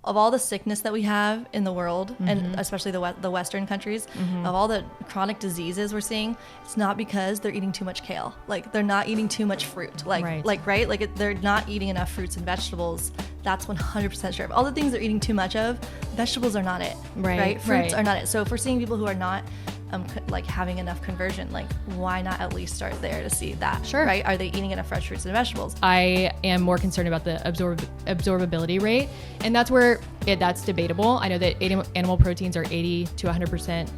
of all the sickness that we have in the world, and especially the Western countries, of all the chronic diseases we're seeing, it's not because they're eating too much kale. Like, they're not eating too much fruit. They're not eating enough fruits and vegetables. That's 100% sure. Of all the things they're eating too much of, vegetables are not it. Right? Fruits are not it. So if we're seeing people who are not having enough conversion, like, why not at least start there to see that? Sure. Right? Are they eating enough fresh fruits and vegetables? I am more concerned about the absorbability rate, and that's where that's debatable. I know that animal proteins are 80 to 100%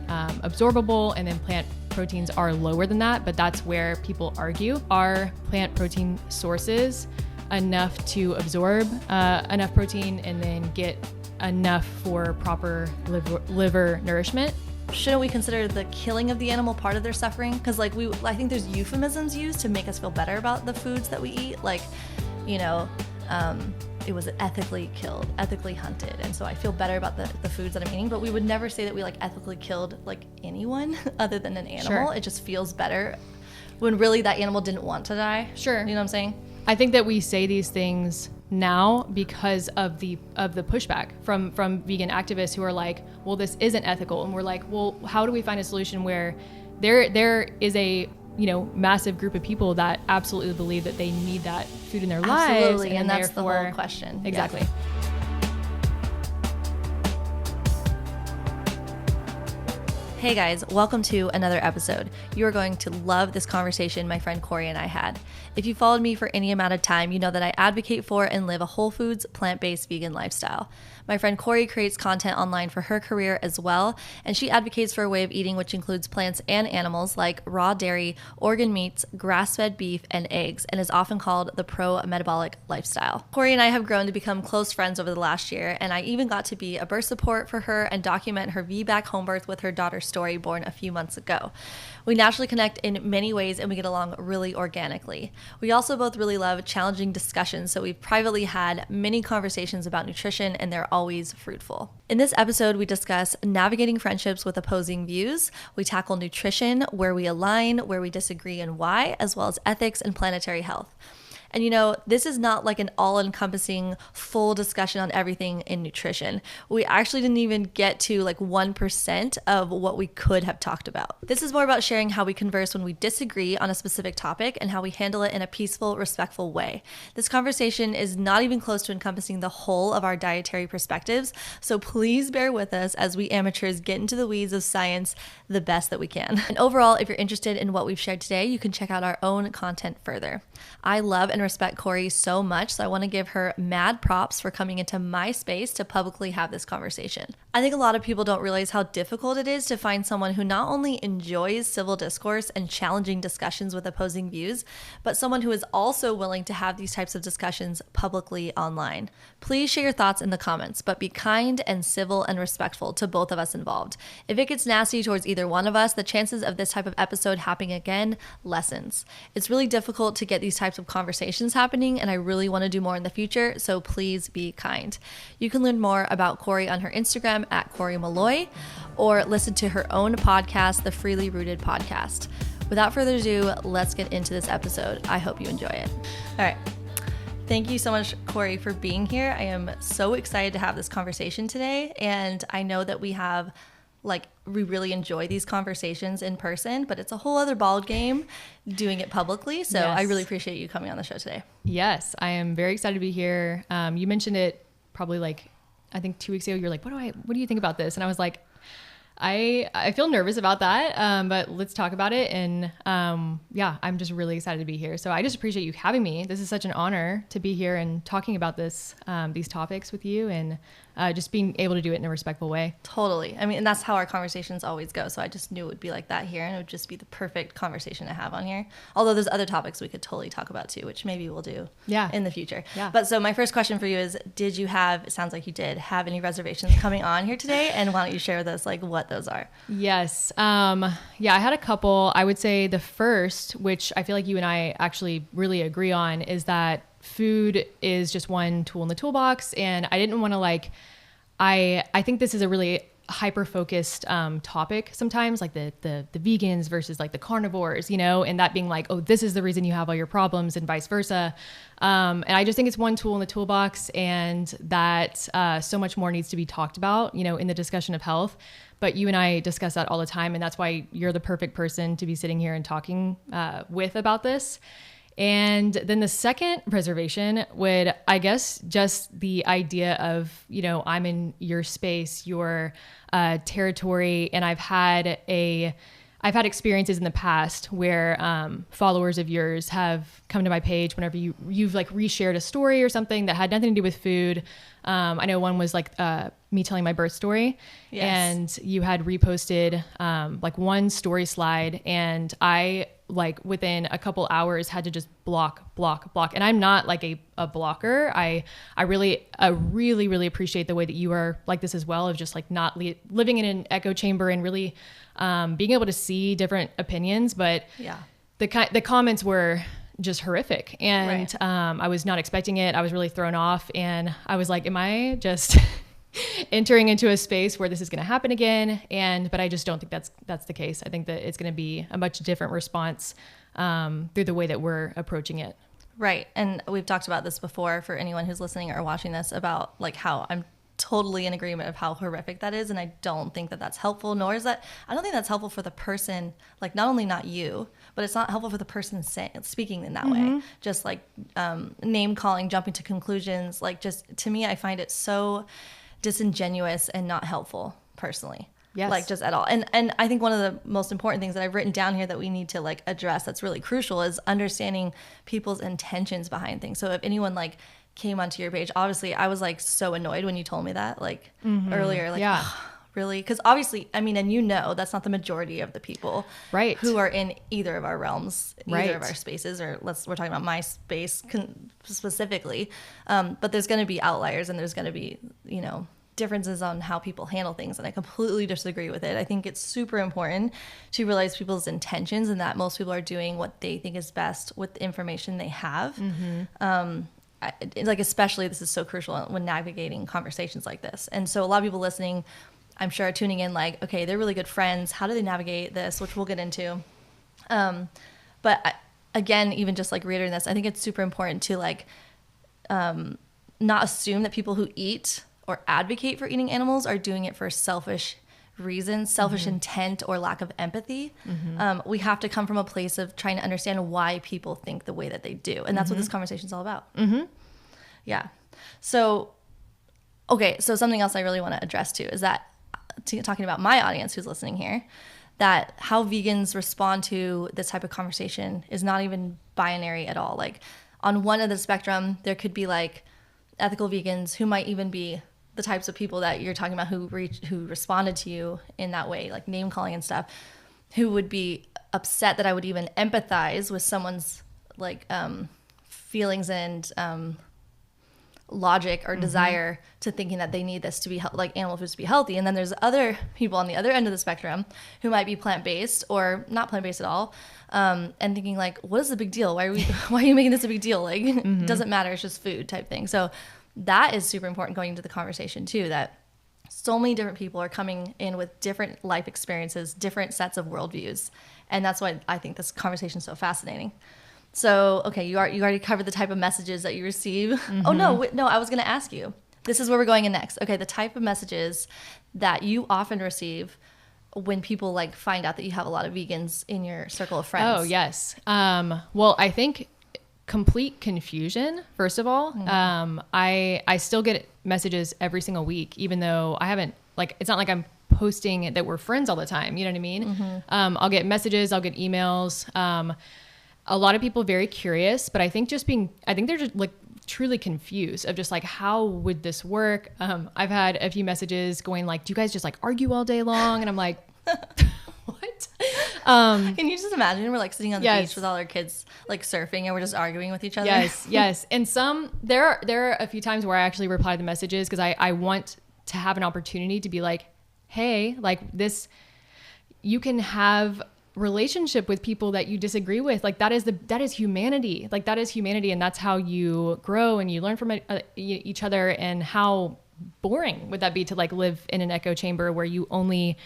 absorbable, and then plant proteins are lower than that, but that's where people argue. Are plant protein sources enough to absorb enough protein and then get enough for proper liver nourishment? Shouldn't we consider the killing of the animal part of their suffering? Because I think there's euphemisms used to make us feel better about the foods that we eat. It was ethically killed, ethically hunted. And so I feel better about the foods that I'm eating, but we would never say that we ethically killed anyone other than an animal. Sure. It just feels better when really that animal didn't want to die. Sure. You know what I'm saying? I think that we say these things now because of the pushback from vegan activists who are like, well, this isn't ethical. And we're like, well, how do we find a solution where there is a massive group of people that absolutely believe that they need that food in their lives, and that's the whole question. Exactly. Yeah. Hey guys, welcome to another episode. You are going to love this conversation my friend Kori and I had. If you followed me for any amount of time, you know that I advocate for and live a whole foods, plant-based vegan lifestyle. My friend Kori creates content online for her career as well, and she advocates for a way of eating which includes plants and animals like raw dairy, organ meats, grass-fed beef, and eggs, and is often called the Pro Metabolic lifestyle. Kori and I have grown to become close friends over the last year, and I even got to be a birth support for her and document her VBAC home birth with her daughter's story born a few months ago. We naturally connect in many ways and we get along really organically. We also both really love challenging discussions, so we've privately had many conversations about nutrition and they're always fruitful. In this episode, we discuss navigating friendships with opposing views. We tackle nutrition, where we align, where we disagree and why, as well as ethics and planetary health. And this is not like an all-encompassing full discussion on everything in nutrition. We actually didn't even get to 1% of what we could have talked about. This is more about sharing how we converse when we disagree on a specific topic and how we handle it in a peaceful, respectful way. This conversation is not even close to encompassing the whole of our dietary perspectives, so please bear with us as we amateurs get into the weeds of science the best that we can. And overall, if you're interested in what we've shared today, you can check out our own content further. I love and respect Kori so much, so I want to give her mad props for coming into my space to publicly have this conversation. I think a lot of people don't realize how difficult it is to find someone who not only enjoys civil discourse and challenging discussions with opposing views, but someone who is also willing to have these types of discussions publicly online. Please share your thoughts in the comments, but be kind and civil and respectful to both of us involved. If it gets nasty towards either one of us, the chances of this type of episode happening again lessens. It's really difficult to get these types of conversations happening, and I really want to do more in the future, so please be kind. You can learn more about Kori on her Instagram at Kori Meloy, or listen to her own podcast, the Freely Rooted Podcast. Without further ado, let's get into this episode. I hope you enjoy it. All right. Thank you so much, Kori, for being here. I am so excited to have this conversation today, and I know that we really enjoy these conversations in person, but it's a whole other ball game doing it publicly. So yes. I really appreciate you coming on the show today. Yes, I am very excited to be here. You mentioned it probably I think 2 weeks ago. You're like, what do you think about this? And I was like, I feel nervous about that, but let's talk about it. And I'm just really excited to be here. So I just appreciate you having me. This is such an honor to be here and talking about these topics with you, and just being able to do it in a respectful way. Totally. I mean, and that's how our conversations always go. So I just knew it would be like that here, and it would just be the perfect conversation to have on here. Although there's other topics we could totally talk about too, which maybe we'll do in the future. Yeah. But so my first question for you is, did you have, it sounds like you did, have any reservations coming on here today? And why don't you share with us what those are? Yes. I had a couple. I would say the first, which I feel like you and I actually really agree on, is that food is just one tool in the toolbox. And I didn't want to I think this is a really hyper focused topic sometimes, like the vegans versus like the carnivores, you know, and that being like, oh, this is the reason you have all your problems and vice versa. And I just think it's one tool in the toolbox, and that so much more needs to be talked about, you know, in the discussion of health. But you and I discuss that all the time, and that's why you're the perfect person to be sitting here and talking with about this. And then the second reservation would, I guess, just the idea of, you know, I'm in your space, your territory, and I've had experiences in the past where followers of yours have come to my page whenever you've like reshared a story or something that had nothing to do with food. I know one was like me telling my birth story. Yes. And you had reposted like one story slide, and I like within a couple hours had to just block. And I'm not like a blocker. I really appreciate the way that you are like this as well, of just like not living in an echo chamber and really being able to see different opinions. But yeah, the comments were just horrific, and right. I was not expecting it. I was really thrown off, and I was like, am I just entering into a space where this is going to happen again? But I just don't think that's the case. I think that it's going to be a much different response through the way that we're approaching it. Right. And we've talked about this before for anyone who's listening or watching this, about like how I'm totally in agreement of how horrific that is. And I don't think that that's helpful, nor is that, I don't think that's helpful for the person, like not only not you, but it's not helpful for the person speaking in that mm-hmm. way. Just like name calling, jumping to conclusions. Like just to me, I find it so disingenuous and not helpful personally. Yes. Like just at all. And I think one of the most important things that I've written down here that we need to like address that's really crucial is understanding people's intentions behind things. So if anyone like came onto your page, obviously I was like so annoyed when you told me that like mm-hmm. earlier, like, yeah. Really? Because obviously, I mean, and you know, that's not the majority of the people right. who are in either of our realms, either of our spaces, or we're talking about my space specifically. But there's going to be outliers, and there's going to be, you know, differences on how people handle things. And I completely disagree with it. I think it's super important to realize people's intentions, and that most people are doing what they think is best with the information they have. Mm-hmm. Like, especially this is so crucial when navigating conversations like this. And so a lot of people listening, I'm sure, are tuning in like, okay, they're really good friends. How do they navigate this? Which we'll get into. But again, even just like reiterating this, I think it's super important to like not assume that people who eat or advocate for eating animals are doing it for selfish reasons, selfish mm-hmm. intent, or lack of empathy. Mm-hmm. We have to come from a place of trying to understand why people think the way that they do. And that's mm-hmm. what this conversation is all about. Mm-hmm. Yeah. So, okay. So something else I really want to address too is that, talking about my audience who's listening here, that how vegans respond to this type of conversation is not even binary at all. Like on one end of the spectrum, there could be like ethical vegans who might even be the types of people that you're talking about who responded to you in that way, like name calling and stuff, who would be upset that I would even empathize with someone's like feelings and logic or mm-hmm. desire to thinking that they need this to be like animal foods to be healthy. And then there's other people on the other end of the spectrum who might be plant-based or not plant-based at all, and thinking like, what is the big deal? Why are you making this a big deal? Like mm-hmm. it doesn't matter, it's just food type thing. So that is super important going into the conversation too, that so many different people are coming in with different life experiences, different sets of worldviews. And that's why I think this conversation is so fascinating. So, okay, you already covered the type of messages that you receive. Mm-hmm. Oh, no, I was going to ask you. This is where we're going in next. Okay, the type of messages that you often receive when people like find out that you have a lot of vegans in your circle of friends. Oh, yes. Well, I think complete confusion, first of all. Mm-hmm. I still get messages every single week, even though I haven't, like, it's not like I'm posting that we're friends all the time. You know what I mean? Mm-hmm. I'll get messages, I'll get emails. A lot of people very curious, but I think they're just like truly confused of just like, how would this work? I've had a few messages going like, do you guys just like argue all day long? And I'm like, what? Can you just imagine we're like sitting on the beach with all our kids like surfing and we're just arguing with each other? Yes. And there are a few times where I actually reply to the messages because I want to have an opportunity to be like, hey, like this, you can have relationship with people that you disagree with. Like that is humanity. Like that is humanity. And that's how you grow and you learn from each other, and how boring would that be to like live in an echo chamber where you only,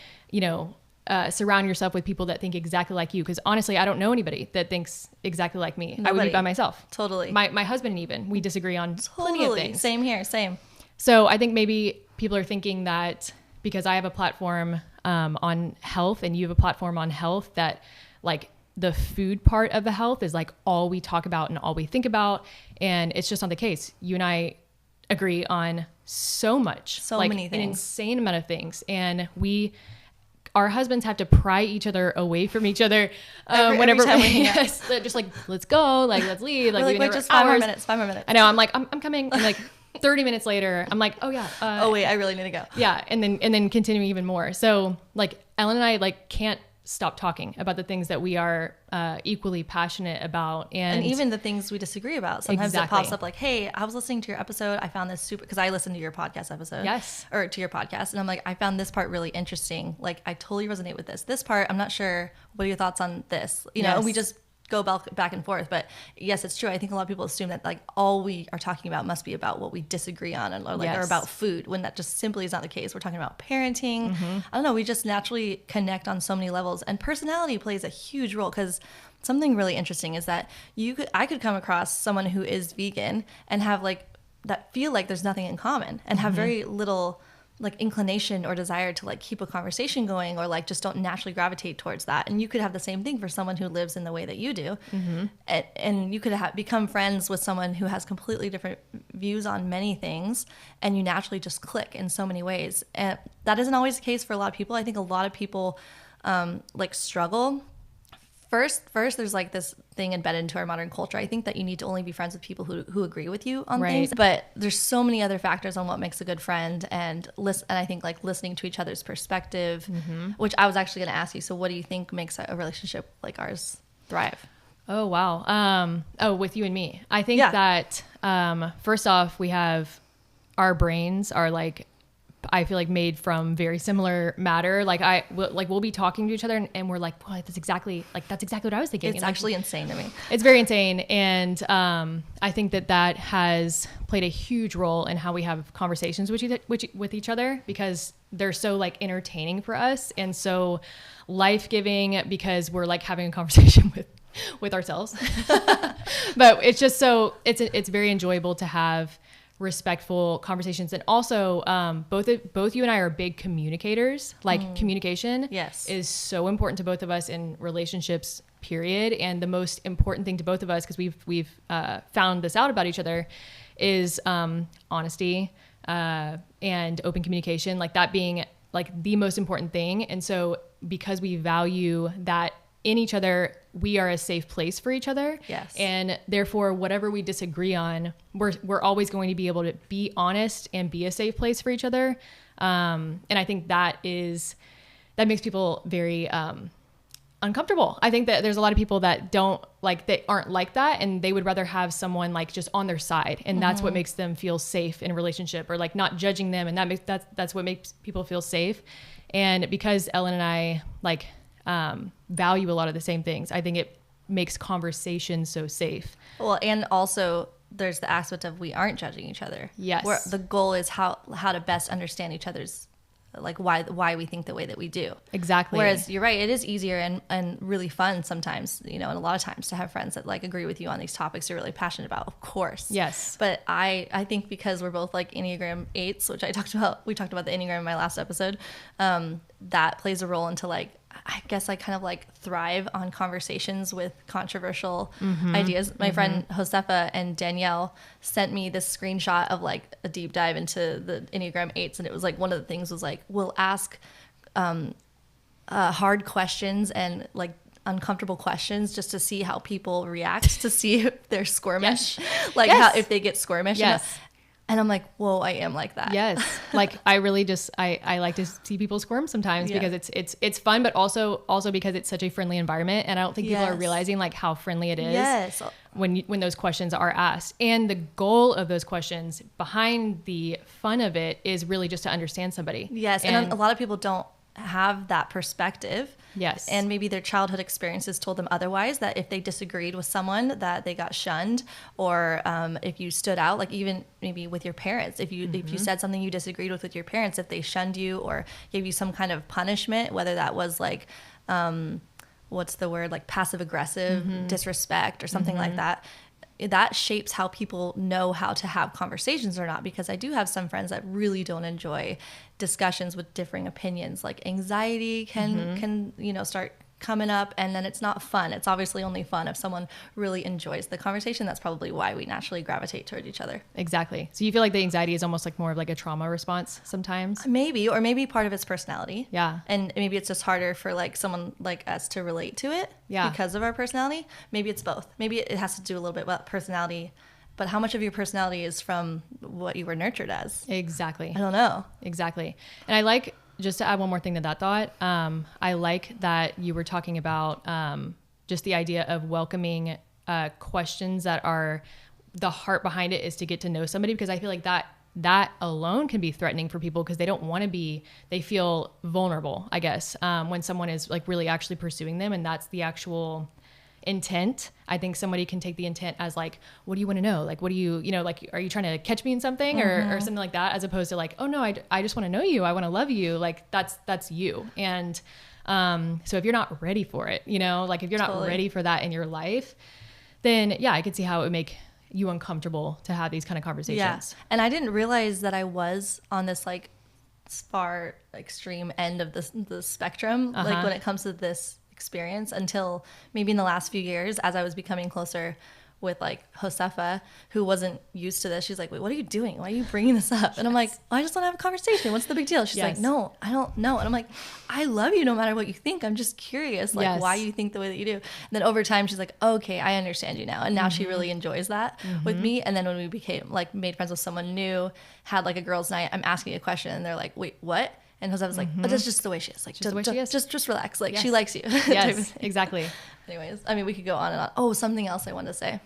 surround yourself with people that think exactly like you? Because honestly, I don't know anybody that thinks exactly like me. Nobody. I would be by myself. Totally. My husband even, we disagree on plenty of things. Same here. Same. So I think maybe people are thinking that because I have a platform on health and you have a platform on health, that like the food part of the health is like all we talk about and all we think about. And it's just not the case. You and I agree on so much, so like many things, an insane amount of things. And our husbands have to pry each other away from each other whenever every time yes, just like, let's go, like, let's leave. Like, wait, just 5 more minutes. I know. I'm like, I'm coming. And like 30 minutes later, I'm like, oh yeah. Oh wait, I really need to go. Yeah. And then continuing even more. So like Ellen and I like can't stop talking about the things that we are equally passionate about. And even the things we disagree about. Sometimes it pops up like, hey, I was listening to your episode. I found this super, because I listened to your podcast episode. Yes. Or to your podcast. And I'm like, I found this part really interesting. Like, I totally resonate with this. This part, I'm not sure. What are your thoughts on this? Yes. And we just go back and forth. But yes, it's true. I think a lot of people assume that like all we are talking about must be about what we disagree on, or about food, when that just simply is not the case. We're talking about parenting. I don't know. We just naturally connect on so many levels, and personality plays a huge role, because something really interesting is that I could come across someone who is vegan and have like that feel like there's nothing in common, and have very little like inclination or desire to like keep a conversation going, or like just don't naturally gravitate towards that. And you could have the same thing for someone who lives in the way that you do. And you could become friends with someone who has completely different views on many things, and you naturally just click in so many ways. And that isn't always the case for a lot of people. I think a lot of people like struggle. First, there's like this thing embedded into our modern culture. I think that you need to only be friends with people who agree with you on things. But there's so many other factors on what makes a good friend, and I think like listening to each other's perspective, which I was actually going to ask you. So what do you think makes a relationship like ours thrive? Oh, wow. With you and me. I think that first off, we have our brains are like, I feel like made from very similar matter. Like we'll be talking to each other and we're like, well, that's exactly what I was thinking. It's actually insane to me. It's very insane. And I think that has played a huge role in how we have conversations with each other, because they're so like entertaining for us and so life-giving, because we're like having a conversation with ourselves. But it's just it's very enjoyable to have respectful conversations. And also both you and I are big communicators. Like communication is so important to both of us in relationships, period. And the most important thing to both of us, because we've found this out about each other, is honesty and open communication, like that being like the most important thing. And so because we value that in each other, we are a safe place for each other. Yes. And therefore, whatever we disagree on, we're always going to be able to be honest and be a safe place for each other. And I think that makes people very uncomfortable. I think that there's a lot of people that aren't like that, and they would rather have someone like just on their side, and that's what makes them feel safe in a relationship, or like not judging them, and that's what makes people feel safe. And because Ellen and I like value a lot of the same things, I think it makes conversation so safe. Well, and also there's the aspect of we aren't judging each other. Yes. Where the goal is how to best understand each other's, like why we think the way that we do. Exactly. Whereas you're right, it is easier and really fun sometimes, and a lot of times to have friends that like agree with you on these topics you're really passionate about, of course. Yes. But I think because we're both like Enneagram 8s, which we talked about the Enneagram in my last episode, that plays a role into like, I guess I kind of like thrive on conversations with controversial ideas. My friend Josefa and Danielle sent me this screenshot of like a deep dive into the Enneagram 8s. And it was like, one of the things was like, we'll ask hard questions and like uncomfortable questions just to see how people react, to see if they're squirmish, how, if they get squirmish. Yes. And I'm like, whoa, I am like that. Yes. Like I really just, I like to see people squirm sometimes because it's fun, but also because it's such a friendly environment. And I don't think people are realizing like how friendly it is when those questions are asked. And the goal of those questions behind the fun of it is really just to understand somebody. Yes. And a lot of people don't have that perspective. Yes. And maybe their childhood experiences told them otherwise, that if they disagreed with someone, that they got shunned, or if you stood out, like even maybe with your parents, if you said something you disagreed with your parents, if they shunned you or gave you some kind of punishment, whether that was like, what's the word, like passive aggressive disrespect or something like that, that shapes how people know how to have conversations or not. Because I do have some friends that really don't enjoy discussions with differing opinions. Like anxiety can start coming up, and then it's not fun. It's obviously only fun if someone really enjoys the conversation. That's probably why we naturally gravitate toward each other. Exactly. So you feel like the anxiety is almost like more of like a trauma response sometimes? Maybe, or maybe part of it's personality. Yeah. And maybe it's just harder for like someone like us to relate to it because of our personality. Maybe it's both. Maybe it has to do a little bit with personality, but how much of your personality is from what you were nurtured as? Exactly. I don't know. Exactly. And I like, just to add one more thing to that thought, I like that you were talking about just the idea of welcoming questions that are, the heart behind it is to get to know somebody, because I feel like that alone can be threatening for people, because they don't want to be, they feel vulnerable, I guess, when someone is like really actually pursuing them, and that's the actual intent. I think somebody can take the intent as like, what do you want to know? Like, what do you like, are you trying to catch me in something or something like that? As opposed to like, oh no, I just want to know you. I want to love you. Like that's you. And, so if you're not ready for it, like if you're not ready for that in your life, then yeah, I could see how it would make you uncomfortable to have these kind of conversations. Yeah. And I didn't realize that I was on this like far extreme end of the spectrum, like when it comes to this experience, until maybe in the last few years, as I was becoming closer with like Josefa, who wasn't used to this. She's like, wait, what are you doing? Why are you bringing this up? And I'm like, I just want to have a conversation. What's the big deal? She's like, no, I don't know. And I'm like, I love you no matter what you think. I'm just curious, like why you think the way that you do. And then over time, she's like, okay, I understand you now. And now she really enjoys that with me. And then when we became like made friends with someone new, had like a girls' night, I'm asking a question and they're like, wait, what? And Jose was like, oh, that's just the way she is. Like, just relax. Like, she likes you. Yes, exactly. Anyways, I mean, we could go on and on. Oh, something else I wanted to say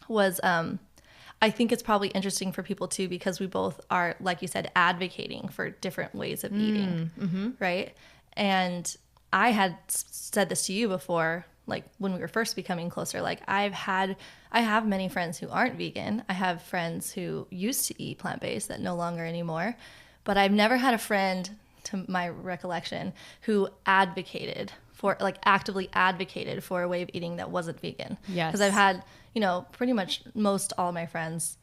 was I think it's probably interesting for people too, because we both are, like you said, advocating for different ways of eating, right? And I had said this to you before, like when we were first becoming closer. Like I have many friends who aren't vegan. I have friends who used to eat plant-based that no longer anymore. But I've never had a friend, to my recollection, who advocated for, like actively advocated for a way of eating that wasn't vegan. Yes. Because I've had, pretty much most all my friends,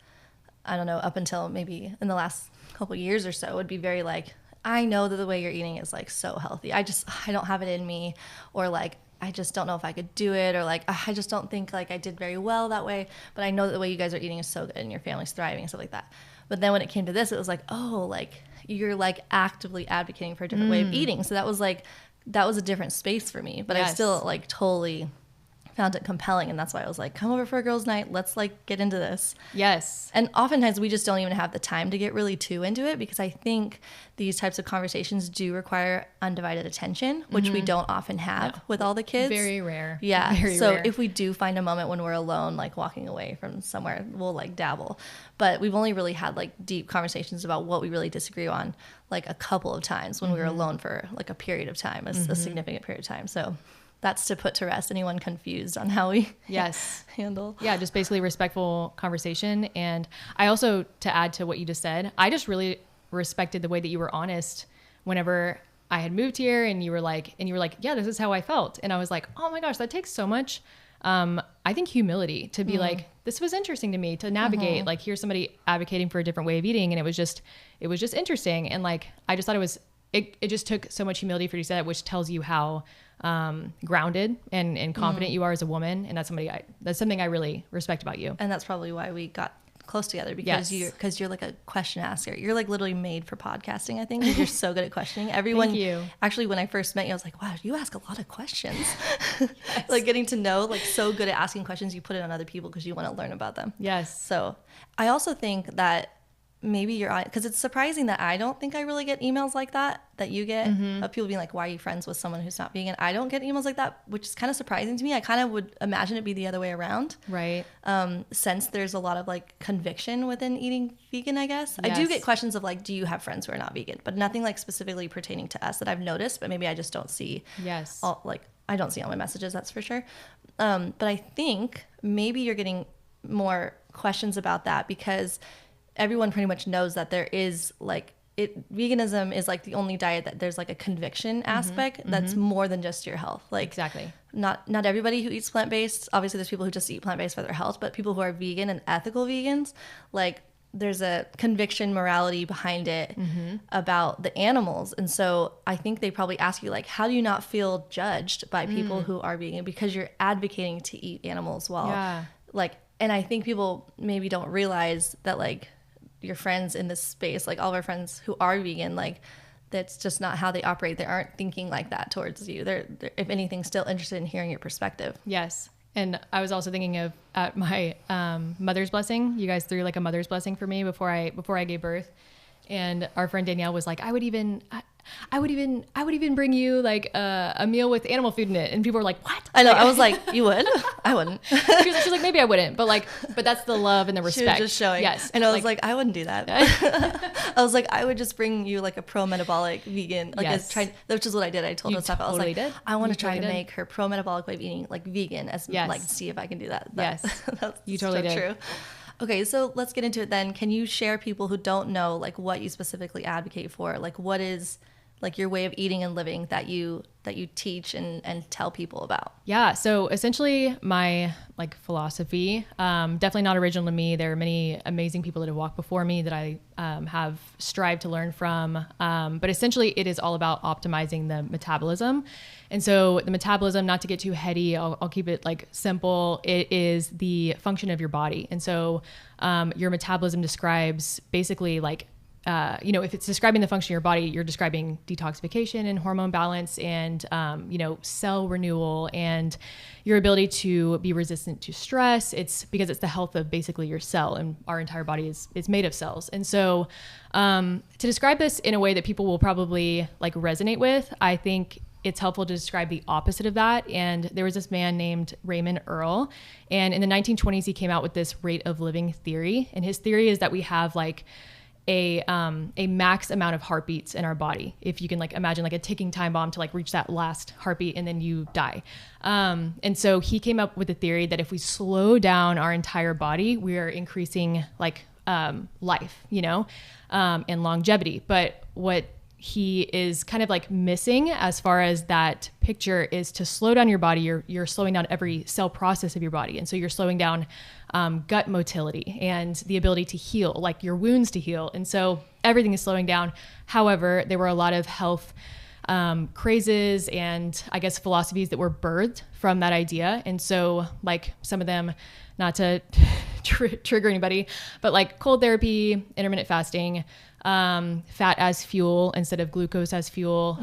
I don't know, up until maybe in the last couple years or so, would be very like, I know that the way you're eating is like so healthy. I don't have it in me, or like, I just don't know if I could do it, or like, I just don't think like I did very well that way. But I know that the way you guys are eating is so good and your family's thriving and stuff like that. But then when it came to this, it was like, oh, like you're like actively advocating for a different way of eating. So that was a different space for me, but I still like totally found it compelling. And that's why I was like, come over for a girls' night. Let's like get into this. Yes. And oftentimes we just don't even have the time to get really too into it, because I think these types of conversations do require undivided attention, which we don't often have with all the kids. Very rare. Yeah. Very so rare. if we do find a moment when we're alone, like walking away from somewhere, we'll like dabble. But we've only really had like deep conversations about what we really disagree on like a couple of times when we were alone for like a period of time, a significant period of time. So that's to put to rest anyone confused on how we handle. Yeah, just basically respectful conversation. And I also, to add to what you just said, I just really respected the way that you were honest whenever I had moved here, and you were like, yeah, this is how I felt. And I was like, oh my gosh, that takes so much, I think, humility to be like, this was interesting to me to navigate. Like, here's somebody advocating for a different way of eating. And it was just interesting. And like, I just thought it just took so much humility for you to say that, which tells you how grounded and confident you are as a woman. And that's something I really respect about you. And that's probably why we got close together, because you're like a question asker. You're like literally made for podcasting, I think, because you're so good at questioning. Everyone, Thank you. Actually, when I first met you, I was like, wow, you ask a lot of questions. Like getting to know, like so good at asking questions, you put it on other people because you want to learn about them. Yes. So I also think that maybe you're, because it's surprising that I don't think I really get emails like that you get, of people being like, why are you friends with someone who's not vegan? I don't get emails like that, which is kind of surprising to me. I kind of would imagine it'd be the other way around. Right. Since there's a lot of like conviction within eating vegan, I guess. Yes. I do get questions of like, do you have friends who are not vegan? But nothing like specifically pertaining to us that I've noticed, but maybe I just don't see Yes. I don't see all my messages, that's for sure. But I think maybe you're getting more questions about that because everyone pretty much knows that there is like veganism is like the only diet that there's like a conviction aspect that's more than just your health. Like Exactly. Not everybody who eats plant-based, obviously there's people who just eat plant-based for their health, but people who are vegan and ethical vegans, like there's a conviction morality behind it about the animals. And so I think they probably ask you like, how do you not feel judged by people who are vegan because you're advocating to eat animals while and I think people maybe don't realize that like your friends in this space, like all of our friends who are vegan, like that's just not how they operate. They aren't thinking like that towards you. They're if anything, still interested in hearing your perspective. Yes. And I was also thinking of at my mother's blessing, you guys threw like a mother's blessing for me before I gave birth. And our friend Danielle was like, I would even bring you like a meal with animal food in it. And people were like, what? I know. I was like, you would? I wouldn't. She's like, maybe I wouldn't, but that's the love and the respect. She was just showing. Yes. And I was like, I wouldn't do that. I was like, I would just bring you like a Pro Metabolic vegan, like which is what I did. I told her stuff. I was like, I want to try to make her Pro Metabolic way of eating like vegan like see if I can do that. Yes. That's you totally did. True. Okay, so let's get into it then. Can you share people who don't know like what you specifically advocate for? Like what is like your way of eating and living that you teach and tell people about? Yeah. So essentially my like philosophy, definitely not original to me. There are many amazing people that have walked before me that I have strived to learn from. But essentially it is all about optimizing the metabolism. And so the metabolism, not to get too heady, I'll keep it like simple. It is the function of your body. And so your metabolism describes basically like if it's describing the function of your body, you're describing detoxification and hormone balance and, cell renewal and your ability to be resistant to stress. It's because it's the health of basically your cell, and our entire body is made of cells. And so to describe this in a way that people will probably like resonate with, I think it's helpful to describe the opposite of that. And there was this man named Raymond Earl, and in the 1920s, he came out with this rate of living theory. And his theory is that we have like a max amount of heartbeats in our body. If you can like imagine like a ticking time bomb to like reach that last heartbeat and then you die. And so he came up with the theory that if we slow down our entire body, we are increasing like life, and longevity. But what he is kind of like missing as far as that picture is to slow down your body. You're slowing down every cell process of your body. And so you're slowing down gut motility and the ability to heal, like your wounds to heal. And so everything is slowing down. However, there were a lot of health crazes and I guess philosophies that were birthed from that idea. And so like some of them, not to trigger anybody, but like cold therapy, intermittent fasting, fat as fuel instead of glucose as fuel.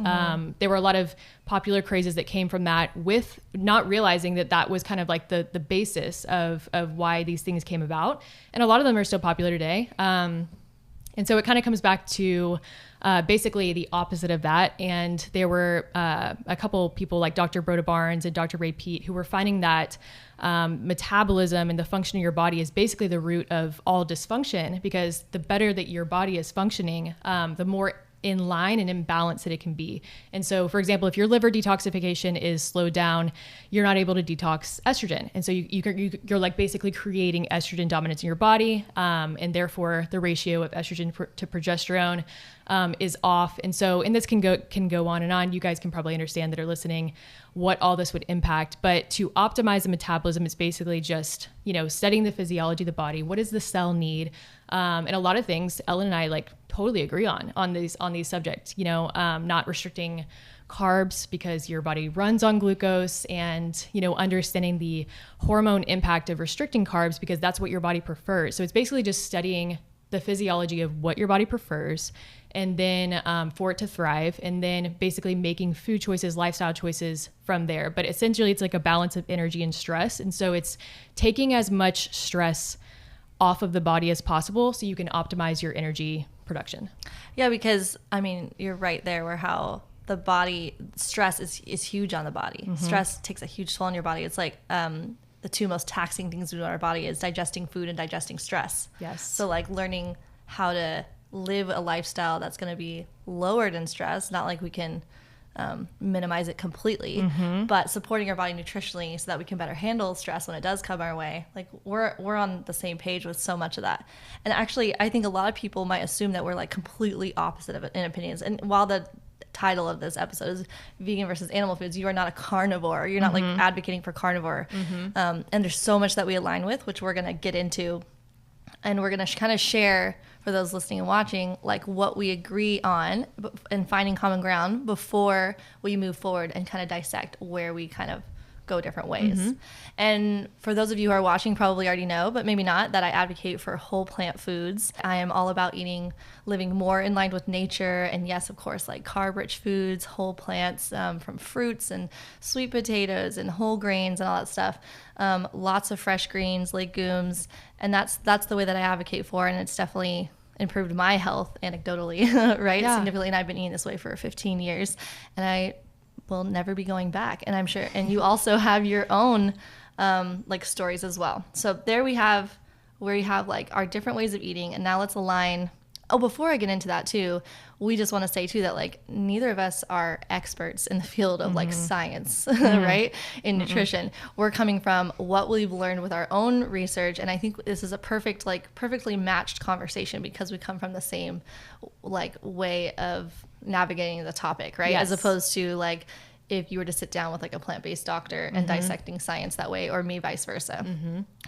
There were a lot of popular crazes that came from that, with not realizing that that was kind of like the basis of why these things came about. And a lot of them are still popular today. And so it kind of comes back to basically the opposite of that. And there were a couple people like Dr. Broda Barnes and Dr. Ray Peat who were finding that metabolism and the function of your body is basically the root of all dysfunction, because the better that your body is functioning, the more in line and in balance that it can be. And so, for example, if your liver detoxification is slowed down, you're not able to detox estrogen. And so you're like basically creating estrogen dominance in your body. And therefore the ratio of estrogen to progesterone is off. And so, and this can go on and on. You guys can probably understand that are listening what all this would impact. But to optimize the metabolism, it's basically just, studying the physiology of the body. What does the cell need? And a lot of things Ellen and I like totally agree on these subjects, not restricting carbs because your body runs on glucose, and, understanding the hormone impact of restricting carbs because that's what your body prefers. So it's basically just studying the physiology of what your body prefers, and then for it to thrive, and then basically making food choices, lifestyle choices from there. But essentially it's like a balance of energy and stress. And so it's taking as much stress off of the body as possible so you can optimize your energy production. Yeah, because I mean, you're right there where how the body stress is huge on the body. Stress takes a huge toll on your body. It's like the two most taxing things we do on our body is digesting food and digesting stress. Yes. So like learning how to live a lifestyle that's going to be lowered in stress, not like we can minimize it completely, but supporting our body nutritionally so that we can better handle stress when it does come our way. Like we're on the same page with so much of that. And actually, I think a lot of people might assume that we're like completely opposite of it in opinions. And while the title of this episode is vegan versus animal foods, you are not a carnivore. You're not like advocating for carnivore. And there's so much that we align with, which we're going to get into. And we're going to kind of share for those listening and watching, like what we agree on and finding common ground before we move forward and kind of dissect where we kind of go different ways. And for those of you who are watching probably already know, but maybe not, that I advocate for whole plant foods. I am all about living more in line with nature. And yes, of course, like carb-rich foods, whole plants from fruits and sweet potatoes and whole grains and all that stuff. Lots of fresh greens, legumes. And that's the way that I advocate for. And it's definitely improved my health anecdotally, right? Yeah. Significantly. And I've been eating this way for 15 years. And I will never be going back. And I'm sure, and you also have your own like stories as well. So there we have where you have like our different ways of eating. And now let's align. Oh, before I get into that too, we just want to say too that like neither of us are experts in the field of like science, right? In nutrition. We're coming from what we've learned with our own research. And I think this is a perfectly matched conversation because we come from the same like way of navigating the topic, right? Yes. As opposed to like if you were to sit down with like a plant-based doctor and dissecting science that way, or me vice versa.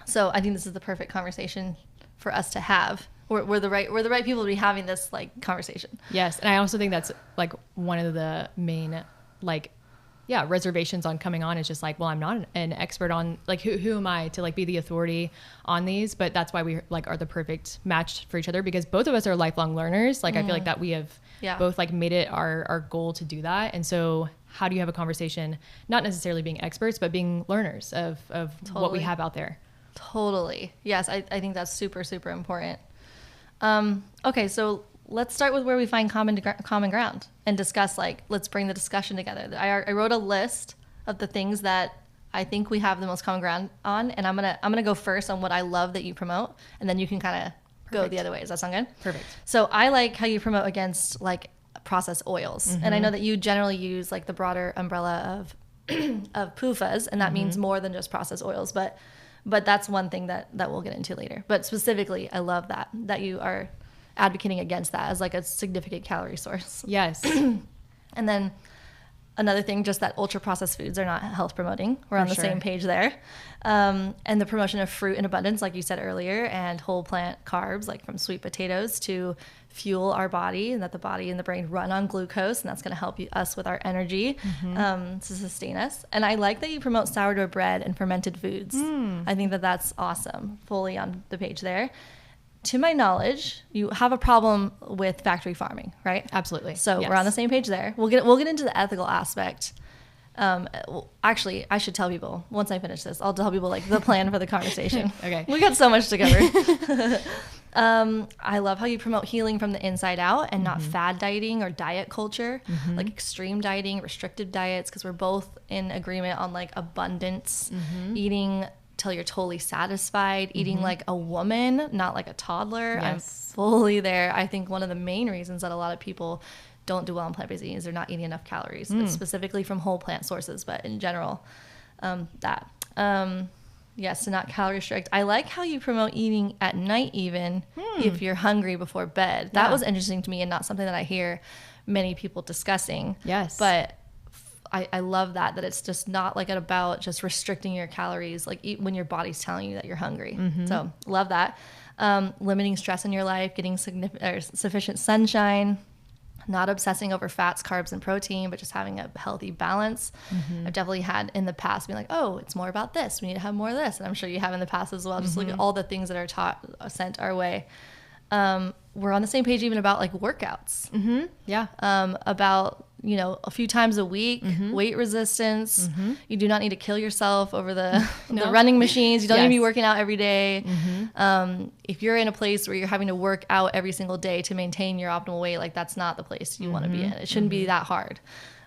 So I think this is the perfect conversation for us to have. We're the right people to be having this like conversation. Yes. And I also think that's like one of the main like reservations on coming on is just like, well, I'm not an expert on like who am I to like be the authority on these, but that's why we like are the perfect match for each other because both of us are lifelong learners. Like I feel like that we have both like made it our goal to do that. And so how do you have a conversation, not necessarily being experts, but being learners of what we have out there? Totally. Yes. I think that's super, super important. Okay, so let's start with where we find common ground and discuss, like, let's bring the discussion together. I wrote a list of the things that I think we have the most common ground on, and I'm gonna go first on what I love that you promote, and then you can kind of go the other way. Does that sound good? Perfect. So I like how you promote against like processed oils, and I know that you generally use like the broader umbrella of PUFAs, and that means more than just processed oils, but that's one thing that we'll get into later. But specifically, I love that you are advocating against that as like a significant calorie source. Yes. And then another thing, just that ultra processed foods are not health promoting. We're on the same page there. And the promotion of fruit in abundance, like you said earlier, and whole plant carbs, like from sweet potatoes, to fuel our body, and that the body and the brain run on glucose, and that's going to help us with our energy to sustain us. And I like that you promote sourdough bread and fermented foods. I think that that's awesome. Fully on the page there. To my knowledge, you have a problem with factory farming, right? Absolutely. So yes. We're on the same page there. We'll get into the ethical aspect. Actually, I should tell people once I finish this. I'll tell people like the plan for the conversation. Okay. We got so much to cover. I love how you promote healing from the inside out and not fad dieting or diet culture, like extreme dieting, restrictive diets, because we're both in agreement on like abundance, eating till you're totally satisfied, eating like a woman, not like a toddler. Yes. I'm fully there. I think one of the main reasons that a lot of people don't do well in plant-based eating is they're not eating enough calories, specifically from whole plant sources, but in general, yes, to not calorie restrict. I like how you promote eating at night even if you're hungry before bed. That was interesting to me and not something that I hear many people discussing. Yes. But I love that it's just not like about just restricting your calories, like when your body's telling you that you're hungry. So love that. Limiting stress in your life, getting sufficient sunshine, not obsessing over fats, carbs, and protein, but just having a healthy balance. I've definitely had in the past being like, oh, it's more about this. We need to have more of this. And I'm sure you have in the past as well. Just look at all the things that are sent our way. We're on the same page even about like workouts. Yeah. About a few times a week, weight resistance. You do not need to kill yourself over the running machines. You don't need to be working out every day. If you're in a place where you're having to work out every single day to maintain your optimal weight, like that's not the place you want to be in. It shouldn't be that hard.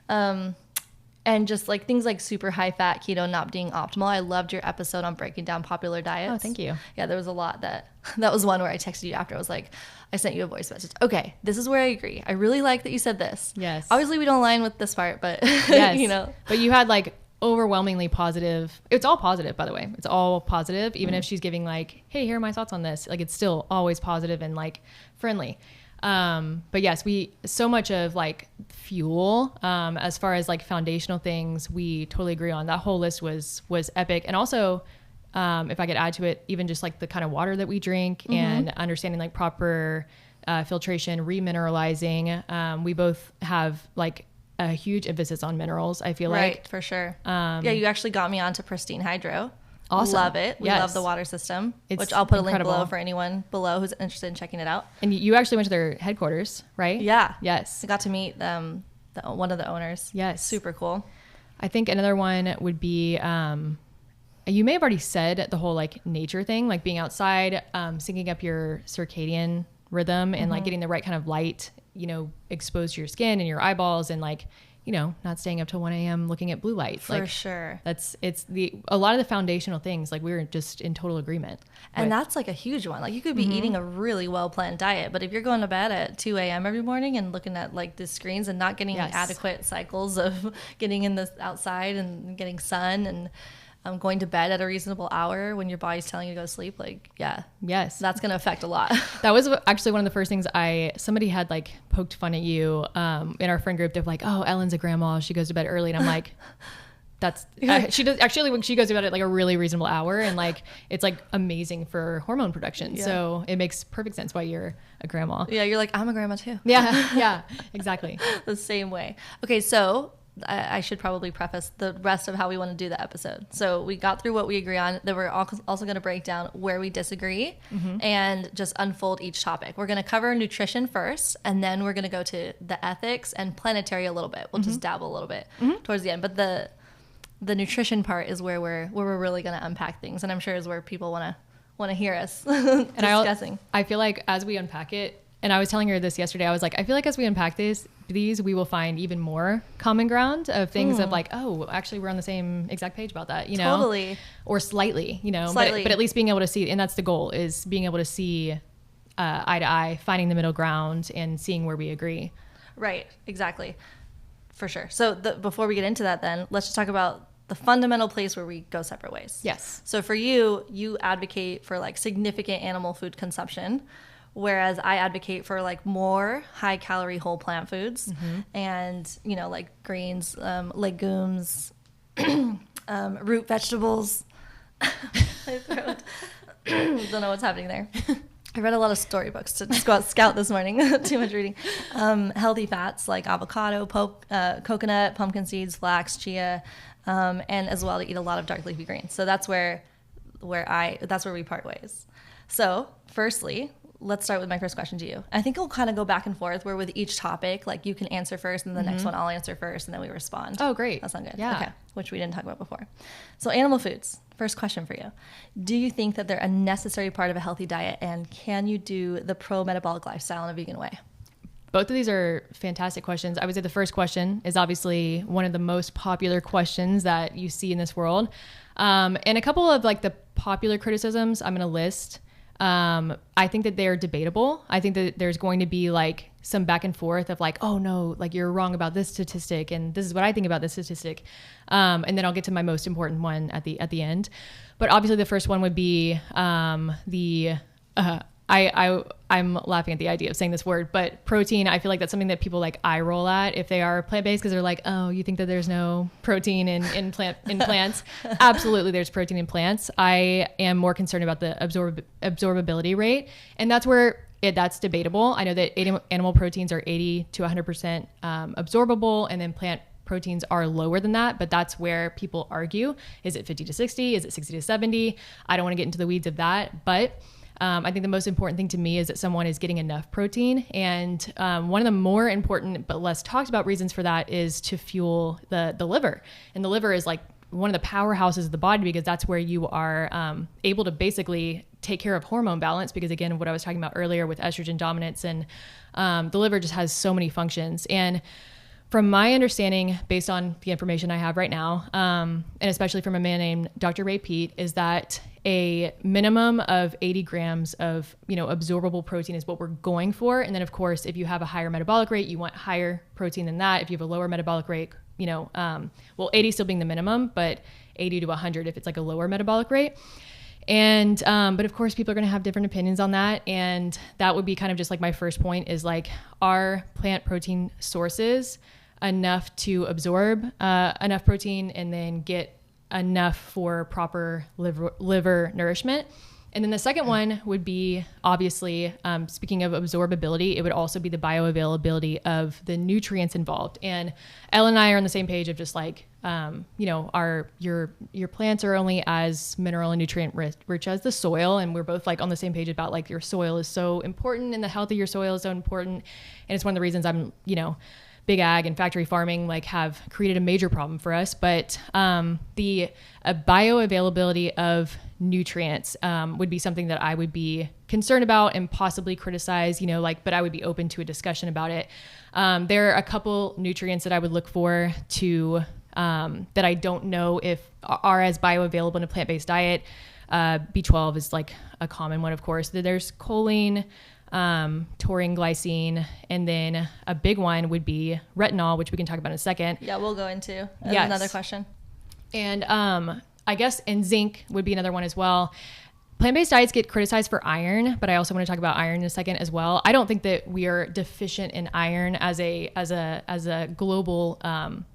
And just like things like super high fat keto not being optimal. I loved your episode on breaking down popular diets. Oh, thank you. Yeah, there was a lot that was one where I texted you after. I was like, I sent you a voice message. Okay, this is where I agree. I really like that you said this. Yes. Obviously we don't align with this part, but yes. But you had like overwhelmingly positive. It's all positive, by the way. It's all positive. Even if she's giving like, hey, here are my thoughts on this. Like it's still always positive and like friendly. But yes, so much of like fuel, as far as like foundational things, we totally agree on. That whole list was epic. And also, if I could add to it, even just like the kind of water that we drink and understanding like proper, filtration, remineralizing. We both have like a huge emphasis on minerals, I feel like. Right, for sure. Yeah, you actually got me onto Pristine Hydro. Awesome. Love it. We love the water system, which I'll put a link below for anyone below who's interested in checking it out. And you actually went to their headquarters, right? Yeah. Yes. I got to meet one of the owners. Yes. Super cool. I think another one would be, you may have already said the whole like nature thing, like being outside, syncing up your circadian rhythm and like getting the right kind of light, exposed to your skin and your eyeballs and like, not staying up till 1 a.m. looking at blue light. For sure. It's a lot of the foundational things, like we're just in total agreement. And that's like a huge one. Like you could be eating a really well-planned diet, but if you're going to bed at 2 a.m. every morning and looking at like the screens and not getting adequate cycles of getting in the outside and getting sun and going to bed at a reasonable hour when your body's telling you to go to sleep, like, yes, that's going to affect a lot. That was actually one of the first things somebody had like poked fun at you in our friend group. They're like, oh, Ellen's a grandma, she goes to bed early. And I'm like, she does actually, when she goes to bed at like a really reasonable hour and like, it's like amazing for hormone production. Yeah. So it makes perfect sense why you're a grandma. Yeah. You're like, I'm a grandma too. Yeah, exactly. The same way. Okay. So I should probably preface the rest of how we want to do the episode. So we got through what we agree on. Then we're also going to break down where we disagree and just unfold each topic. We're going to cover nutrition first, and then we're going to go to the ethics and planetary a little bit. We'll just dabble a little bit towards the end. But the nutrition part is where we're really going to unpack things, and I'm sure is where people want to hear us discussing. I feel like as we unpack it, and I was telling her this yesterday, I was like, I feel like as we unpack these, we will find even more common ground of things of like, oh, actually we're on the same exact page about that, Totally. Or slightly, Slightly. But at least being able to see, and that's the goal, is being able to see eye to eye, finding the middle ground and seeing where we agree. Right. Exactly. For sure. So before we get into that, then let's just talk about the fundamental place where we go separate ways. Yes. So for you advocate for like significant animal food consumption, whereas I advocate for like more high calorie whole plant foods and, like greens, legumes, root vegetables. My throat. Don't know what's happening there. I read a lot of storybooks to just go out scout this morning. Too much reading. Healthy fats like avocado, coconut, pumpkin seeds, flax, chia, and as well to eat a lot of dark leafy greens. So that's where we part ways. So firstly, let's start with my first question to you. I think we'll kind of go back and forth where with each topic, like you can answer first and the next one I'll answer first and then we respond. Oh, great. That sounds good. Yeah. Okay. Which we didn't talk about before. So animal foods, first question for you. Do you think that they're a necessary part of a healthy diet, and can you do the pro metabolic lifestyle in a vegan way? Both of these are fantastic questions. I would say the first question is obviously one of the most popular questions that you see in this world. And a couple of like the popular criticisms I'm going to list. I think that they're debatable. I think that there's going to be like some back and forth of like, oh no, like you're wrong about this statistic and this is what I think about this statistic. And then I'll get to my most important one at the end. But obviously the first one would be I'm laughing at the idea of saying this word, but protein. I feel like that's something that people like eye roll at if they are plant-based, because they're like, oh, you think that there's no protein in plants? Absolutely, there's protein in plants. I am more concerned about the absorbability rate, and that's where that's debatable. I know that animal proteins are 80 to 100% absorbable, and then plant proteins are lower than that, but that's where people argue. Is it 50 to 60? Is it 60 to 70? I don't want to get into the weeds of that, but I think the most important thing to me is that someone is getting enough protein. And one of the more important but less talked about reasons for that is to fuel the liver. And the liver is like one of the powerhouses of the body, because that's where you are able to basically take care of hormone balance. Because again, what I was talking about earlier with estrogen dominance, and the liver just has so many functions. And from my understanding, based on the information I have right now, and especially from a man named Dr. Ray Peat, is that a minimum of 80 grams of, absorbable protein is what we're going for. And then of course, if you have a higher metabolic rate, you want higher protein than that. If you have a lower metabolic rate, 80 still being the minimum, but 80 to 100 if it's like a lower metabolic rate. And, but of course people are going to have different opinions on that. And that would be kind of just like my first point is like, are plant protein sources enough to absorb enough protein and then get enough for proper liver nourishment? And then the second one would be, obviously, speaking of absorbability, it would also be the bioavailability of the nutrients involved. And Elle and I are on the same page of just like, your plants are only as mineral and nutrient rich as the soil. And we're both like on the same page about like your soil is so important and the health of your soil is so important. And it's one of the reasons I'm, big ag and factory farming like have created a major problem for us. But the bioavailability of nutrients would be something that I would be concerned about and possibly criticize, but I would be open to a discussion about it. There are a couple nutrients that I would look for to that I don't know if are as bioavailable in a plant-based diet. B12 is like a common one, of course. There's choline, taurine, glycine, and then a big one would be retinol, which we can talk about in a second. Yeah, we'll go into another question. And I guess, and zinc would be another one as well. Plant-based diets get criticized for iron, but I also want to talk about iron in a second as well. I don't think that we are deficient in iron as a global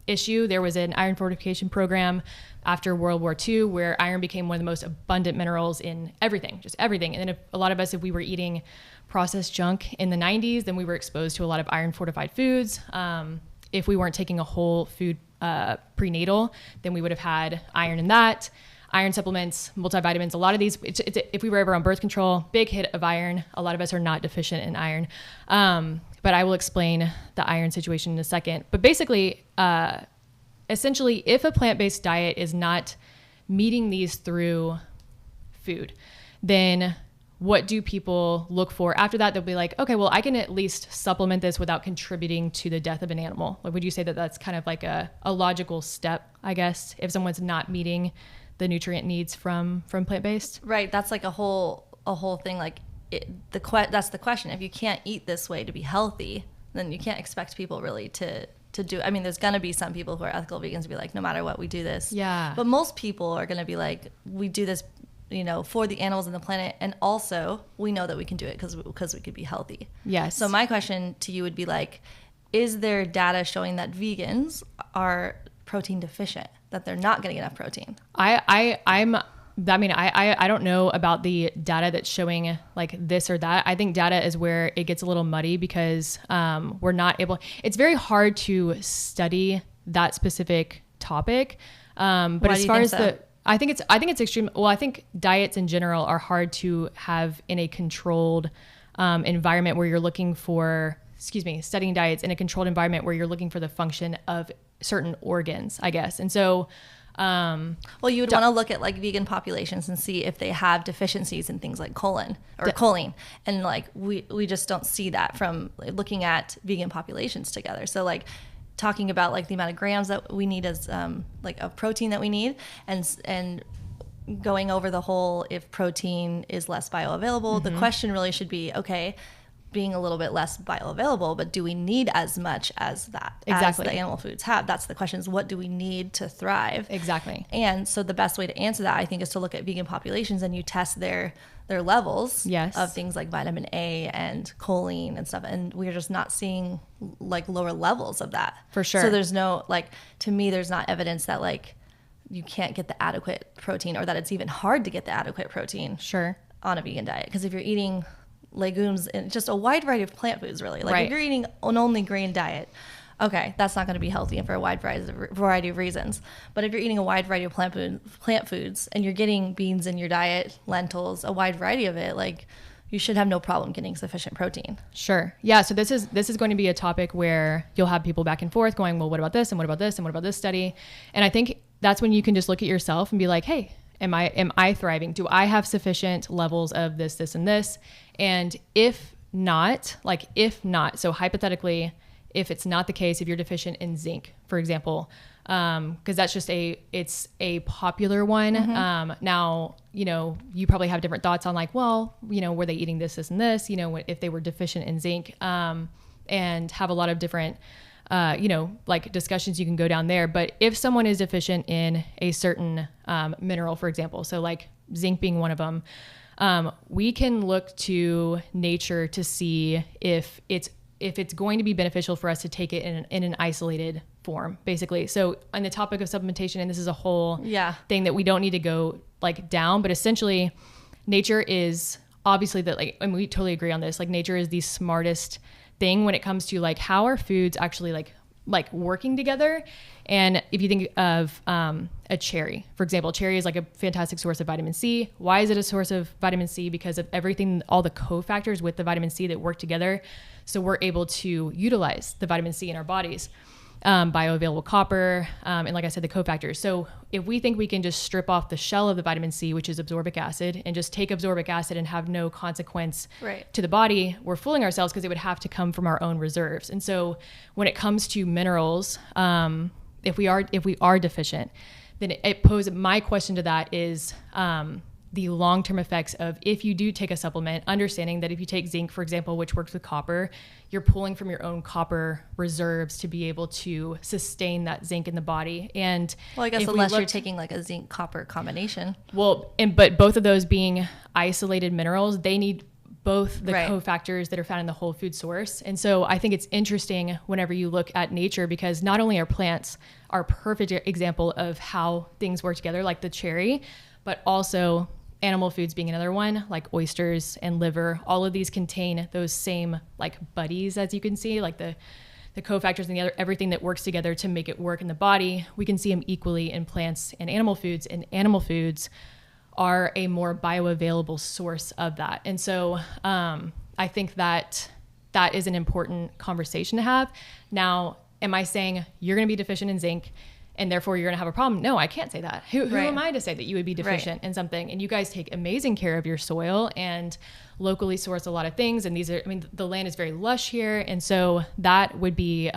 issue. There was an iron fortification program after World War II where iron became one of the most abundant minerals in everything, just everything. And then a lot of us, if we were eating processed junk in the 90s, then we were exposed to a lot of iron fortified foods. If we weren't taking a whole food prenatal, then we would have had iron in that. Iron supplements, multivitamins, a lot of these, if we were ever on birth control, big hit of iron. A lot of us are not deficient in iron. But I will explain the iron situation in a second. But basically, essentially, if a plant-based diet is not meeting these through food, then what do people look for after that? They'll be like, okay, well, I can at least supplement this without contributing to the death of an animal. Like, would you say that that's kind of like a logical step, I guess, if someone's not meeting the nutrient needs from plant-based? Right. That's like a whole thing. Like that's the question. If you can't eat this way to be healthy, then you can't expect people really to do. I mean, there's going to be some people who are ethical vegans be like, no matter what, we do this. Yeah. But most people are going to be like, we do this, for the animals and the planet. And also we know that we can do it because we could be healthy. Yes. So my question to you would be like, is there data showing that vegans are protein deficient, that they're not getting enough protein? I don't know about the data that's showing like this or that. I think data is where it gets a little muddy because we're not able, it's very hard to study that specific topic. But as far as I think it's extreme. Well, I think diets in general are hard to have in a controlled environment where you're looking for, studying diets in a controlled environment where you're looking for the function of certain organs, I guess. And so, well, you would want to look at like vegan populations and see if they have deficiencies in things like choline. And like, we just don't see that from looking at vegan populations together. So like talking about like the amount of grams that we need as like a protein that we need and going over the whole, if protein is less bioavailable, the question really should be, okay, being a little bit less bioavailable, but do we need as much as that as the animal foods have? That's the question, is what do we need to thrive? Exactly. And so the best way to answer that, I think, is to look at vegan populations and you test their levels of things like vitamin A and choline and stuff. And we're just not seeing like lower levels of that. For sure. So there's no, like, to me, there's not evidence that like you can't get the adequate protein or that it's even hard to get the adequate protein on a vegan diet. Because if you're eating legumes and just a wide variety of plant foods, really, like if you're eating an only grain diet, okay, that's not going to be healthy and for a wide variety of reasons. But if you're eating a wide variety of plant foods and you're getting beans in your diet, lentils, a wide variety of it, like you should have no problem getting sufficient protein. Sure. Yeah. So this is going to be a topic where you'll have people back and forth going, well, what about this? And what about this? And what about this study? And I think that's when you can just look at yourself and be like, hey, am I thriving? Do I have sufficient levels of this, this, and this? And if not, so hypothetically, if it's not the case, if you're deficient in zinc, for example, because that's just it's a popular one. Now, you probably have different thoughts on like, well, were they eating this, this, and this, if they were deficient in zinc, and have a lot of different, like discussions you can go down there. But if someone is deficient in a certain mineral, for example, so like zinc being one of them, we can look to nature to see if it's going to be beneficial for us to take it in an isolated form, basically. So on the topic of supplementation, and this is a whole thing that we don't need to go like down, but essentially nature is obviously and we totally agree on this, like nature is the smartest thing when it comes to like how are foods actually like working together. And if you think of a cherry, for example, cherry is like a fantastic source of vitamin C. Why is it a source of vitamin C? Because of everything, all the cofactors with the vitamin C that work together. So we're able to utilize the vitamin C in our bodies, bioavailable copper, and like I said, the cofactors. So if we think we can just strip off the shell of the vitamin C, which is ascorbic acid, and just take ascorbic acid and have no consequence to the body, we're fooling ourselves because it would have to come from our own reserves. And so when it comes to minerals, if we are deficient, then my question to that is, the long-term effects of if you do take a supplement, understanding that if you take zinc, for example, which works with copper, you're pulling from your own copper reserves to be able to sustain that zinc in the body. And well, I guess unless you're taking like a zinc copper combination. Well, but both of those being isolated minerals, they need both the cofactors that are found in the whole food source. And so I think it's interesting whenever you look at nature, because not only are plants a perfect example of how things work together, like the cherry, but also animal foods being another one, like oysters and liver. All of these contain those same like buddies, as you can see, like the cofactors and everything that works together to make it work in the body. We can see them equally in plants and animal foods are a more bioavailable source of that. And so I think that is an important conversation to have. Now, am I saying you're going to be deficient in zinc and therefore you're going to have a problem? No, I can't say that. Who am I to say that you would be deficient in something? And you guys take amazing care of your soil and locally source a lot of things. And the land is very lush here. And so that would be,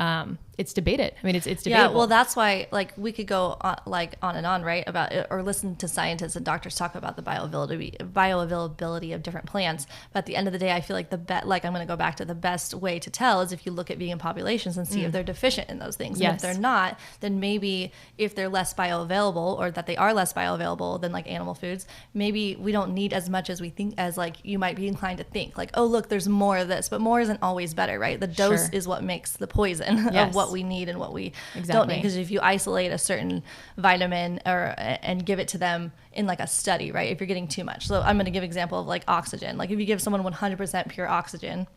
it's debated. it's debatable. Yeah, well, that's why like we could go on and on, right, about it, or listen to scientists and doctors talk about the bioavailability of different plants. But at the end of the day, I feel like I'm going to go back to the best way to tell is if you look at vegan populations and see if they're deficient in those things. And if they're not, then maybe if they're less bioavailable, or that they are less bioavailable than like animal foods, maybe we don't need as much as we think, as like you might be inclined to think, like, oh, look, there's more of this, but more isn't always better, right? The dose is what makes the poison of what we need and what we don't need. Because if you isolate a certain vitamin and give it to them in like a study, right, if you're getting too much. So I'm going to give an example of like oxygen. Like if you give someone 100% pure oxygen,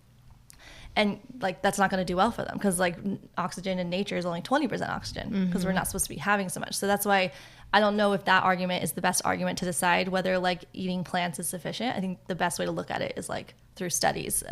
and like that's not going to do well for them, because like oxygen in nature is only 20% oxygen, because we're not supposed to be having so much. So that's why I don't know if that argument is the best argument to decide whether like eating plants is sufficient. I think the best way to look at it is like through studies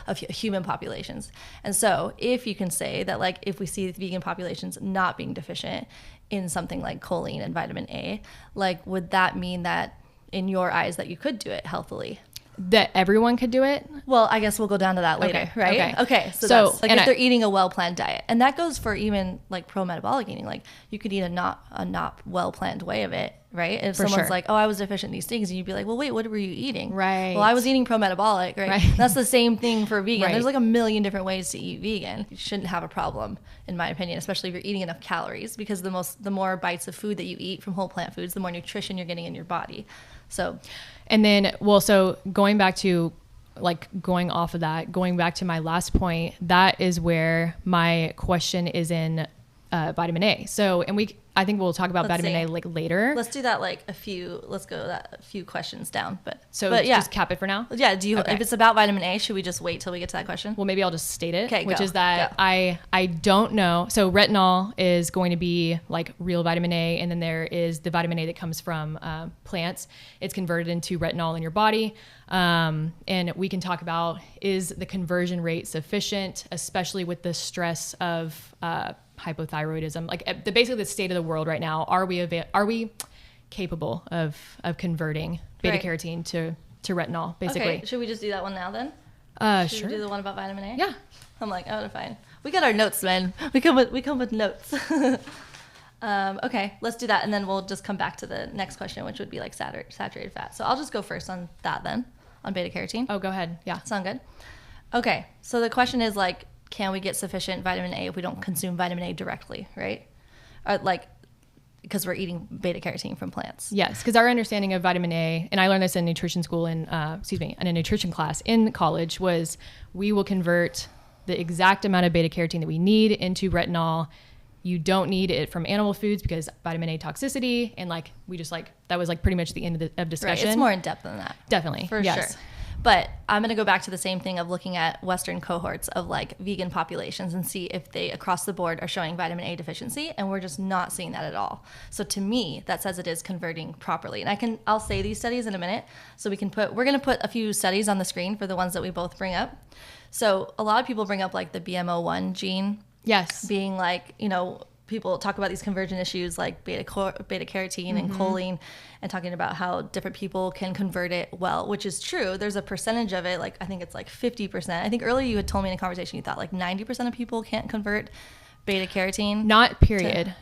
of human populations. And so if you can say that like if we see vegan populations not being deficient in something like choline and vitamin A, like would that mean that in your eyes that you could do it healthily? That everyone could do it? Well, I guess we'll go down to that later, right? Okay. So that's like if they're eating a well-planned diet. And that goes for even like pro metabolic eating. Like you could eat a not well-planned way of it, right? If someone's like, oh, I was deficient in these things, and you'd be like, well, wait, what were you eating? Right. Well, I was eating pro metabolic, right? That's the same thing for vegan. There's like a million different ways to eat vegan. You shouldn't have a problem, in my opinion, especially if you're eating enough calories, because the more bites of food that you eat from whole plant foods, the more nutrition you're getting in your body. So, and then, so going back to going off of that, going back to my last point, that is where my question is in vitamin A. So, and I think we'll talk about vitamin A like later. Let's do that like a few questions down. But yeah, just cap it for now. Yeah. If it's about vitamin A, should we just wait till we get to that question? Well, maybe I'll just state it, okay, which is that I don't know. So retinol is going to be like real vitamin A, and then there is the vitamin A that comes from plants. It's converted into retinol in your body. And we can talk about, is the conversion rate sufficient, especially with the stress of hypothyroidism, like basically the state of the world right now. Are we capable of converting beta carotene to retinol, basically? Okay, should we just do that one now then? Should Sure. we do the one about vitamin A? Yeah. I'm like, oh, fine. We got our notes, man. We come with notes. Okay, let's do that, and then we'll just come back to the next question, which would be like saturated fat. So I'll just go first on that then, on beta carotene. Oh, go ahead. Yeah. Sound good? Okay, so the question is like, can we get sufficient vitamin A if we don't consume vitamin A directly, right? Because we're eating beta carotene from plants. Yes, because our understanding of vitamin A, and I learned this in nutrition school in a nutrition class in college, was we will convert the exact amount of beta carotene that we need into retinol. You don't need it from animal foods because vitamin A toxicity, and like we just like that was like pretty much the end of discussion. Right, it's more in depth than that. Definitely, for sure. But I'm going to go back to the same thing of looking at Western cohorts of like vegan populations and see if they across the board are showing vitamin A deficiency, and we're just not seeing that at all. So to me, that says it is converting properly. And I'll say these studies in a minute. So we're going to put a few studies on the screen for the ones that we both bring up. So a lot of people bring up like the BMO1 gene. Yes. Being like, people talk about these conversion issues like beta carotene and choline, and talking about how different people can convert it well, which is true. There's a percentage of it, like I think it's like 50%. I think earlier you had told me in a conversation you thought like 90% of people can't convert beta carotene. Not period.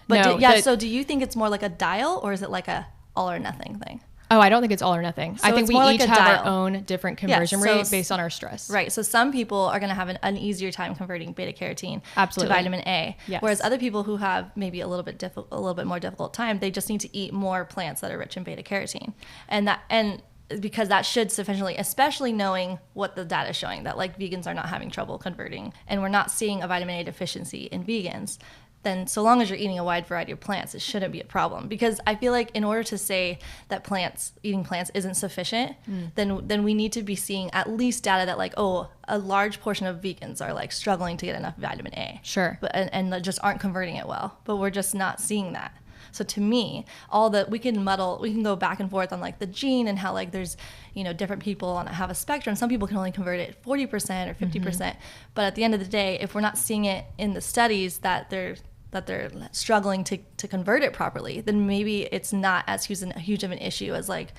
So do you think it's more like a dial, or is it like a all or nothing thing? Oh, I don't think it's all or nothing. So I think we each have our own different conversion rate based on our stress. Right. So some people are going to have an easier time converting beta carotene to vitamin A. Yes. Whereas other people who have maybe a little bit more difficult time, they just need to eat more plants that are rich in beta carotene. And because that should sufficiently, especially knowing what the data is showing, that like vegans are not having trouble converting, and we're not seeing a vitamin A deficiency in vegans, then so long as you're eating a wide variety of plants, it shouldn't be a problem. Because I feel like in order to say that eating plants isn't sufficient, then we need to be seeing at least data that like, a large portion of vegans are like struggling to get enough vitamin A. Sure. But and just aren't converting it well. But we're just not seeing that. So to me, we can go back and forth on like the gene and how like there's, different people have a spectrum. Some people can only convert it 40% or 50%. But at the end of the day, if we're not seeing it in the studies that they're struggling to convert it properly, then maybe it's not as huge of an issue as like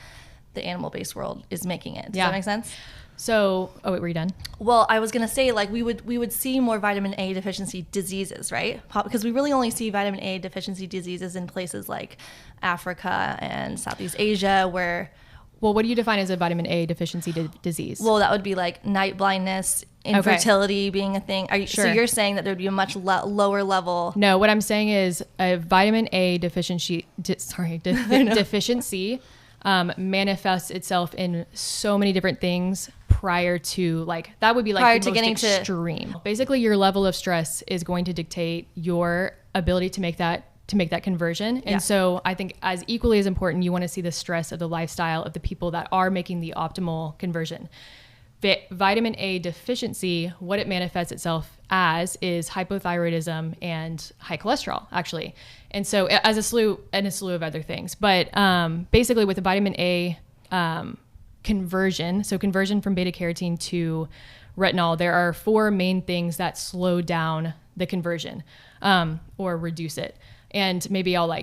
the animal-based world is making it. Does that make sense? So, wait, were you done? Well, I was going to say like we would see more vitamin A deficiency diseases, right? Because we really only see vitamin A deficiency diseases in places like Africa and Southeast Asia where... Well, what do you define as a vitamin A deficiency disease? Well, that would be like night blindness, infertility being a thing. So you're saying that there would be a much lower level? No, what I'm saying is a vitamin A deficiency manifests itself in so many different things prior to that would be like prior the to most getting extreme. Basically, your level of stress is going to dictate your ability to make that conversion. And so I think as equally as important, you want to see the stress of the lifestyle of the people that are making the optimal conversion. Vitamin A deficiency, what it manifests itself as is hypothyroidism and high cholesterol, actually. And so as a slew of other things. But basically with the vitamin A conversion from beta carotene to retinol, there are 4 main things that slow down the conversion or reduce it. And maybe I'll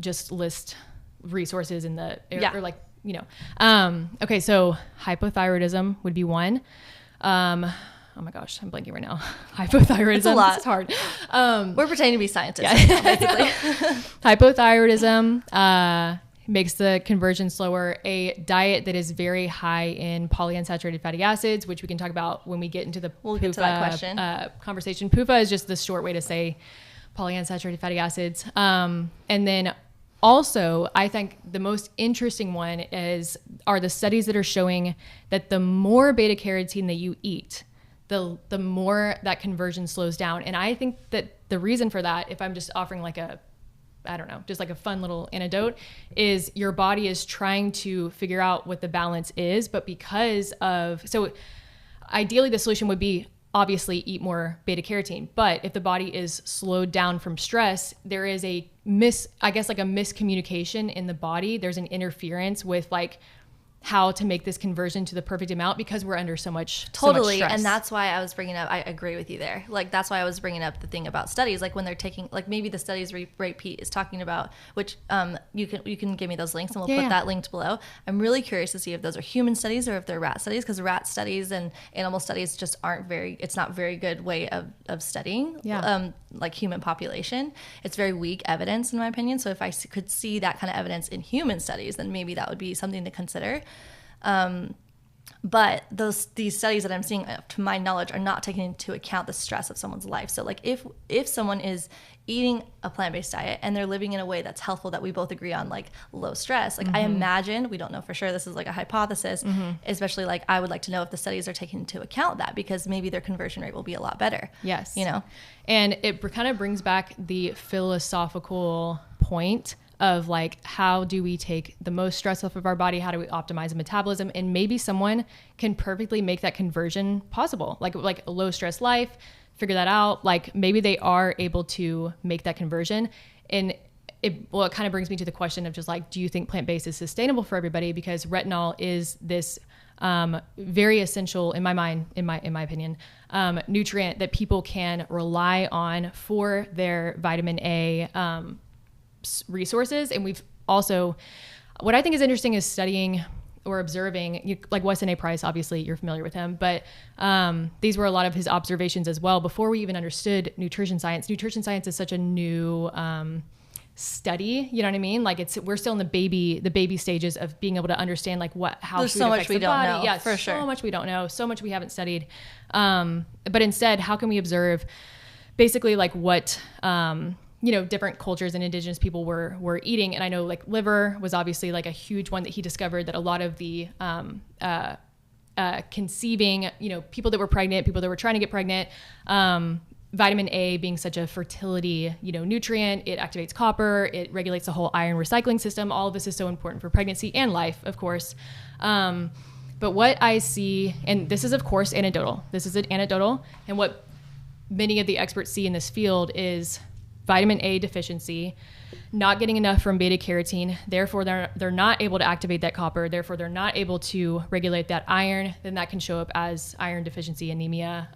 just list resources in the or okay, so hypothyroidism would be one. Oh my gosh, I'm blanking right now. Hypothyroidism. It's a lot. It's hard. We're pretending to be scientists right now, basically. Hypothyroidism makes the conversion slower. A diet that is very high in polyunsaturated fatty acids, which we can talk about when we get into the get to that question. Conversation. PUFA is just the short way to say polyunsaturated fatty acids. And then also, I think the most interesting one are the studies that are showing that the more beta carotene that you eat, the more that conversion slows down. And I think that the reason for that, if I'm just offering I don't know, just like a fun little anecdote, is your body is trying to figure out what the balance is. But so ideally the solution would be obviously eat more beta carotene. But if the body is slowed down from stress, there is a miscommunication in the body. There's an interference with like how to make this conversion to the perfect amount because we're under so much stress. And that's why I was bringing up, I agree with you there. Like, that's why I was bringing up the thing about studies, like when they're taking, like maybe the studies Ray Pete is talking about, which you can give me those links and we'll put that linked below. I'm really curious to see if those are human studies or if they're rat studies, because rat studies and animal studies just it's not very good way of studying like human population. It's very weak evidence in my opinion. So if I could see that kind of evidence in human studies, then maybe that would be something to consider. But these studies that I'm seeing, to my knowledge, are not taking into account the stress of someone's life. So like if someone is eating a plant-based diet and they're living in a way that's healthful, that we both agree on, like low stress, like I imagine, we don't know for sure, this is like a hypothesis, especially like I would like to know if the studies are taking into account that, because maybe their conversion rate will be a lot better. Yes. You know? And it kind of brings back the philosophical point of like, how do we take the most stress off of our body? How do we optimize metabolism? And maybe someone can perfectly make that conversion possible, like a low stress life, figure that out. Like maybe they are able to make that conversion. And it kind of brings me to the question of just like, do you think plant-based is sustainable for everybody? Because retinol is this very essential, in my mind, in my opinion, nutrient that people can rely on for their vitamin A resources. And we've also, what I think is interesting is studying or observing, like Weston A. Price, obviously you're familiar with him, but these were a lot of his observations as well before we even understood nutrition science. Nutrition science is such a new study, you know what I mean? Like we're still in the baby stages of being able to understand like how there's food so affects much we the don't body. know. Yeah, for sure. So much we don't know, so much we haven't studied. But instead, how can we observe basically like what different cultures and indigenous people were eating? And I know like liver was obviously like a huge one that he discovered, that a lot of the conceiving, people that were pregnant, people that were trying to get pregnant, vitamin A being such a fertility, nutrient, it activates copper, it regulates the whole iron recycling system. All of this is so important for pregnancy and life, of course. But what I see, and this is of course anecdotal, and what many of the experts see in this field is vitamin A deficiency, not getting enough from beta carotene, therefore they're not able to activate that copper, therefore they're not able to regulate that iron, then that can show up as iron deficiency anemia.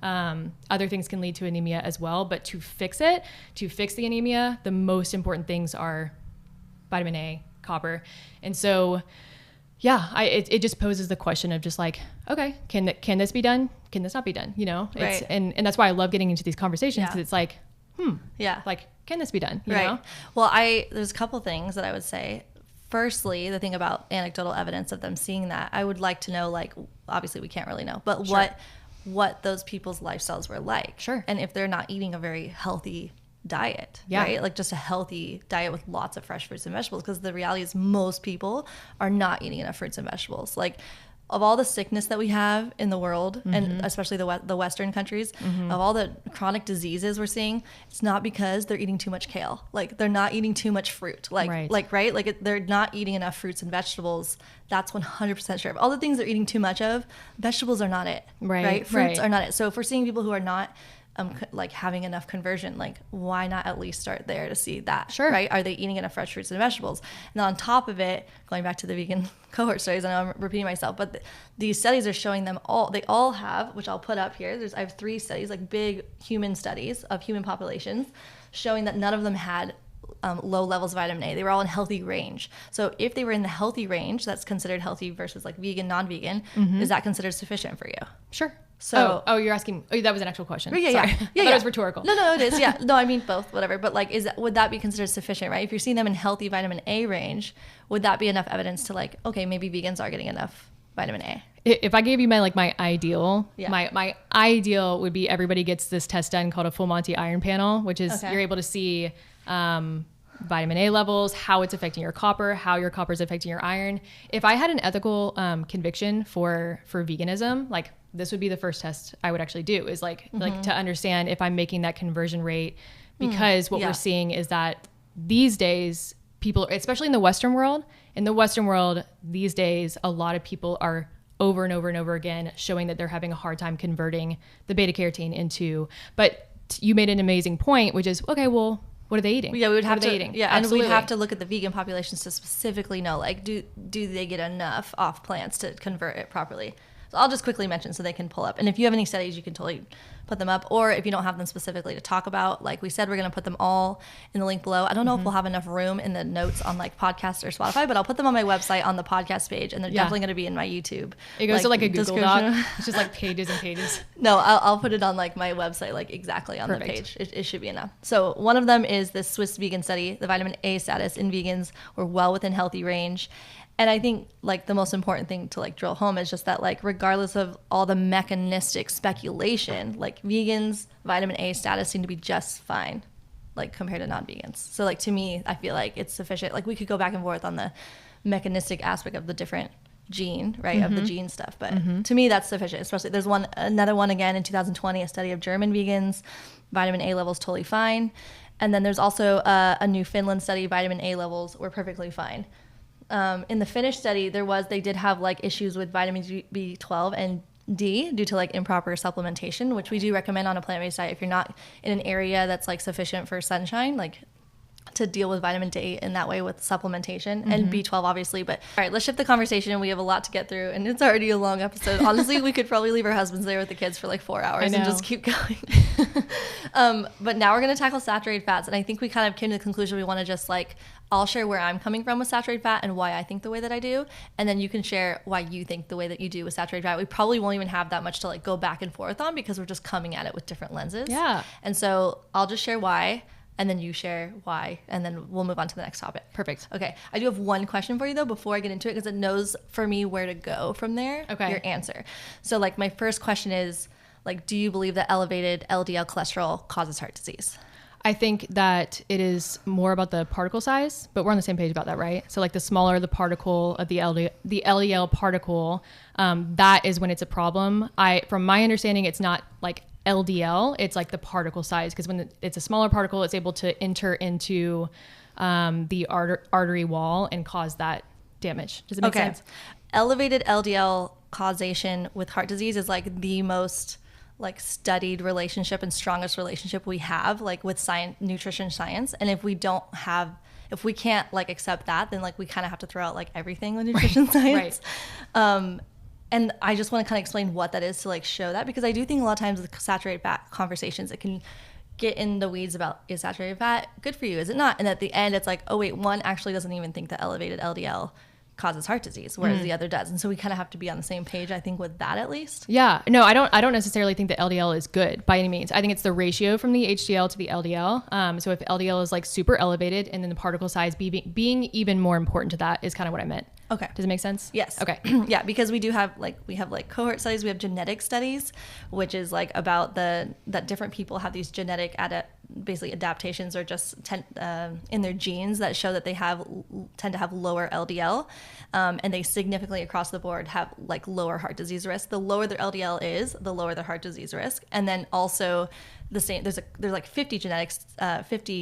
Other things can lead to anemia as well, but to fix the anemia, the most important things are vitamin A, copper. And so it just poses the question of just like, okay, can this be done? Can this not be done? Right. And that's why I love getting into these conversations, because it's like, like, can this be done? You know? Well, there's a couple things that I would say. Firstly, the thing about anecdotal evidence of them seeing that, I would like to know, like, obviously we can't really know, but what those people's lifestyles were like. Sure. And if they're not eating a very healthy diet, right? Like just a healthy diet with lots of fresh fruits and vegetables, because the reality is most people are not eating enough fruits and vegetables. Like, of all the sickness that we have in the world, and especially the Western countries, of all the chronic diseases we're seeing, it's not because they're eating too much kale. Like, they're not eating too much fruit. They're not eating enough fruits and vegetables. That's 100% sure. Of all the things they're eating too much of, vegetables are not it. Right? Fruits are not it. So if we're seeing people who are not like having enough conversion, like, why not at least start there to see that? Sure. Right? Are they eating enough fresh fruits and vegetables? And then on top of it, going back to the vegan cohort studies, I know I'm repeating myself, but these studies are showing them they all have, which I'll put up here. I have 3 studies, like big human studies of human populations, showing that none of them had low levels of vitamin A. They were all in healthy range. So if they were in the healthy range, that's considered healthy versus like vegan, non-vegan, is that considered sufficient for you? Sure. So, you're asking, that was an actual question. Yeah. It was rhetorical. No, it is. Yeah. No, I mean both, whatever. But like, would that be considered sufficient, right? If you're seeing them in healthy vitamin A range, would that be enough evidence to like, okay, maybe vegans are getting enough vitamin A? If I gave you my ideal, my ideal would be everybody gets this test done called a full Monty iron panel, which is you're able to see vitamin A levels, how it's affecting your copper, how your copper is affecting your iron. If I had an ethical conviction for veganism, like, this would be the first test I would actually do, is like to understand if I'm making that conversion rate, because what we're seeing is that these days, people, especially in the Western world, these days, a lot of people are over and over and over again showing that they're having a hard time converting the beta carotene into, but you made an amazing point, which is, okay, well, what are they eating? Yeah, we would have to eating? Yeah, Absolutely. and we'd have to look at the vegan populations to specifically know, like, do they get enough off plants to convert it properly? So I'll just quickly mention so they can pull up. And if you have any studies, you can totally put them up. Or if you don't have them specifically to talk about, like we said, we're going to put them all in the link below. I don't know if we'll have enough room in the notes on like podcasts or Spotify, but I'll put them on my website on the podcast page, and they're definitely going to be in my YouTube. It goes to like a Google Doc. It's just like pages and pages. No, I'll put it on like my website, like exactly on Perfect. the page. It should be enough. So one of them is this Swiss vegan study. The vitamin A status in vegans were well within healthy range. And I think like the most important thing to like drill home is just that, like, regardless of all the mechanistic speculation, like vegans, vitamin A status seem to be just fine, like compared to non-vegans. So like to me, I feel like it's sufficient. Like we could go back and forth on the mechanistic aspect of the different gene, right, of the gene stuff. But to me, that's sufficient. Especially there's another one again in 2020, a study of German vegans, vitamin A levels totally fine. And then there's also a New Finland study, vitamin A levels were perfectly fine. In the Finnish study, they did have like issues with vitamin B12 and D due to like improper supplementation, which we do recommend on a plant-based diet if you're not in an area that's like sufficient for sunshine, like to deal with vitamin D in that way with supplementation and B12 obviously. But all right, let's shift the conversation. We have a lot to get through and it's already a long episode. Honestly, we could probably leave our husbands there with the kids for like 4 hours and just keep going. But now we're going to tackle saturated fats. And I think we kind of came to the conclusion we want to just like, I'll share where I'm coming from with saturated fat and why I think the way that I do. And then you can share why you think the way that you do with saturated fat. We probably won't even have that much to like go back and forth on because we're just coming at it with different lenses. Yeah. And so I'll just share why, and then you share why, and then we'll move on to the next topic. Perfect. Okay. I do have one question for you though before I get into it because it knows for me where to go from there. Okay. Your answer. So like my first question is like, do you believe that elevated LDL cholesterol causes heart disease? I think that it is more about the particle size, but we're on the same page about that, right? So like the smaller the particle of the LDL particle, that is when it's a problem. From my understanding, it's not like LDL, it's like the particle size, because when it's a smaller particle, it's able to enter into the artery wall and cause that damage. Does it make sense? Elevated LDL causation with heart disease is like the most like studied relationship and strongest relationship we have like with science, nutrition science. And if we can't like accept that, then like we kind of have to throw out like everything with nutrition science. Right. And I just want to kind of explain what that is to like show that, because I do think a lot of times with saturated fat conversations, it can get in the weeds about, is saturated fat good for you? Is it not? And at the end, it's like, oh wait, one actually doesn't even think that elevated LDL causes heart disease, whereas the other does. And so we kind of have to be on the same page, I think, with that at least. Yeah. No, I don't necessarily think that LDL is good by any means. I think it's the ratio from the HDL to the LDL. So if LDL is like super elevated, and then the particle size being even more important to that is kind of what I meant. Okay. Does it make sense? Yes. Okay. Yeah, because we have cohort studies, we have genetic studies, which is like about that different people have these genetic basically adaptations or just in their genes that show that they tend to have lower LDL, and they significantly across the board have like lower heart disease risk. The lower their LDL is, the lower their heart disease risk. And then also the same, there's like 50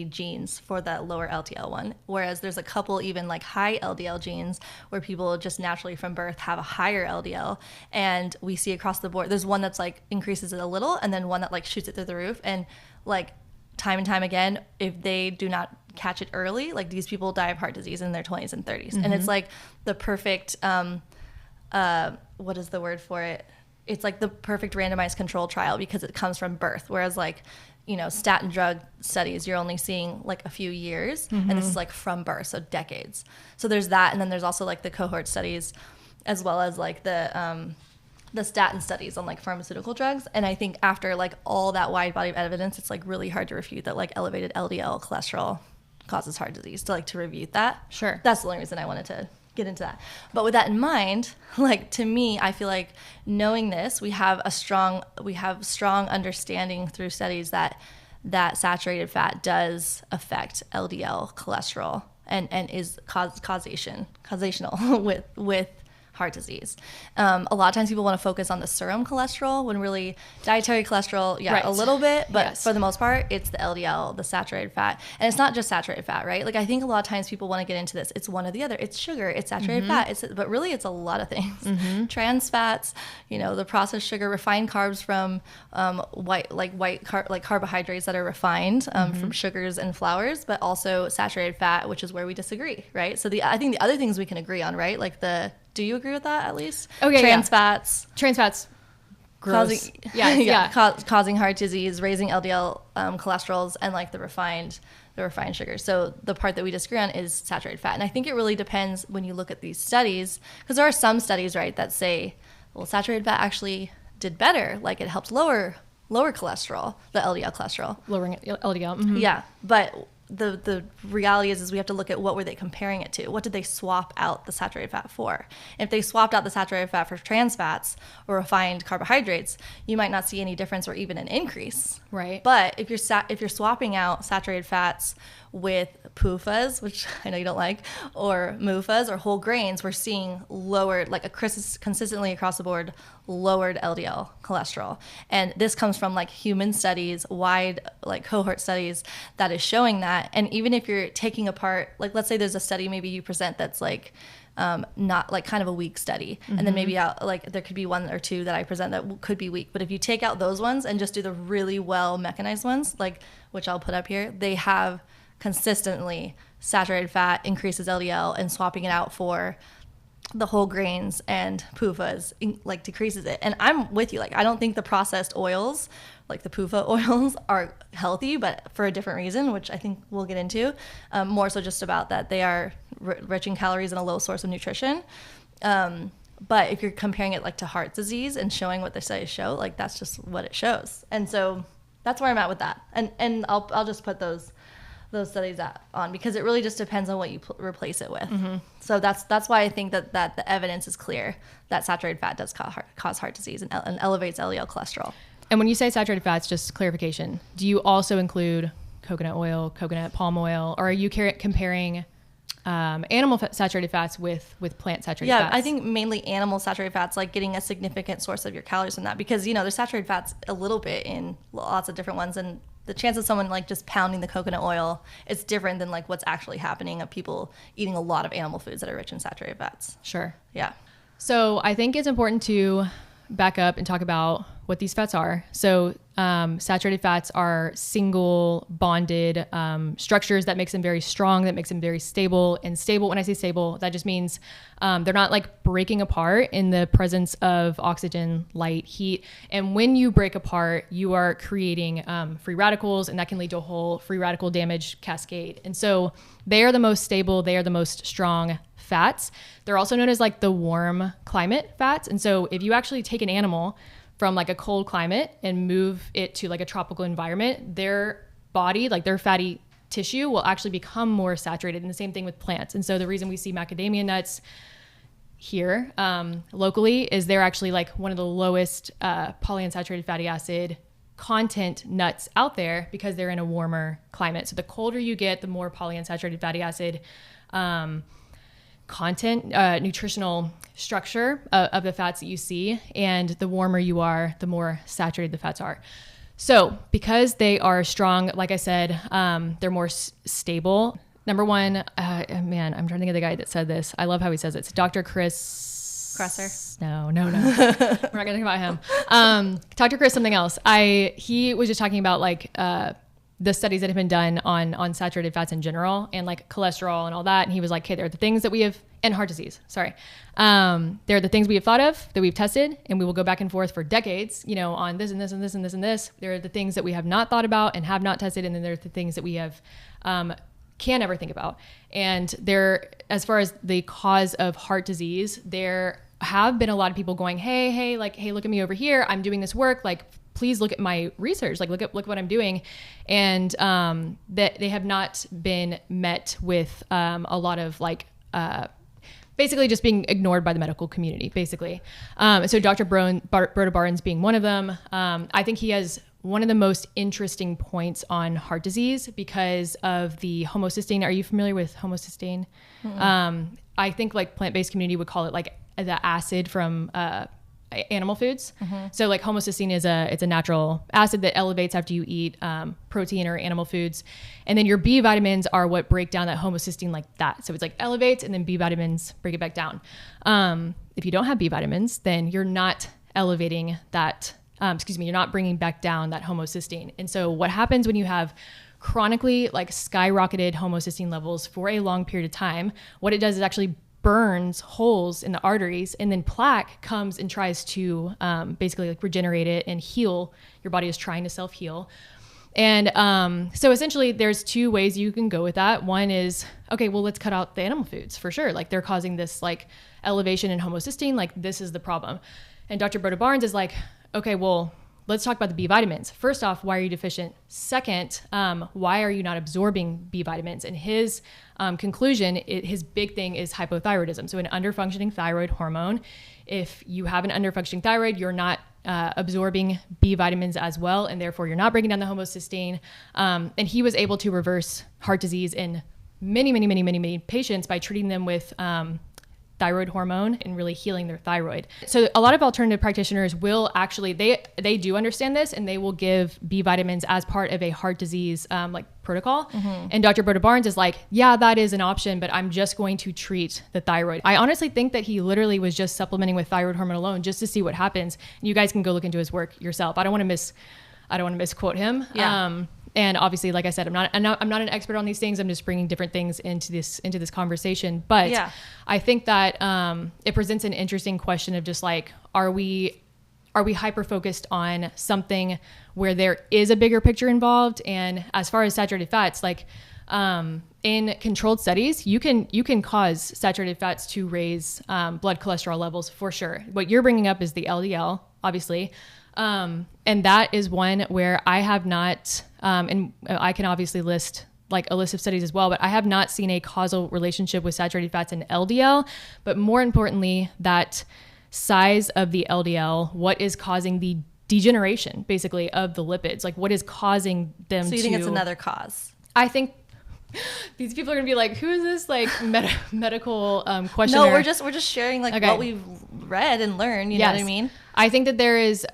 genes for that lower LDL one, whereas there's a couple even like high LDL genes where people just naturally from birth have a higher LDL, and we see across the board there's one that's like increases it a little, and then one that like shoots it through the roof. And like time and time again, if they do not catch it early, like these people die of heart disease in their 20s and 30s. And it's like the perfect what is the word for it? It's like the perfect randomized control trial because it comes from birth. Whereas like, statin drug studies, you're only seeing like a few years, and this is like from birth, so decades. So there's that. And then there's also like the cohort studies, as well as like the statin studies on like pharmaceutical drugs. And I think after like all that wide body of evidence, it's like really hard to refute that like elevated LDL cholesterol causes heart disease, to refute that. Sure. That's the only reason I wanted to get into that. But with that in mind, like to me, I feel like knowing this, we have strong understanding through studies that saturated fat does affect LDL cholesterol and is causational with heart disease. A lot of times people want to focus on the serum cholesterol when really dietary cholesterol, a little bit, but for the most part, it's the LDL, the saturated fat. And it's not just saturated fat, right? Like I think a lot of times people want to get into this. It's one or the other. It's sugar, it's saturated fat, but really it's a lot of things. Trans fats, the processed sugar, refined carbs from carbohydrates that are refined from sugars and flours, but also saturated fat, which is where we disagree, right? So I think the other things we can agree on, right? Like do you agree with that at least? Okay, Trans fats, gross. Causing heart disease, raising LDL cholesterols, and like the refined sugars. So the part that we disagree on is saturated fat. And I think it really depends when you look at these studies, because there are some studies, right, that say, well, saturated fat actually did better, like it helped lower cholesterol, the LDL cholesterol. Lowering LDL. Yeah, but the reality is we have to look at what were they comparing it to? What did they swap out the saturated fat for? If they swapped out the saturated fat for trans fats or refined carbohydrates, you might not see any difference or even an increase. Right. But if you're swapping out saturated fats with PUFAs, which I know you don't like, or MUFAs or whole grains, we're seeing lowered, consistently across the board, lowered LDL cholesterol. And this comes from human studies, wide cohort studies that is showing that. And even if you're taking apart, let's say there's a study maybe you present that's not kind of a weak study, and then maybe there could be one or two that I present that could be weak. But if you take out those ones and just do the really well mechanized ones, which I'll put up here, they have consistently saturated fat increases LDL, and swapping it out for the whole grains and PUFAs decreases it. And I'm with you. I don't think the processed oils, like the PUFA oils, are healthy, but for a different reason, which I think we'll get into. More so just about that they are rich in calories and a low source of nutrition. But if you're comparing it to heart disease and showing what the studies show, that's just what it shows. And so that's where I'm at with that. And I'll just put those studies on, because it really just depends on what you replace it with. So that's why I think that the evidence is clear that saturated fat does cause heart disease and elevates LDL cholesterol. And when you say saturated fats, just clarification, do you also include coconut oil, coconut palm oil, or are you comparing animal saturated fats with plant saturated fats? Yeah, I think mainly animal saturated fats, getting a significant source of your calories from that, because there's saturated fats a little bit in lots of different ones, and the chance of someone just pounding the coconut oil is different than what's actually happening of people eating a lot of animal foods that are rich in saturated fats. Sure. Yeah. So I think it's important to back up and talk about what these fats are. So saturated fats are single bonded structures that makes them very strong, that makes them very stable. And stable, when I say stable, that just means they're not breaking apart in the presence of oxygen, light, heat. And when you break apart, you are creating free radicals, and that can lead to a whole free radical damage cascade. And so they are the most stable, they are the most strong fats. They're also known as the warm climate fats. And so if you actually take an animal from a cold climate and move it to a tropical environment, their body, their fatty tissue will actually become more saturated. And the same thing with plants. And so the reason we see macadamia nuts here locally is they're actually one of the lowest polyunsaturated fatty acid content nuts out there, because they're in a warmer climate. So the colder you get, the more polyunsaturated fatty acid content, nutritional structure of the fats that you see, and the warmer you are, the more saturated the fats are. So because they are strong, like I said, they're more stable. Number one, man, I'm trying to think of the guy that said this. I love how he says it. It's Dr. Koris. Kresser? No. We're not going to think about him. Dr. Koris something else. He was just talking about the studies that have been done on saturated fats in general, and cholesterol and all that. And he was okay, there are the things that we have, and heart disease, sorry. There are the things we have thought of, that we've tested, and we will go back and forth for decades, on this and this and this and this and this. There are the things that we have not thought about and have not tested. And then there are the things that we have, can't ever think about. And there, as far as the cause of heart disease, there have been a lot of people going, hey, look at me over here. I'm doing this work. Please look at my research. Look what I'm doing. And that they have not been met with a lot of basically just being ignored by the medical community, basically. So Dr. Broda Barnes being one of them. I think he has one of the most interesting points on heart disease because of the homocysteine. Are you familiar with homocysteine? I think plant-based community would call it the acid from animal foods. So like homocysteine it's a natural acid that elevates after you eat protein or animal foods. And then your B vitamins are what break down that homocysteine like that. So it's like elevates, and then B vitamins break it back down. If you don't have B vitamins, then you're not elevating that, you're not bringing back down that homocysteine. And so what happens when you have chronically like skyrocketed homocysteine levels for a long period of time, what it does is actually burns holes in the arteries, and then plaque comes and tries to basically like regenerate it and heal. Your body is trying to self-heal. And so essentially there's two ways you can go with that. One is, okay, well, let's cut out the animal foods for sure. Like they're causing this like elevation in homocysteine. Like this is the problem. And Dr. Broda Barnes is like, okay, well, let's talk about the B vitamins. First off, why are you deficient? Second, why are you not absorbing B vitamins? And his conclusion, his big thing is hypothyroidism. So an underfunctioning thyroid hormone. If you have an underfunctioning thyroid, you're not absorbing B vitamins as well, and therefore you're not breaking down the homocysteine. And he was able to reverse heart disease in many patients by treating them with thyroid hormone and really healing their thyroid. So a lot of alternative practitioners will actually, they do understand this, and they will give B vitamins as part of a heart disease like protocol. And Dr. Broda Barnes is like, yeah, that is an option, but I'm just going to treat the thyroid. I honestly think that he literally was just supplementing with thyroid hormone alone just to see what happens. You guys can go look into his work yourself. I don't want to misquote him. Yeah. And obviously, like I said, I'm not an expert on these things. I'm just bringing different things into this conversation. But yeah. I think that it presents an interesting question of just like, are we hyper focused on something where there is a bigger picture involved? And as far as saturated fats, like in controlled studies, you can cause saturated fats to raise blood cholesterol levels for sure. What you're bringing up is the LDL, obviously. And that is one where I have not, and I can obviously list like a list of studies as well, but I have not seen a causal relationship with saturated fats and LDL, but more importantly, that size of the LDL, what is causing the degeneration basically of the lipids, like what is causing them to... So you think it's another cause? I think these people are gonna be like, who is this like medical questioner? No, we're just sharing like what we've read and learned. You know what I mean? I think that there is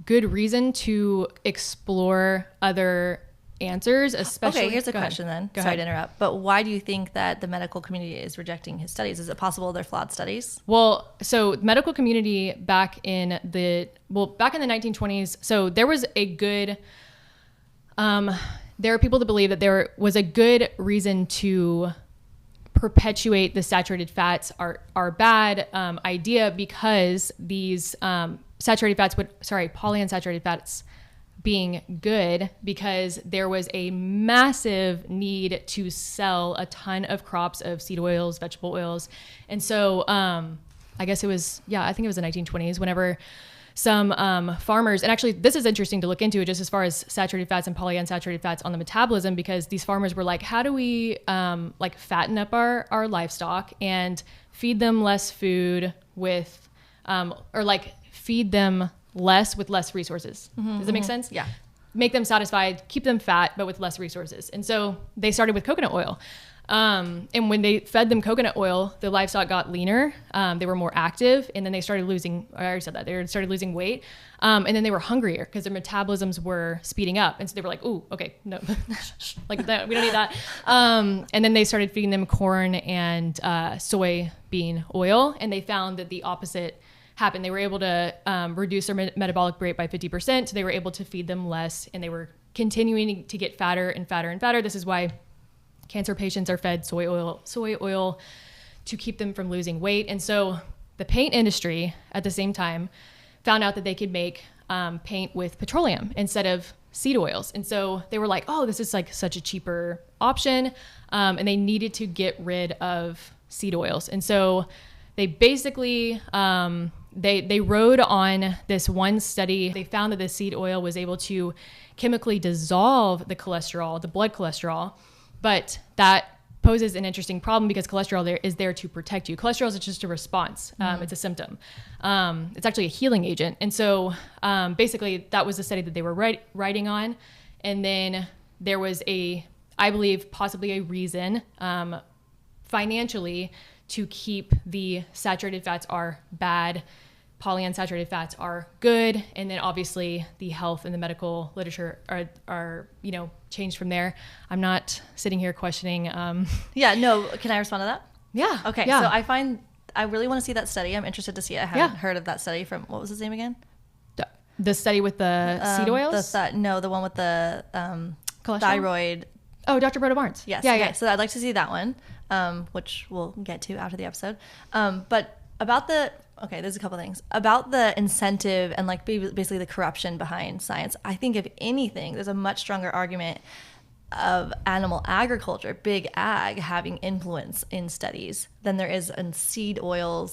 good reason to explore other answers, especially. Okay, here's a question then. Sorry to interrupt, but why do you think that the medical community is rejecting his studies? Is it possible they're flawed studies? Well, so medical community back in the 1920s. So there was a good. There are people that believe that there was a good reason to perpetuate the saturated fats are bad idea, because these polyunsaturated fats being good, because there was a massive need to sell a ton of crops of seed oils, vegetable oils. And so I guess it was, I think it was the 1920s, whenever some farmers, and actually this is interesting to look into just as far as saturated fats and polyunsaturated fats on the metabolism, because these farmers were like, how do we like fatten up our livestock and feed them less food with, or like feed them less with less resources. Does that make sense? Yeah. Make them satisfied, keep them fat, but with less resources. And so they started with coconut oil. And when they fed them coconut oil, the livestock got leaner. They were more active, and then they started losing, I already said that, they started losing weight. And then they were hungrier because their metabolisms were speeding up. And so they were like, ooh, okay, no, like that, we don't need that. And then they started feeding them corn and soybean oil, and they found that the opposite happened. They were able to reduce their metabolic rate by 50%. So they were able to feed them less, and they were continuing to get fatter and fatter and fatter. This is why cancer patients are fed soy oil to keep them from losing weight. And so the paint industry at the same time found out that they could make paint with petroleum instead of seed oils. And so they were like, oh, this is like such a cheaper option. And they needed to get rid of seed oils. And so they basically, they rode on this one study. They found that the seed oil was able to chemically dissolve the cholesterol, the blood cholesterol. But that poses an interesting problem because cholesterol is there to protect you. Cholesterol is just a response. It's a symptom. It's actually a healing agent. And so basically that was the study that they were writing on. And then there was I believe possibly a reason financially to keep the saturated fats are bad, polyunsaturated fats are good, and then obviously the health and the medical literature are changed from there. I'm not sitting here questioning. Yeah, no, can I respond to that? Yeah. Okay, yeah. so I really want to see that study. I'm interested to see it. I haven't heard of that study from, what was his name again? The study with the seed oils? The one with the thyroid. Oh, Dr. Broda Barnes. Yes. Yeah, okay. yeah. So I'd like to see that one, which we'll get to after the episode. But about there's a couple things. About the incentive and like basically the corruption behind science, I think if anything, there's a much stronger argument of animal agriculture, big ag, having influence in studies than there is in seed oil,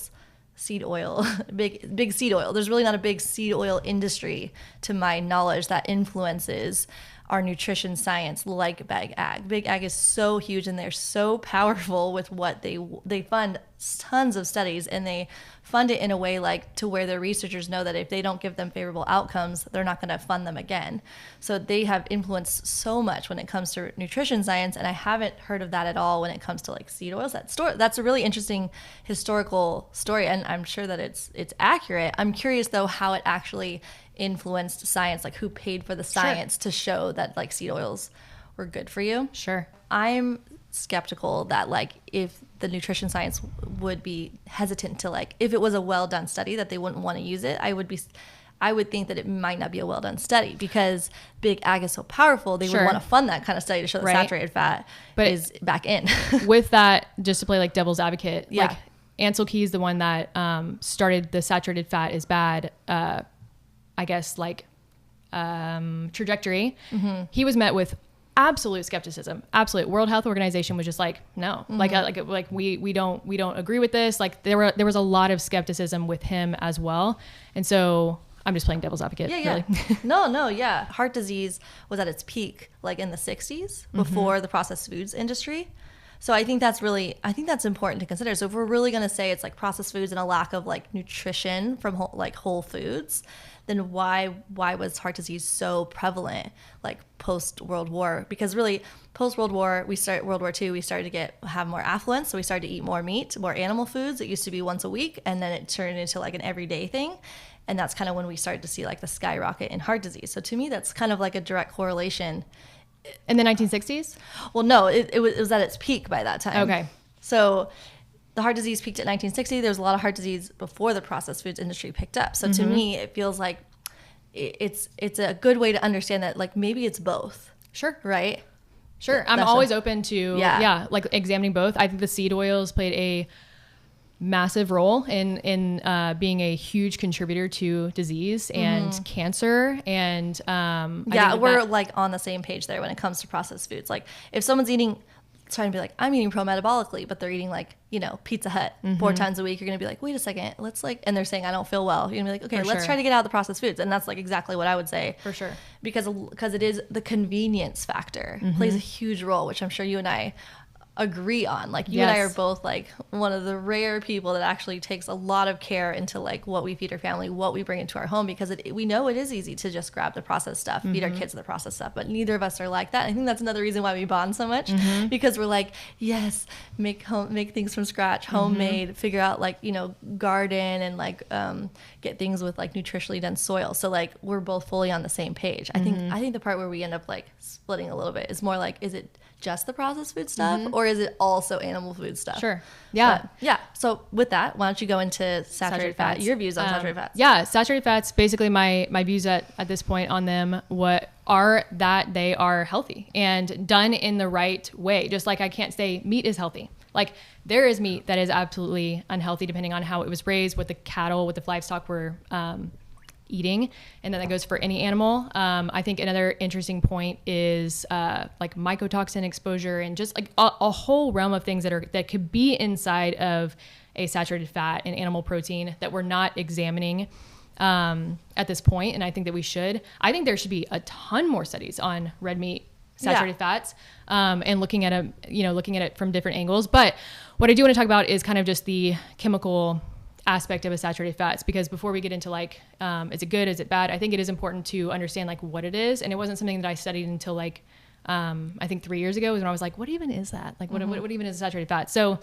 big seed oil. There's really not a big seed oil industry, to my knowledge, that influences our nutrition science like big ag. Big ag is so huge and they're so powerful with what they fund tons of studies, and they fund it in a way like to where their researchers know that if they don't give them favorable outcomes, they're not going to fund them again. So they have influenced so much when it comes to nutrition science, and I haven't heard of that at all when it comes to like seed oils. That's a really interesting historical story, and I'm sure that it's accurate. I'm curious though how it actually influenced science, like who paid for the science to show that like seed oils were good for you. Sure. I'm skeptical that like if the nutrition science would be hesitant to like, if it was a well done study, that they wouldn't want to use it. I would think that it might not be a well done study because big ag is so powerful. They would want to fund that kind of study to show that saturated fat is back in. With that, just to play like devil's advocate, like Ansel Keys, the one that started the saturated fat is bad, I guess like trajectory, he was met with absolute skepticism. Absolute. World Health Organization was just like, no, like we don't agree with this. Like there was a lot of skepticism with him as well. And so I'm just playing devil's advocate. Yeah. Really. No. Yeah. Heart disease was at its peak, like in the 60s before the processed foods industry. So I think that's important to consider. So if we're really going to say it's like processed foods and a lack of like nutrition from whole foods, then why was heart disease so prevalent like post World War? Because really post World War, World War II, we started to have more affluence. So we started to eat more meat, more animal foods. It used to be once a week, and then it turned into like an everyday thing. And that's kind of when we started to see like the skyrocket in heart disease. So to me, that's kind of like a direct correlation. In the 1960s? Well, no, it was at its peak by that time. Okay. So the heart disease peaked at 1960. There was a lot of heart disease before the processed foods industry picked up. So to me, it feels like it's a good way to understand that like maybe it's both. Sure. Right? Sure. I'm always open to like examining both. I think the seed oils played a massive role in being a huge contributor to disease and cancer. And we're like on the same page there when it comes to processed foods. Like if someone's trying to be like, I'm eating pro metabolically, but they're eating like, Pizza Hut 4 times a week, you're going to be like, wait a second, let's like, and they're saying, I don't feel well. You're going to be like, okay, let's try to get out of the processed foods. And that's like exactly what I would say. For sure. Because it is the convenience factor plays a huge role, which I'm sure you and I agree on. Like you and I are both like one of the rare people that actually takes a lot of care into like what we feed our family, what we bring into our home, because we know it is easy to just grab the processed stuff, feed our kids the processed stuff, but neither of us are like that. I think that's another reason why we bond so much, because we're like, yes, make things from scratch, homemade, figure out like, garden and like get things with like nutritionally dense soil. So like we're both fully on the same page. I think the part where we end up like splitting a little bit is more like, is it just the processed food stuff or is it also animal food stuff? Sure. Yeah. But, yeah. So with that, why don't you go into saturated fat, your views on saturated fats? Yeah. Saturated fats, basically my views at this point on them, what are that they are healthy and done in the right way. Just like I can't say meat is healthy. Like there is meat that is absolutely unhealthy depending on how it was raised, what the cattle, what the livestock were eating, and then that goes for any animal. I think another interesting point is like mycotoxin exposure and just like a whole realm of things that could be inside of a saturated fat and animal protein that we're not examining at this point. And I think that we should. I think there should be a ton more studies on red meat saturated fats and looking at it from different angles. But what I do want to talk about is kind of just the chemical aspect of a saturated fats, because before we get into like, is it good? Is it bad? I think it is important to understand like what it is. And it wasn't something that I studied until like, I think 3 years ago was when I was like, what even is that? Like what even is a saturated fat? So,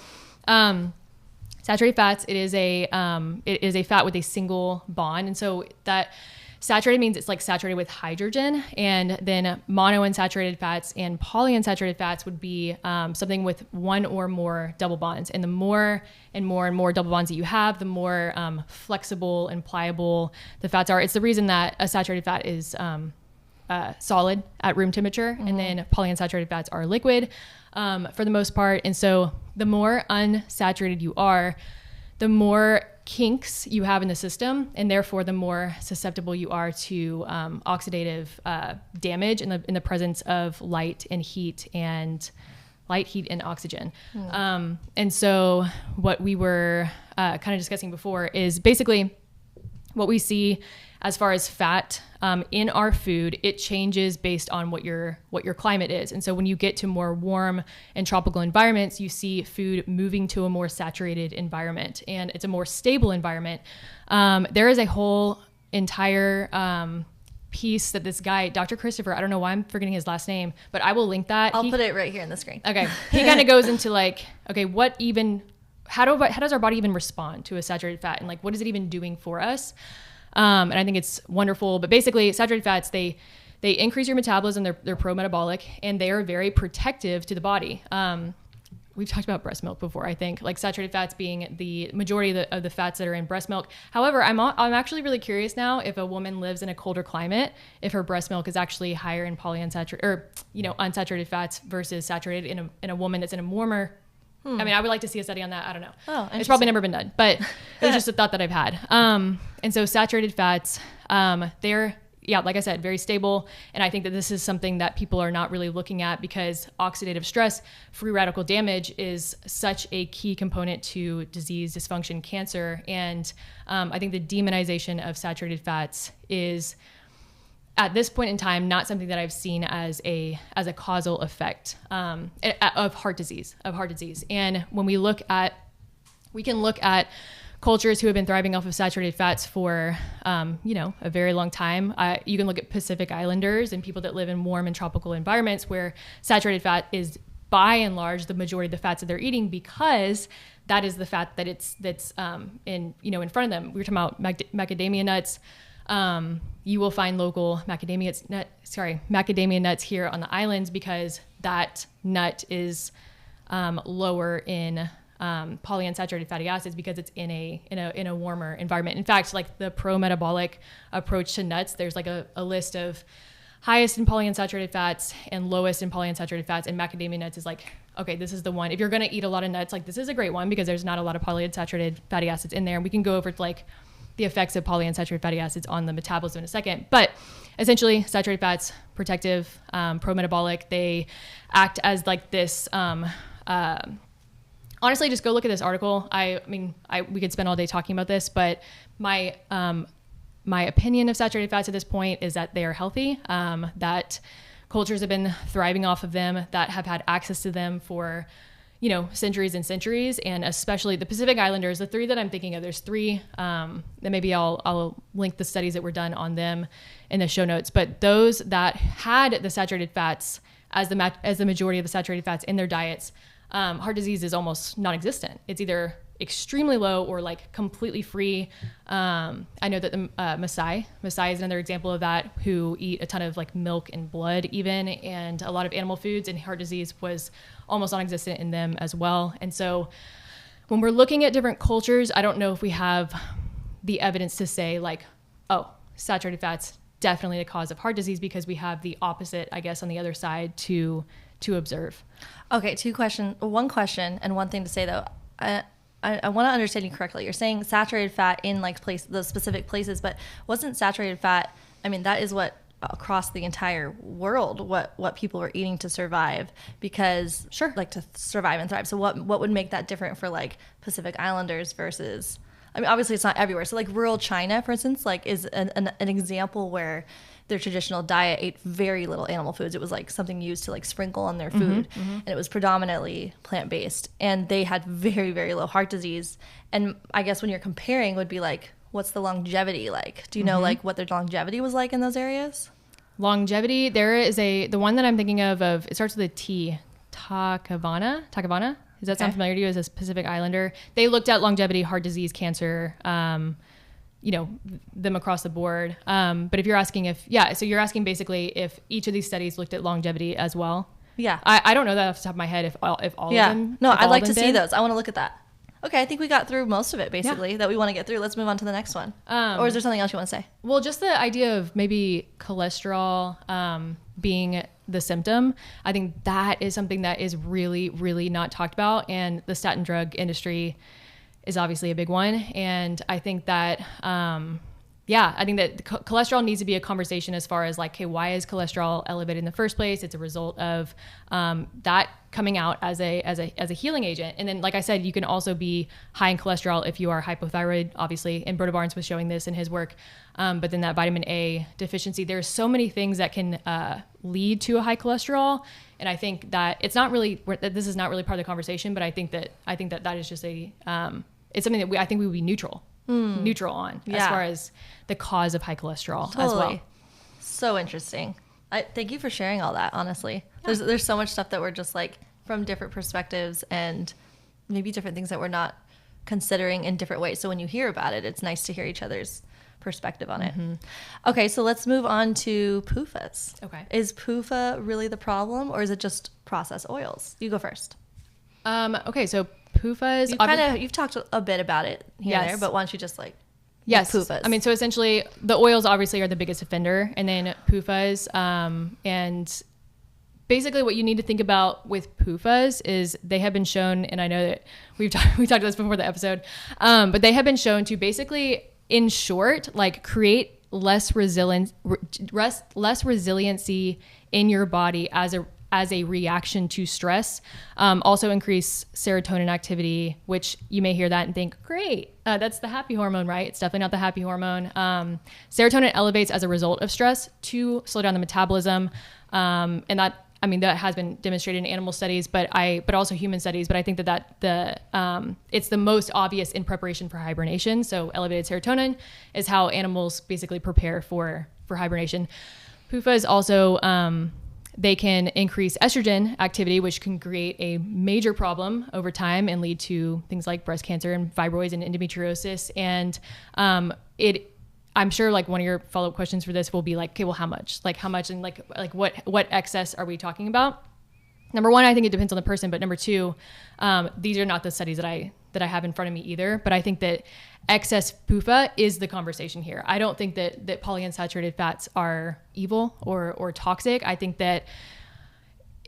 Saturated fats, it is a fat with a single bond. And so that saturated means it's like saturated with hydrogen, and then monounsaturated fats and polyunsaturated fats would be something with one or more double bonds. And the more and more double bonds that you have, the more flexible and pliable the fats are. It's the reason that a saturated fat is solid at room temperature, and then polyunsaturated fats are liquid for the most part. And so the more unsaturated you are, the more kinks you have in the system, and therefore the more susceptible you are to oxidative damage in the presence of light, heat, and oxygen. And so what we were kind of discussing before is basically what we see as far as fat in our food. It changes based on what your climate is. And so when you get to more warm and tropical environments, you see food moving to a more saturated environment, and it's a more stable environment. There is a whole entire piece that this guy, Dr. Christopher, I don't know why I'm forgetting his last name, but I will link that. I'll put it right here in the screen. Okay. He kind of goes into like, okay, how does our body even respond to a saturated fat, and like, what is it even doing for us? And I think it's wonderful. But basically, saturated fats, they increase your metabolism. They're pro metabolic, and they are very protective to the body. We've talked about breast milk before, I think, like saturated fats being the majority of the fats that are in breast milk. However, I'm actually really curious now if a woman lives in a colder climate, if her breast milk is actually higher in polyunsaturated or unsaturated fats versus saturated in a woman that's in a warmer. I mean, I would like to see a study on that. I don't know. Oh, it's probably never been done, but it was just a thought that I've had. And so saturated fats, they're, like I said, very stable. And I think that this is something that people are not really looking at, because oxidative stress, free radical damage is such a key component to disease, dysfunction, cancer. And I think the demonization of saturated fats is, at this point in time, not something that I've seen as a causal effect of heart disease. And when we can look at cultures who have been thriving off of saturated fats for a very long time. You can look at Pacific Islanders and people that live in warm and tropical environments where saturated fat is by and large the majority of the fats that they're eating, because that is the fat that's in front of them. We were talking about macadamia nuts. You will find local macadamia nuts here on the islands, because that nut is lower in polyunsaturated fatty acids, because it's in a warmer environment. In fact, like the Pro Metabolic approach to nuts, there's like a list of highest in polyunsaturated fats and lowest in polyunsaturated fats, and macadamia nuts is like, okay, this is the one. If you're going to eat a lot of nuts, like this is a great one, because there's not a lot of polyunsaturated fatty acids in there. And we can go over to like the effects of polyunsaturated fatty acids on the metabolism in a second. But essentially, saturated fats, protective, pro-metabolic, they act as like this, honestly, just go look at this article. We could spend all day talking about this, but my opinion of saturated fats at this point is that they are healthy, that cultures have been thriving off of them, that have had access to them for centuries and centuries. And especially the Pacific Islanders, the three that I'm thinking of, there's three, and maybe I'll link the studies that were done on them in the show notes. But those that had the saturated fats as the majority of the saturated fats in their diets, heart disease is almost non-existent. It's either extremely low or like completely free. I know that the Maasai is another example of that, who eat a ton of like milk and blood even, and a lot of animal foods, and heart disease was almost non-existent in them as well. And so when we're looking at different cultures, I don't know if we have the evidence to say like, oh, saturated fats definitely the cause of heart disease, because we have the opposite, I guess, on the other side to observe. Okay, one question and one thing to say though. I want to understand you correctly. You're saying saturated fat in like the specific places, but wasn't saturated fat, I mean, that is what across the entire world, what people were eating to survive, because like to survive and thrive. So what would make that different for like Pacific Islanders versus, I mean, obviously it's not everywhere. So like rural China, for instance, like is an example where their traditional diet ate very little animal foods. It was like something used to like sprinkle on their food, and it was predominantly plant-based, and they had very, very low heart disease. And I guess when you're comparing would be like, what's the longevity like? Do you know like what their longevity was like in those areas? Longevity, there is the one that I'm thinking of, it starts with a T, Takavana. Does that sound familiar to you as a Pacific Islander? They looked at longevity, heart disease, cancer, you know, them across the board. But if you're asking so you're asking basically if each of these studies looked at longevity as well. Yeah. I don't know that off the top of my head if all of them. No, I'd like to see those. I want to look at that. Okay, I think we got through most of it basically that we want to get through. Let's move on to the next one. Or is there something else you want to say? Well, just the idea of maybe cholesterol being the symptom. I think that is something that is really, really not talked about. And the statin drug industry is obviously a big one. And I think that, I think that cholesterol needs to be a conversation as far as like, okay, why is cholesterol elevated in the first place? It's a result of that coming out as a healing agent. And then, like I said, you can also be high in cholesterol if you are hypothyroid, obviously. And Broda Barnes was showing this in his work. But then that vitamin A deficiency, there's so many things that can lead to a high cholesterol. And I think that this is not really part of the conversation, but I think that is just it's something that I think we would be neutral on as far as the cause of high cholesterol as well. So interesting. Thank you for sharing all that. Honestly, there's so much stuff that we're just like from different perspectives and maybe different things that we're not considering in different ways. So when you hear about it, it's nice to hear each other's perspective on it. Okay, so let's move on to PUFAs. Okay, is PUFA really the problem, or is it just processed oils? You go first. Okay, so PUFAs. You've talked a bit about it here and there, but why don't you just PUFAs? I mean, so essentially the oils obviously are the biggest offender, and then PUFAs, and basically what you need to think about with PUFAs is they have been shown, and I know that we talked about this before the episode, but they have been shown to basically, in short, like create less resiliency in your body as a reaction to stress. Also increase serotonin activity, which you may hear that and think, great, that's the happy hormone, right? It's definitely not the happy hormone. Serotonin elevates as a result of stress to slow down the metabolism. And that has been demonstrated in animal studies, but also human studies. But I think that it's the most obvious in preparation for hibernation. So elevated serotonin is how animals basically prepare for hibernation. PUFAs also, they can increase estrogen activity, which can create a major problem over time and lead to things like breast cancer and fibroids and endometriosis. And I'm sure like one of your follow-up questions for this will be like, okay, well, how much? Like how much, and like what excess are we talking about? Number one, I think it depends on the person, but number two, these are not the studies that I have in front of me either. But I think that excess PUFA is the conversation here. I don't think that polyunsaturated fats are evil or toxic. I think that,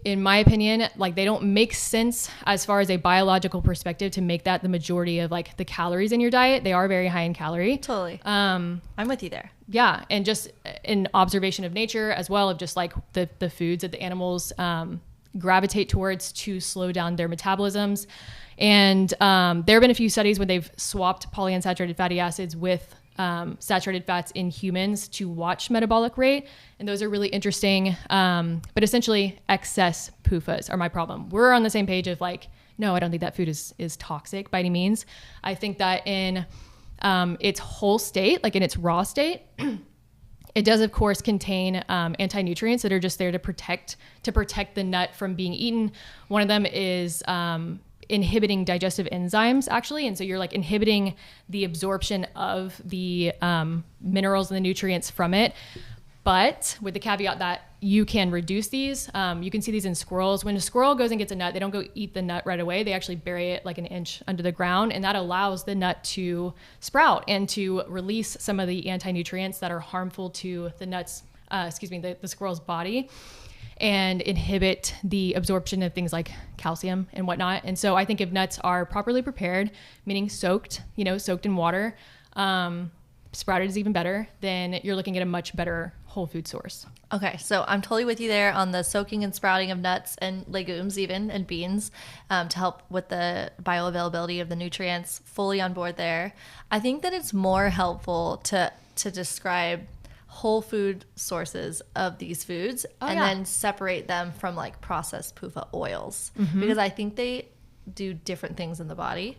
in my opinion, like they don't make sense as far as a biological perspective to make that the majority of like the calories in your diet. They are very high in calorie. Totally. I'm with you there. Yeah. And just an observation of nature as well, of just like the foods that the animals gravitate towards to slow down their metabolisms. And there have been a few studies where they've swapped polyunsaturated fatty acids with saturated fats in humans to watch metabolic rate. And those are really interesting. But essentially excess PUFAs are my problem. We're on the same page of like, no, I don't think that food is toxic by any means. I think that in its whole state, like in its raw state, it does, of course, contain anti-nutrients that are just there to protect the nut from being eaten. One of them is inhibiting digestive enzymes, actually. And so you're like inhibiting the absorption of the minerals and the nutrients from it. But with the caveat that you can reduce these. You can see these in squirrels. When a squirrel goes and gets a nut, they don't go eat the nut right away. They actually bury it like an inch under the ground, and that allows the nut to sprout and to release some of the anti-nutrients that are harmful to the nut's, the squirrel's body, and inhibit the absorption of things like calcium and whatnot. And so I think if nuts are properly prepared, meaning soaked in water, sprouted is even better, then you're looking at a much better whole food source. Okay, so I'm totally with you there on the soaking and sprouting of nuts and legumes even, and beans, to help with the bioavailability of the nutrients. Fully on board there. I think that it's more helpful to describe whole food sources of these foods then separate them from like processed PUFA oils, because I think they do different things in the body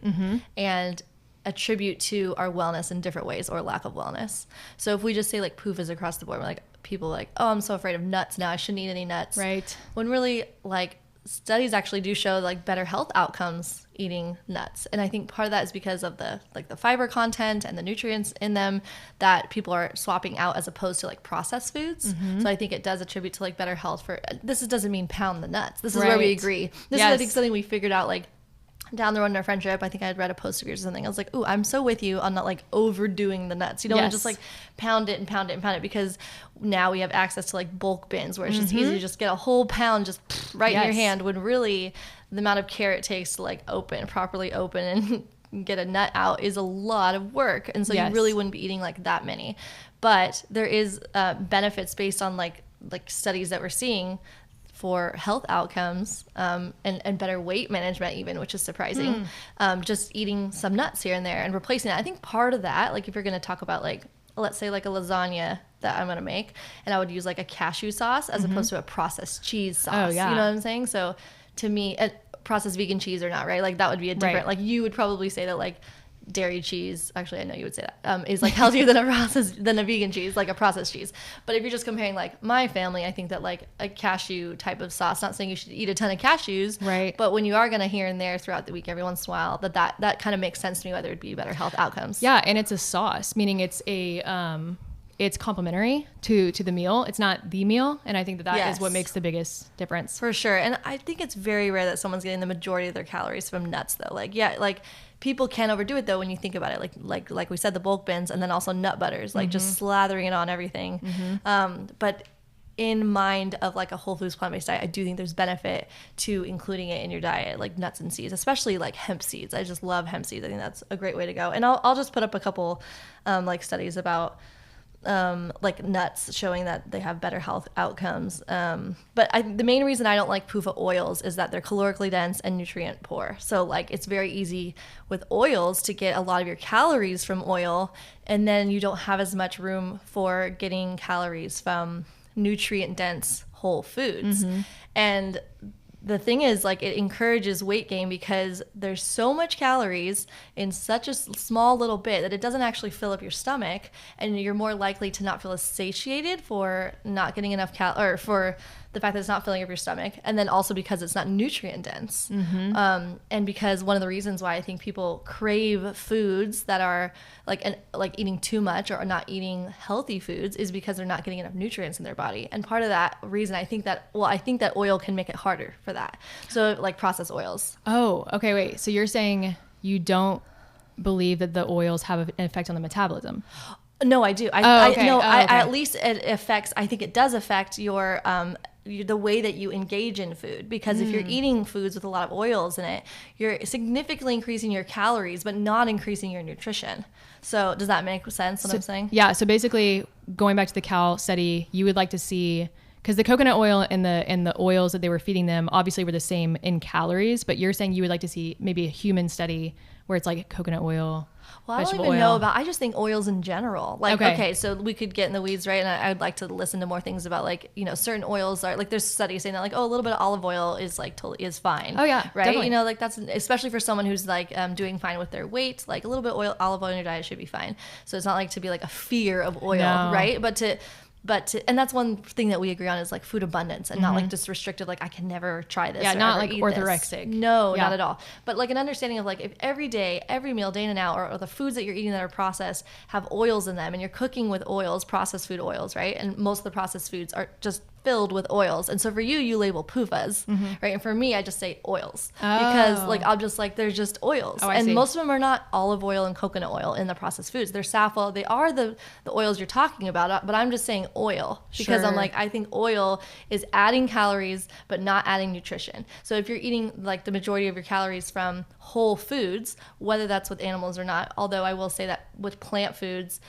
and attribute to our wellness in different ways or lack of wellness. So if we just say like PUFAs across the board, we're like, people are like, oh, I'm so afraid of nuts now, I shouldn't eat any nuts. Right. When really like studies actually do show like better health outcomes eating nuts. And I think part of that is because of the fiber content and the nutrients in them that people are swapping out as opposed to like processed foods. So I think it does attribute to like better health. For this doesn't mean pound the nuts. This is where we agree. This is, I think, something we figured out like down the road in our friendship. I think I had read a post of yours or something. I was like, ooh, I'm so with you on not like overdoing the nuts. You don't want to just like pound it and pound it and pound it, because now we have access to like bulk bins where it's just easy to just get a whole pound just right in your hand, when really the amount of care it takes to like properly open and get a nut out is a lot of work. And so you really wouldn't be eating like that many. But there is benefits based on like studies that we're seeing for health outcomes and better weight management even, which is surprising. Just eating some nuts here and there and replacing it. I think part of that, like if you're going to talk about like, let's say like a lasagna that I'm going to make, and I would use like a cashew sauce as opposed to a processed cheese sauce. You know what I'm saying? So to me, processed vegan cheese or not, right? Like that would be a different, like you would probably say that like dairy cheese, actually I know you would say that, is like healthier than a vegan cheese, like a processed cheese. But if you're just comparing like my family, I think that like a cashew type of sauce, not saying you should eat a ton of cashews, right? But when you are going to here and there throughout the week, every once in a while, that kind of makes sense to me, whether it be better health outcomes. Yeah, and it's a sauce, meaning it's it's complementary to the meal. It's not the meal. And I think that is what makes the biggest difference. For sure. And I think it's very rare that someone's getting the majority of their calories from nuts though. Like, like people can overdo it though when you think about it. Like we said, the bulk bins, and then also nut butters, like just slathering it on everything. But in mind of like a whole foods plant-based diet, I do think there's benefit to including it in your diet, like nuts and seeds, especially like hemp seeds. I just love hemp seeds. I think that's a great way to go. And I'll just put up a couple like studies about like nuts showing that they have better health outcomes. But the main reason I don't like PUFA oils is that they're calorically dense and nutrient poor. So like it's very easy with oils to get a lot of your calories from oil, and then you don't have as much room for getting calories from nutrient dense whole foods. And the thing is, like, it encourages weight gain because there's so much calories in such a small little bit that it doesn't actually fill up your stomach, and you're more likely to not feel as satiated for not getting enough or for the fact that it's not filling up your stomach, and then also because it's not nutrient dense. And because one of the reasons why I think people crave foods that are like eating too much or not eating healthy foods is because they're not getting enough nutrients in their body. And part of that reason, I think that oil can make it harder for that. So like processed oils. Oh, okay, wait. So you're saying you don't believe that the oils have an effect on the metabolism? No, I do. At least it affects, I think it does affect your the way that you engage in food, because if you're eating foods with a lot of oils in it, you're significantly increasing your calories but not increasing your nutrition. So does that make sense what I'm saying? Yeah, so basically going back to the cow study, you would like to see, because the coconut oil and the oils that they were feeding them obviously were the same in calories, but you're saying you would like to see maybe a human study where it's like coconut oil. Well, I don't even know about, I just think oils in general. Like, okay, so we could get in the weeds, right? And I would like to listen to more things about, like, you know, certain oils are, like, there's studies saying that, like, oh, a little bit of olive oil is, like, totally is fine. Oh, yeah. Right? Definitely. You know, like, that's, especially for someone who's, like, doing fine with their weight, like, a little bit of olive oil in your diet should be fine. So it's not, like, to be, like, a fear of oil, right? And that's one thing that we agree on is like food abundance, and not like just restrictive, like I can never try this. Yeah, not like orthorexic. No, not at all. But like an understanding of like, if every day, every meal, day in and out, or the foods that you're eating that are processed have oils in them, and you're cooking with oils, processed food oils, right? And most of the processed foods are just filled with oils. And so for you label PUFAs, right? And for me, I just say oils, because like I'm just like, they're just oils. And most of them are not olive oil and coconut oil in the processed foods. They're safflower. They are the oils you're talking about, but I'm just saying oil because I'm like, I think oil is adding calories but not adding nutrition. So if you're eating like the majority of your calories from whole foods, whether that's with animals or not, although I will say that with plant foods,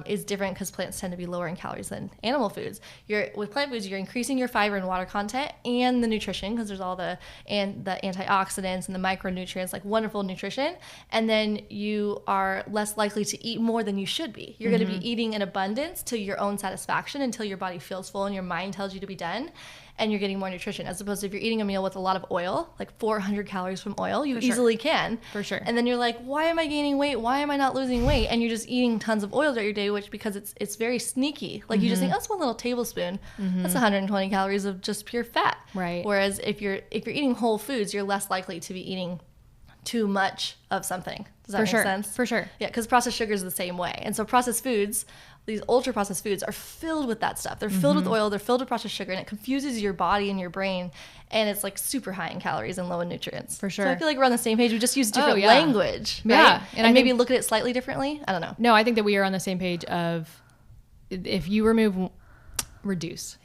is different because plants tend to be lower in calories than animal foods. With plant foods, you're increasing your fiber and water content and the nutrition, because there's all the antioxidants and the micronutrients, like wonderful nutrition. And then you are less likely to eat more than you should be. You're going to be eating in abundance to your own satisfaction until your body feels full and your mind tells you to be done. and you're getting more nutrition, as opposed to if you're eating a meal with a lot of oil, like 400 calories from oil, you easily can. For sure. And then you're like, why am I gaining weight? Why am I not losing weight? And you're just eating tons of oil throughout your day, which because it's very sneaky. Like you just think, that's one little tablespoon. That's 120 calories of just pure fat. Right. Whereas if you're eating whole foods, you're less likely to be eating too much of something. Does that make sense? For sure. Yeah, because processed sugar is the same way. And so processed foods, these ultra processed foods, are filled with that stuff. They're filled with oil, they're filled with processed sugar, and it confuses your body and your brain, and it's like super high in calories and low in nutrients. For sure. So I feel like we're on the same page. We just use different language, right? Yeah. And maybe look at it slightly differently. I don't know. No, I think that we are on the same page of if you reduce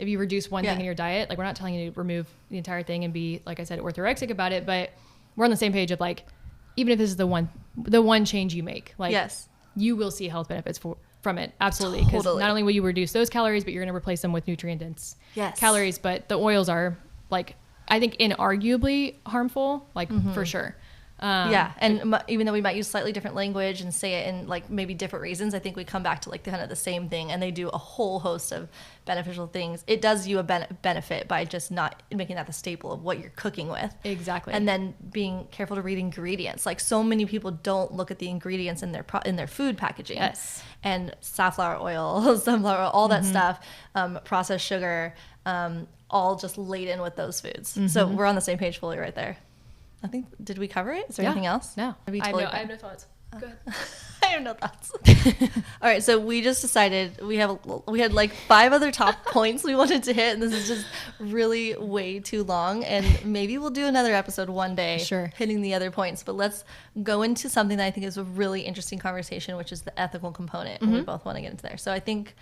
one thing in your diet, like we're not telling you to remove the entire thing and be, like I said, orthorexic about it, but we're on the same page of like, even if this is the one change you make, like you will see health benefits from it. Absolutely. Because not only will you reduce those calories, but you're going to replace them with nutrient dense calories. But the oils are like, I think inarguably harmful, like for sure. And even though we might use slightly different language and say it in like maybe different reasons, I think we come back to like kind of the same thing, and they do a whole host of beneficial things. It does you a benefit by just not making that the staple of what you're cooking with. Exactly. And then being careful to read ingredients. Like so many people don't look at the ingredients in their food packaging. Yes. And safflower oil, sunflower oil, all that stuff, processed sugar, all just laden with those foods. So we're on the same page fully right there. I think, did we cover it? Is there anything else? No. I have no thoughts. Go ahead. I have no thoughts. All right, so we just decided we had like 5 other top points we wanted to hit, and this is just really way too long. And maybe we'll do another episode one day, hitting the other points. But let's go into something that I think is a really interesting conversation, which is the ethical component. And we both want to get into there. So I think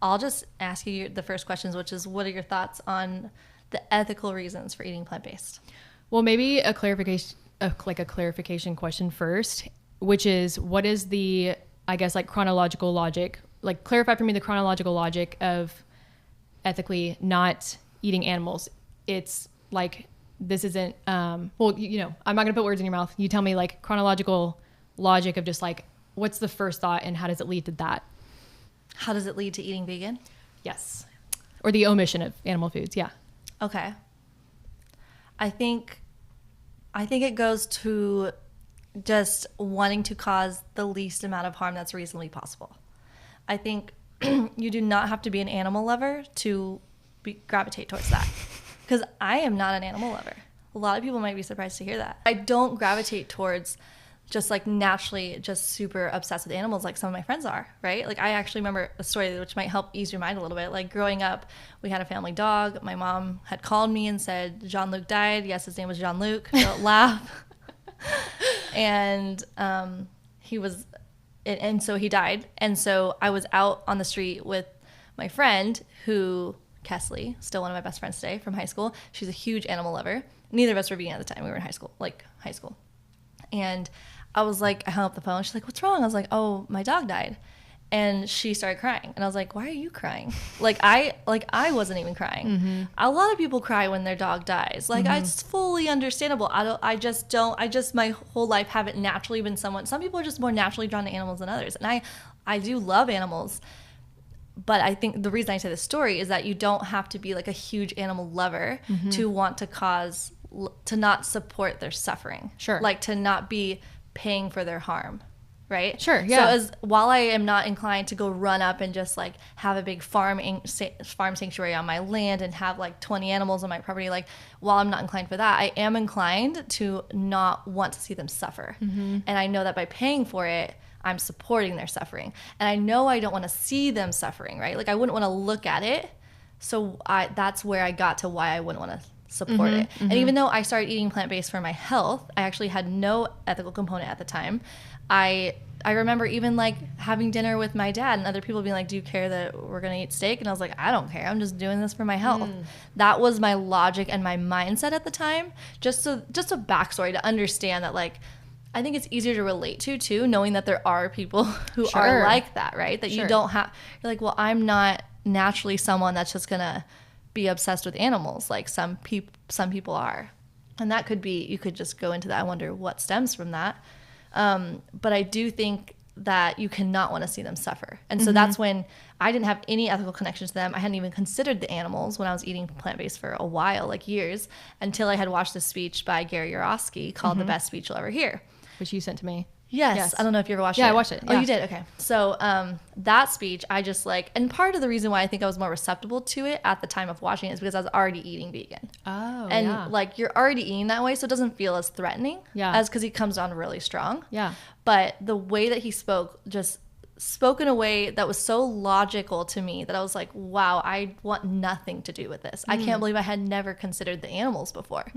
I'll just ask you the first questions, which is, what are your thoughts on the ethical reasons for eating plant-based? Well, maybe a clarification question first, which is, what is the, I guess, like chronological logic? Like, clarify for me the chronological logic of ethically not eating animals. It's like, this isn't, well, you know, I'm not going to put words in your mouth. You tell me like chronological logic of just like, what's the first thought and how does it lead to that? How does it lead to eating vegan? Yes. Or the omission of animal foods. Yeah. Okay. I think it goes to just wanting to cause the least amount of harm that's reasonably possible. I think you do not have to be an animal lover to gravitate towards that. Because I am not an animal lover. A lot of people might be surprised to hear that. I don't gravitate towards just like naturally just super obsessed with animals like some of my friends are, right? Like I actually remember a story which might help ease your mind a little bit. Like growing up, we had a family dog. My mom had called me and said, Jean-Luc died. Yes, his name was Jean-Luc. Don't laugh. And so he died. And so I was out on the street with my friend Kesley, still one of my best friends today from high school. She's a huge animal lover. Neither of us were vegan at the time. We were in high school. And I was like, I hung up the phone. She's like, what's wrong? I was like, oh, my dog died. And she started crying. And I was like, why are you crying? I wasn't even crying. Mm-hmm. A lot of people cry when their dog dies. It's fully understandable. My whole life haven't naturally been some people are just more naturally drawn to animals than others. And I do love animals. But I think the reason I say this story is that you don't have to be like a huge animal lover to want to not support their suffering. Sure. Like to not be paying for their harm. Right? Sure, yeah. So while I am not inclined to go run up and just like have a big farm sanctuary on my land and have like 20 animals on my property, like while I'm not inclined for that, I am inclined to not want to see them suffer. Mm-hmm. And I know that by paying for it, I'm supporting their suffering. And I know I don't want to see them suffering, right? Like I wouldn't want to look at it. So that's where I got to why I wouldn't want to support it. Mm-hmm. And even though I started eating plant-based for my health, I actually had no ethical component at the time. I remember even like having dinner with my dad and other people being like, do you care that we're going to eat steak? And I was like, I don't care. I'm just doing this for my health. That was my logic and my mindset at the time. Just a backstory to understand that like, I think it's easier to relate to too, knowing that there are people who are like that, right? That you don't have, you're like, well, I'm not naturally someone that's just going to be obsessed with animals like some people are. And that could be, you could just go into that. I wonder what stems from that. But I do think that you cannot want to see them suffer. And so that's when I didn't have any ethical connections to them. I hadn't even considered the animals when I was eating plant-based for a while, like years, until I had watched this speech by Gary Yourofsky called The Best Speech You'll Ever Hear. Which you sent to me. Yes. I don't know if you ever watched it. Yeah, I watched it. Oh, yeah. you did? Okay. So that speech, I just like, and part of the reason why I think I was more receptible to it at the time of watching it is because I was already eating vegan. Oh, and like you're already eating that way, so it doesn't feel as threatening as because he comes on really strong. Yeah. But the way that he spoke just spoke in a way that was so logical to me that I was like, wow, I want nothing to do with this. I can't believe I had never considered the animals before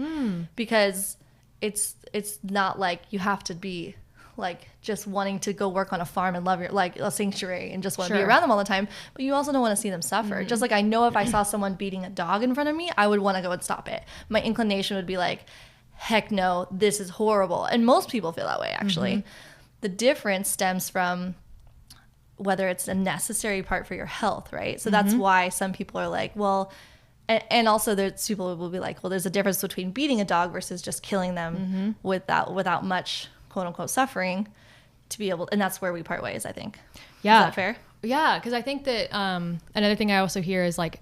because it's not like you have to be like just wanting to go work on a farm and love your like a sanctuary and just want to be around them all the time, but you also don't want to see them suffer. Just like I know if I saw someone beating a dog in front of me, I would want to go and stop it. My inclination would be like, heck no, this is horrible. And most people feel that way actually. The difference stems from whether it's a necessary part for your health, right? So that's why some people are like, well, and also there's people who will be like, well, there's a difference between beating a dog versus just killing them without much quote unquote suffering to be able, and that's where we part ways, I think. Yeah. Is that fair? Yeah. Cause I think that, another thing I also hear is like,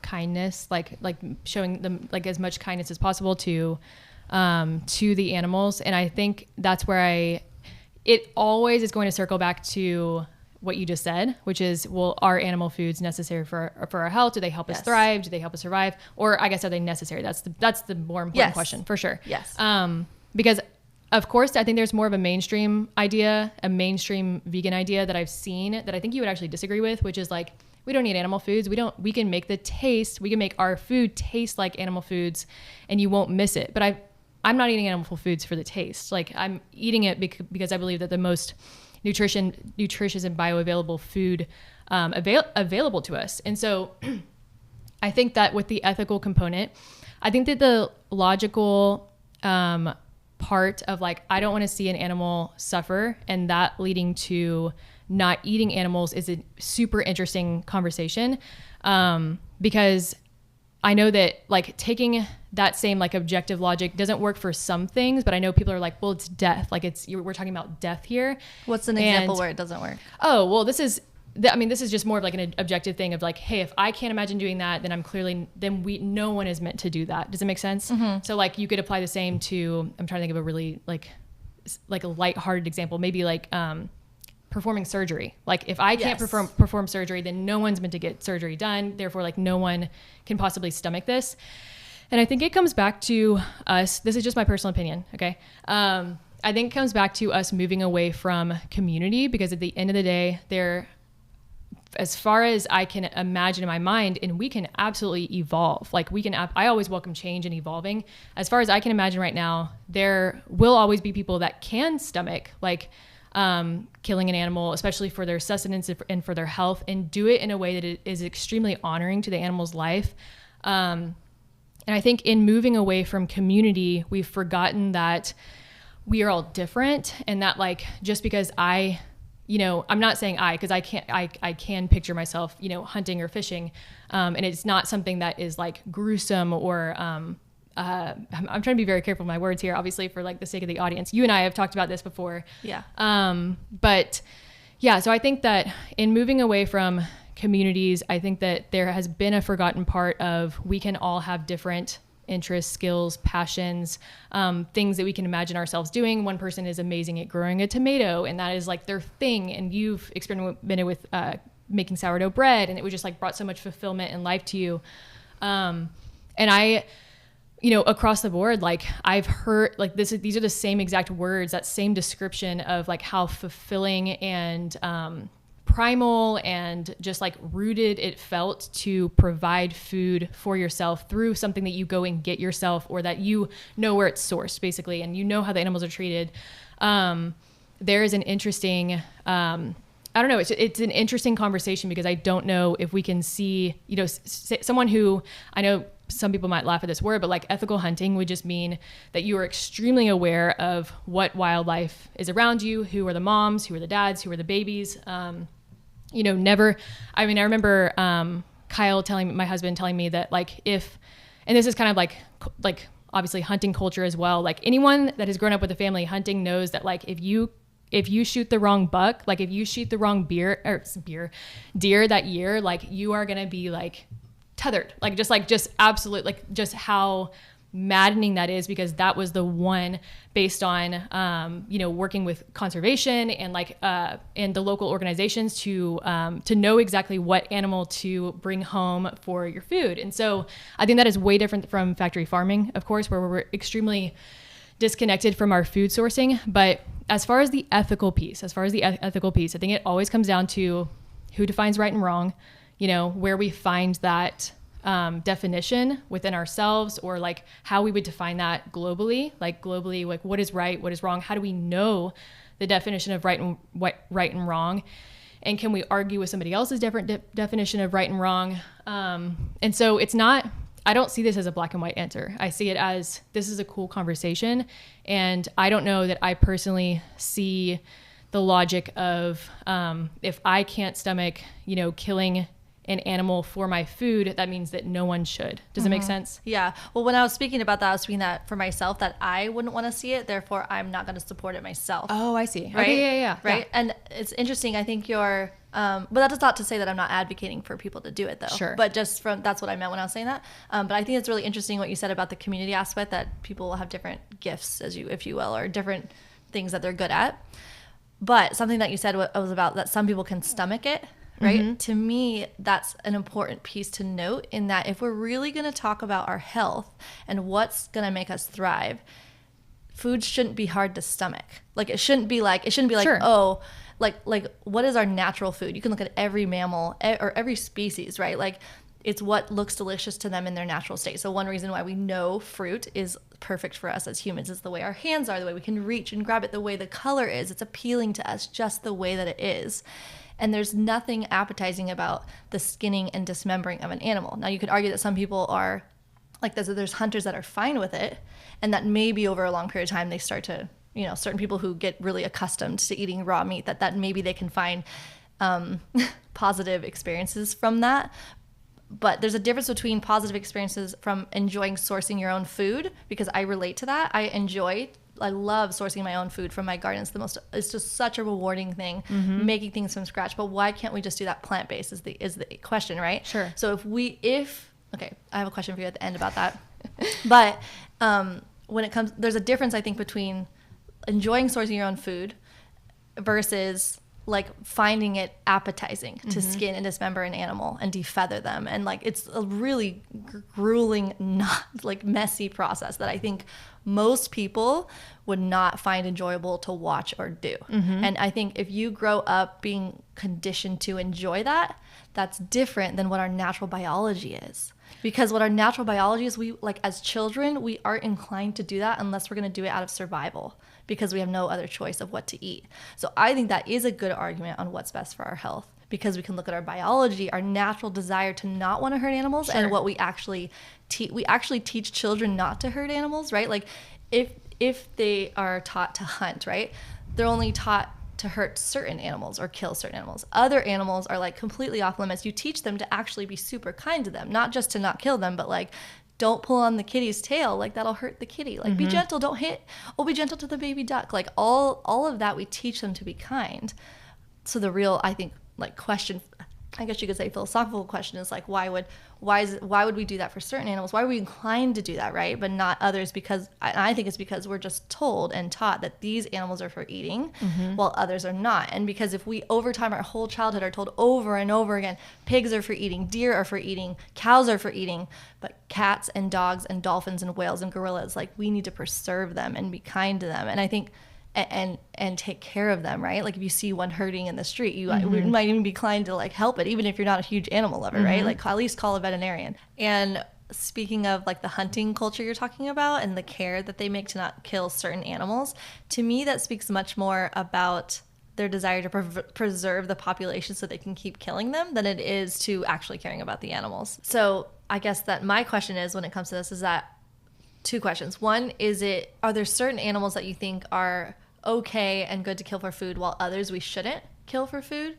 kindness, like showing them like as much kindness as possible to the animals. And I think that's where it always is going to circle back to what you just said, which is, well, are animal foods necessary for our health? Do they help us thrive? Do they help us survive? Or I guess, are they necessary? That's the more important question for sure. Yes. Because of course, I think there's more of a mainstream idea, a mainstream vegan idea that I've seen that I think you would actually disagree with, which is like, we don't need animal foods. We can make our food taste like animal foods and you won't miss it. But I'm not eating animal foods for the taste. Like I'm eating it because I believe that the most nutritious and bioavailable food available to us. And so I think that with the ethical component, I think that the logical part of like, I don't want to see an animal suffer, and that leading to not eating animals is a super interesting conversation. Because I know that like taking that same like objective logic doesn't work for some things, but I know people are like, well, it's death. Like we're talking about death here. What's an example where it doesn't work? Oh, well, this is just more of like an objective thing of like, hey, if I can't imagine doing that, then no one is meant to do that. Does it make sense? So like you could apply the same to, I'm trying to think of a really like a lighthearted example, maybe like, performing surgery. Like if I can't perform surgery, then no one's meant to get surgery done. Therefore, like no one can possibly stomach this. And I think it comes back to us. This is just my personal opinion. Okay. I think it comes back to us moving away from community, because at the end of the day, as far as I can imagine in my mind, and we can absolutely evolve. Like I always welcome change and evolving. As far as I can imagine right now, there will always be people that can stomach like killing an animal, especially for their sustenance and for their health, and do it in a way that it is extremely honoring to the animal's life. And I think in moving away from community, we've forgotten that we are all different, and that like, just because I'm not saying because I can picture myself, hunting or fishing. And it's not something that is like gruesome or, I'm trying to be very careful with my words here, obviously for like the sake of the audience. You and I have talked about this before. Yeah. But yeah, so I think that in moving away from communities, I think that there has been a forgotten part of, we can all have different interests, skills, passions, things that we can imagine ourselves doing. One person is amazing at growing a tomato, and that is like their thing. And you've experimented with making sourdough bread, and it was just like brought so much fulfillment and life to you. And I, across the board, like I've heard like these are the same exact words, that same description of like how fulfilling and primal and just like rooted it felt to provide food for yourself through something that you go and get yourself, or that where it's sourced basically, and how the animals are treated. There is an interesting, I don't know, it's an interesting conversation, because I don't know if we can see, someone who, I know some people might laugh at this word, but like ethical hunting would just mean that you are extremely aware of what wildlife is around you, who are the moms, who are the dads, who are the babies. I remember Kyle my husband telling me that like and this is kind of like obviously hunting culture as well, like anyone that has grown up with a family hunting knows that like if you if you shoot the wrong buck, like if you shoot the wrong deer that year, like you are going to be like tethered, just absolute, like just how maddening that is, because that was the one based on, working with conservation and and the local organizations to know exactly what animal to bring home for your food. And so I think that is way different from factory farming, of course, where we're extremely disconnected from our food sourcing. But as far as the ethical piece, I think it always comes down to who defines right and wrong, where we find that definition within ourselves, or like how we would define that globally, like what is right, what is wrong? How do we know the definition of right and wrong? And can we argue with somebody else's different definition of right and wrong? And so I don't see this as a black and white answer. I see it as, this is a cool conversation. And I don't know that I personally see the logic of, if I can't stomach, killing an animal for my food, that means that no one should. Does it make sense? Yeah. Well, when I was speaking about that, I was speaking that for myself, that I wouldn't want to see it. Therefore, I'm not going to support it myself. Oh, I see. Right? Okay, yeah. Right. Yeah. And it's interesting. I think but that is not to say that I'm not advocating for people to do it, though. Sure. But that's what I meant when I was saying that. But I think it's really interesting what you said about the community aspect, that people will have different gifts, if you will, or different things that they're good at. But something that you said was about that some people can stomach it. Right. Mm-hmm. To me, that's an important piece to note, in that if we're really going to talk about our health and what's going to make us thrive, food shouldn't be hard to stomach. Like it shouldn't be like, Sure. Oh, like what is our natural food? You can look at every mammal or every species, right? Like it's what looks delicious to them in their natural state. So one reason why we know fruit is perfect for us as humans is the way our hands are, the way we can reach and grab it, the way the color is. It's appealing to us just the way that it is. And there's nothing appetizing about the skinning and dismembering of an animal. Now, you could argue that some people are like this. There's hunters that are fine with it, and that maybe over a long period of time they start to, certain people who get really accustomed to eating raw meat, that maybe they can find positive experiences from that. But there's a difference between positive experiences from enjoying sourcing your own food, because I relate to that. I love sourcing my own food from my garden. It's just such a rewarding thing, making things from scratch. But why can't we just do that plant-based is the question, right? Sure. So okay, I have a question for you at the end about that. But there's a difference, I think, between enjoying sourcing your own food versus like finding it appetizing to skin and dismember an animal and defeather them. And like, it's a really grueling, not like messy process that I think most people would not find enjoyable to watch or do. And I think if you grow up being conditioned to enjoy that, that's different than what our natural biology is. Because what our natural biology is, as children, we aren't inclined to do that unless we're going to do it out of survival, because we have no other choice of what to eat. So I think that is a good argument on what's best for our health, because we can look at our biology, our natural desire to not want to hurt animals, Sure. and what we actually teach children not to hurt animals, right? Like if they are taught to hunt, right, they're only taught to hurt certain animals or kill certain animals. Other animals are like completely off limits. You teach them to actually be super kind to them, not just to not kill them, but like, don't pull on the kitty's tail, like that'll hurt the kitty. Like be gentle, don't hit. Oh, be gentle to the baby duck. Like all of that, we teach them to be kind. So the real, I think, like question, I guess you could say philosophical question is like, why would we do that for certain animals? Why are we inclined to do that, right? But not others? Because I think it's because we're just told and taught that these animals are for eating while others are not. And because if we, over time, our whole childhood are told over and over again, pigs are for eating, deer are for eating, cows are for eating, but cats and dogs and dolphins and whales and gorillas, like we need to preserve them and be kind to them. And I think and take care of them, right? Like if you see one hurting in the street, you might even be inclined to like help it, even if you're not a huge animal lover, right? Like at least call a veterinarian. And speaking of like the hunting culture you're talking about and the care that they make to not kill certain animals, to me that speaks much more about their desire to preserve the population so they can keep killing them than it is to actually caring about the animals. So I guess that my question is, when it comes to this, is that two questions. One, are there certain animals that you think are okay and good to kill for food while others we shouldn't kill for food?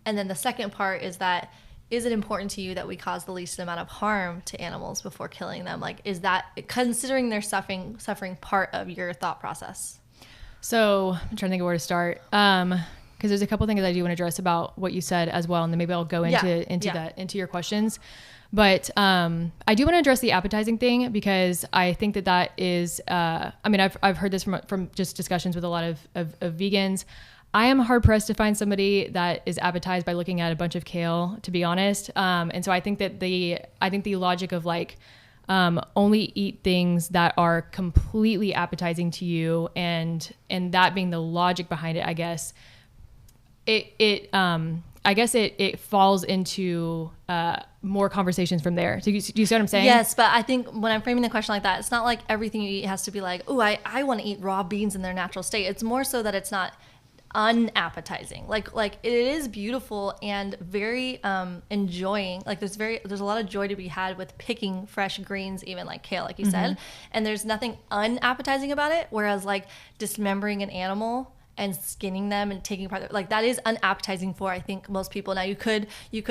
And then the second part is that, is it important to you that we cause the least amount of harm to animals before killing them? Like, is that, considering their suffering part of your thought process? So I'm trying to think of where to start. Because there's a couple things I do want to address about what you said as well, and then maybe I'll go into your questions. But I do want to address the appetizing thing, because I think that is. I mean, I've heard this from just discussions with a lot of vegans. I am hard pressed to find somebody that is appetized by looking at a bunch of kale, to be honest. And so I think that the logic of like only eat things that are completely appetizing to you, and that being the logic behind it, I guess. It falls into more conversations from there. Do you see what I'm saying? Yes, but I think when I'm framing the question like that, it's not like everything you eat has to be like, oh, I want to eat raw beans in their natural state. It's more so that it's not unappetizing. Like it is beautiful and very enjoying. Like there's a lot of joy to be had with picking fresh greens, even like kale, like you said. And there's nothing unappetizing about it. Whereas like dismembering an animal and skinning them and taking apart, like that is unappetizing for, I think, most people. Now you could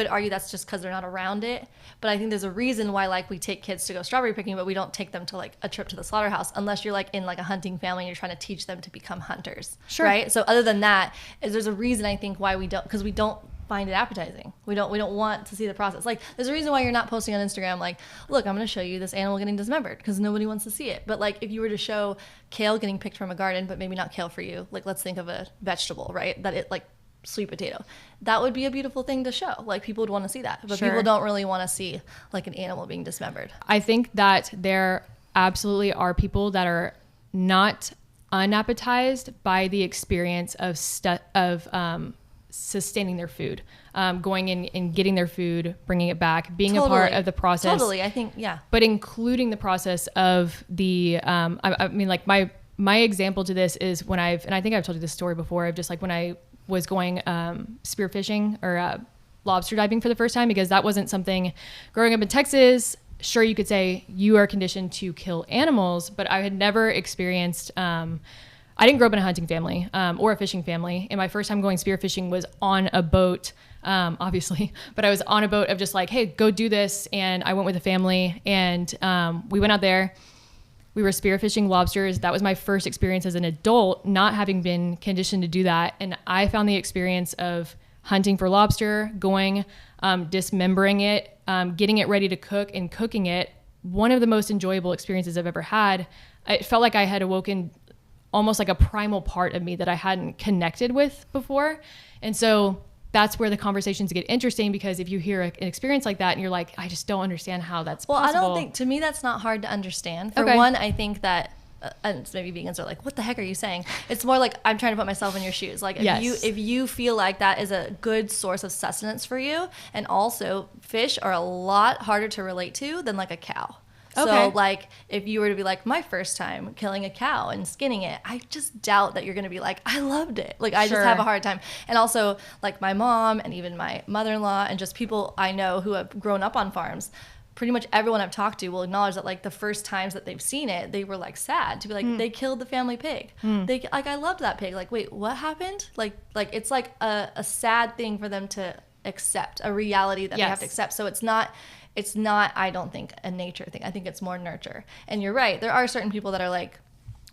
argue that's just because they're not around it, but I think there's a reason why like we take kids to go strawberry picking, but we don't take them to like a trip to the slaughterhouse unless you're like in like a hunting family and you're trying to teach them to become hunters. Sure. Right? So other than that, there's a reason I think why we don't, because we don't find it appetizing. We don't want to see the process. Like there's a reason why you're not posting on Instagram like, look, I'm going to show you this animal getting dismembered, because nobody wants to see it. But like if you were to show kale getting picked from a garden, but maybe not kale for you, like let's think of a vegetable, right? That it like sweet potato. That would be a beautiful thing to show. Like people would want to see that, but people don't really want to see like an animal being dismembered. I think that there absolutely are people that are not unappetized by the experience of sustaining their food, going in and getting their food, bringing it back, being a part of the process. Totally, I think, yeah. But including the process of the, I mean, like my example to this is and I think I've told you this story before, of just like when I was going spearfishing or lobster diving for the first time, because that wasn't something growing up in Texas. Sure, you could say you are conditioned to kill animals, but I had never experienced, I didn't grow up in a hunting family or a fishing family. And my first time going spearfishing was on a boat, obviously, but I was on a boat of just like, hey, go do this. And I went with a family, and we went out there. We were spearfishing lobsters. That was my first experience as an adult, not having been conditioned to do that. And I found the experience of hunting for lobster, going, dismembering it, getting it ready to cook and cooking it, one of the most enjoyable experiences I've ever had. It felt like I had awoken almost like a primal part of me that I hadn't connected with before. And so that's where the conversations get interesting, because if you hear an experience like that and you're like, I just don't understand how that's possible. I don't think, to me, that's not hard to understand. For one, I think that, and maybe vegans are like, what the heck are you saying? It's more like, I'm trying to put myself in your shoes. Like if you feel like that is a good source of sustenance for you, and also fish are a lot harder to relate to than like a cow. So like if you were to be like, my first time killing a cow and skinning it, I just doubt that you're going to be like, I loved it. Like I just have a hard time. And also like my mom and even my mother-in-law and just people I know who have grown up on farms, pretty much everyone I've talked to will acknowledge that like the first times that they've seen it, they were like sad to be like, they killed the family pig. They like, I loved that pig. Like, wait, what happened? Like it's like a sad thing for them to accept, a reality that they have to accept. So it's not, I don't think, a nature thing. I think it's more nurture. And you're right. There are certain people that are like,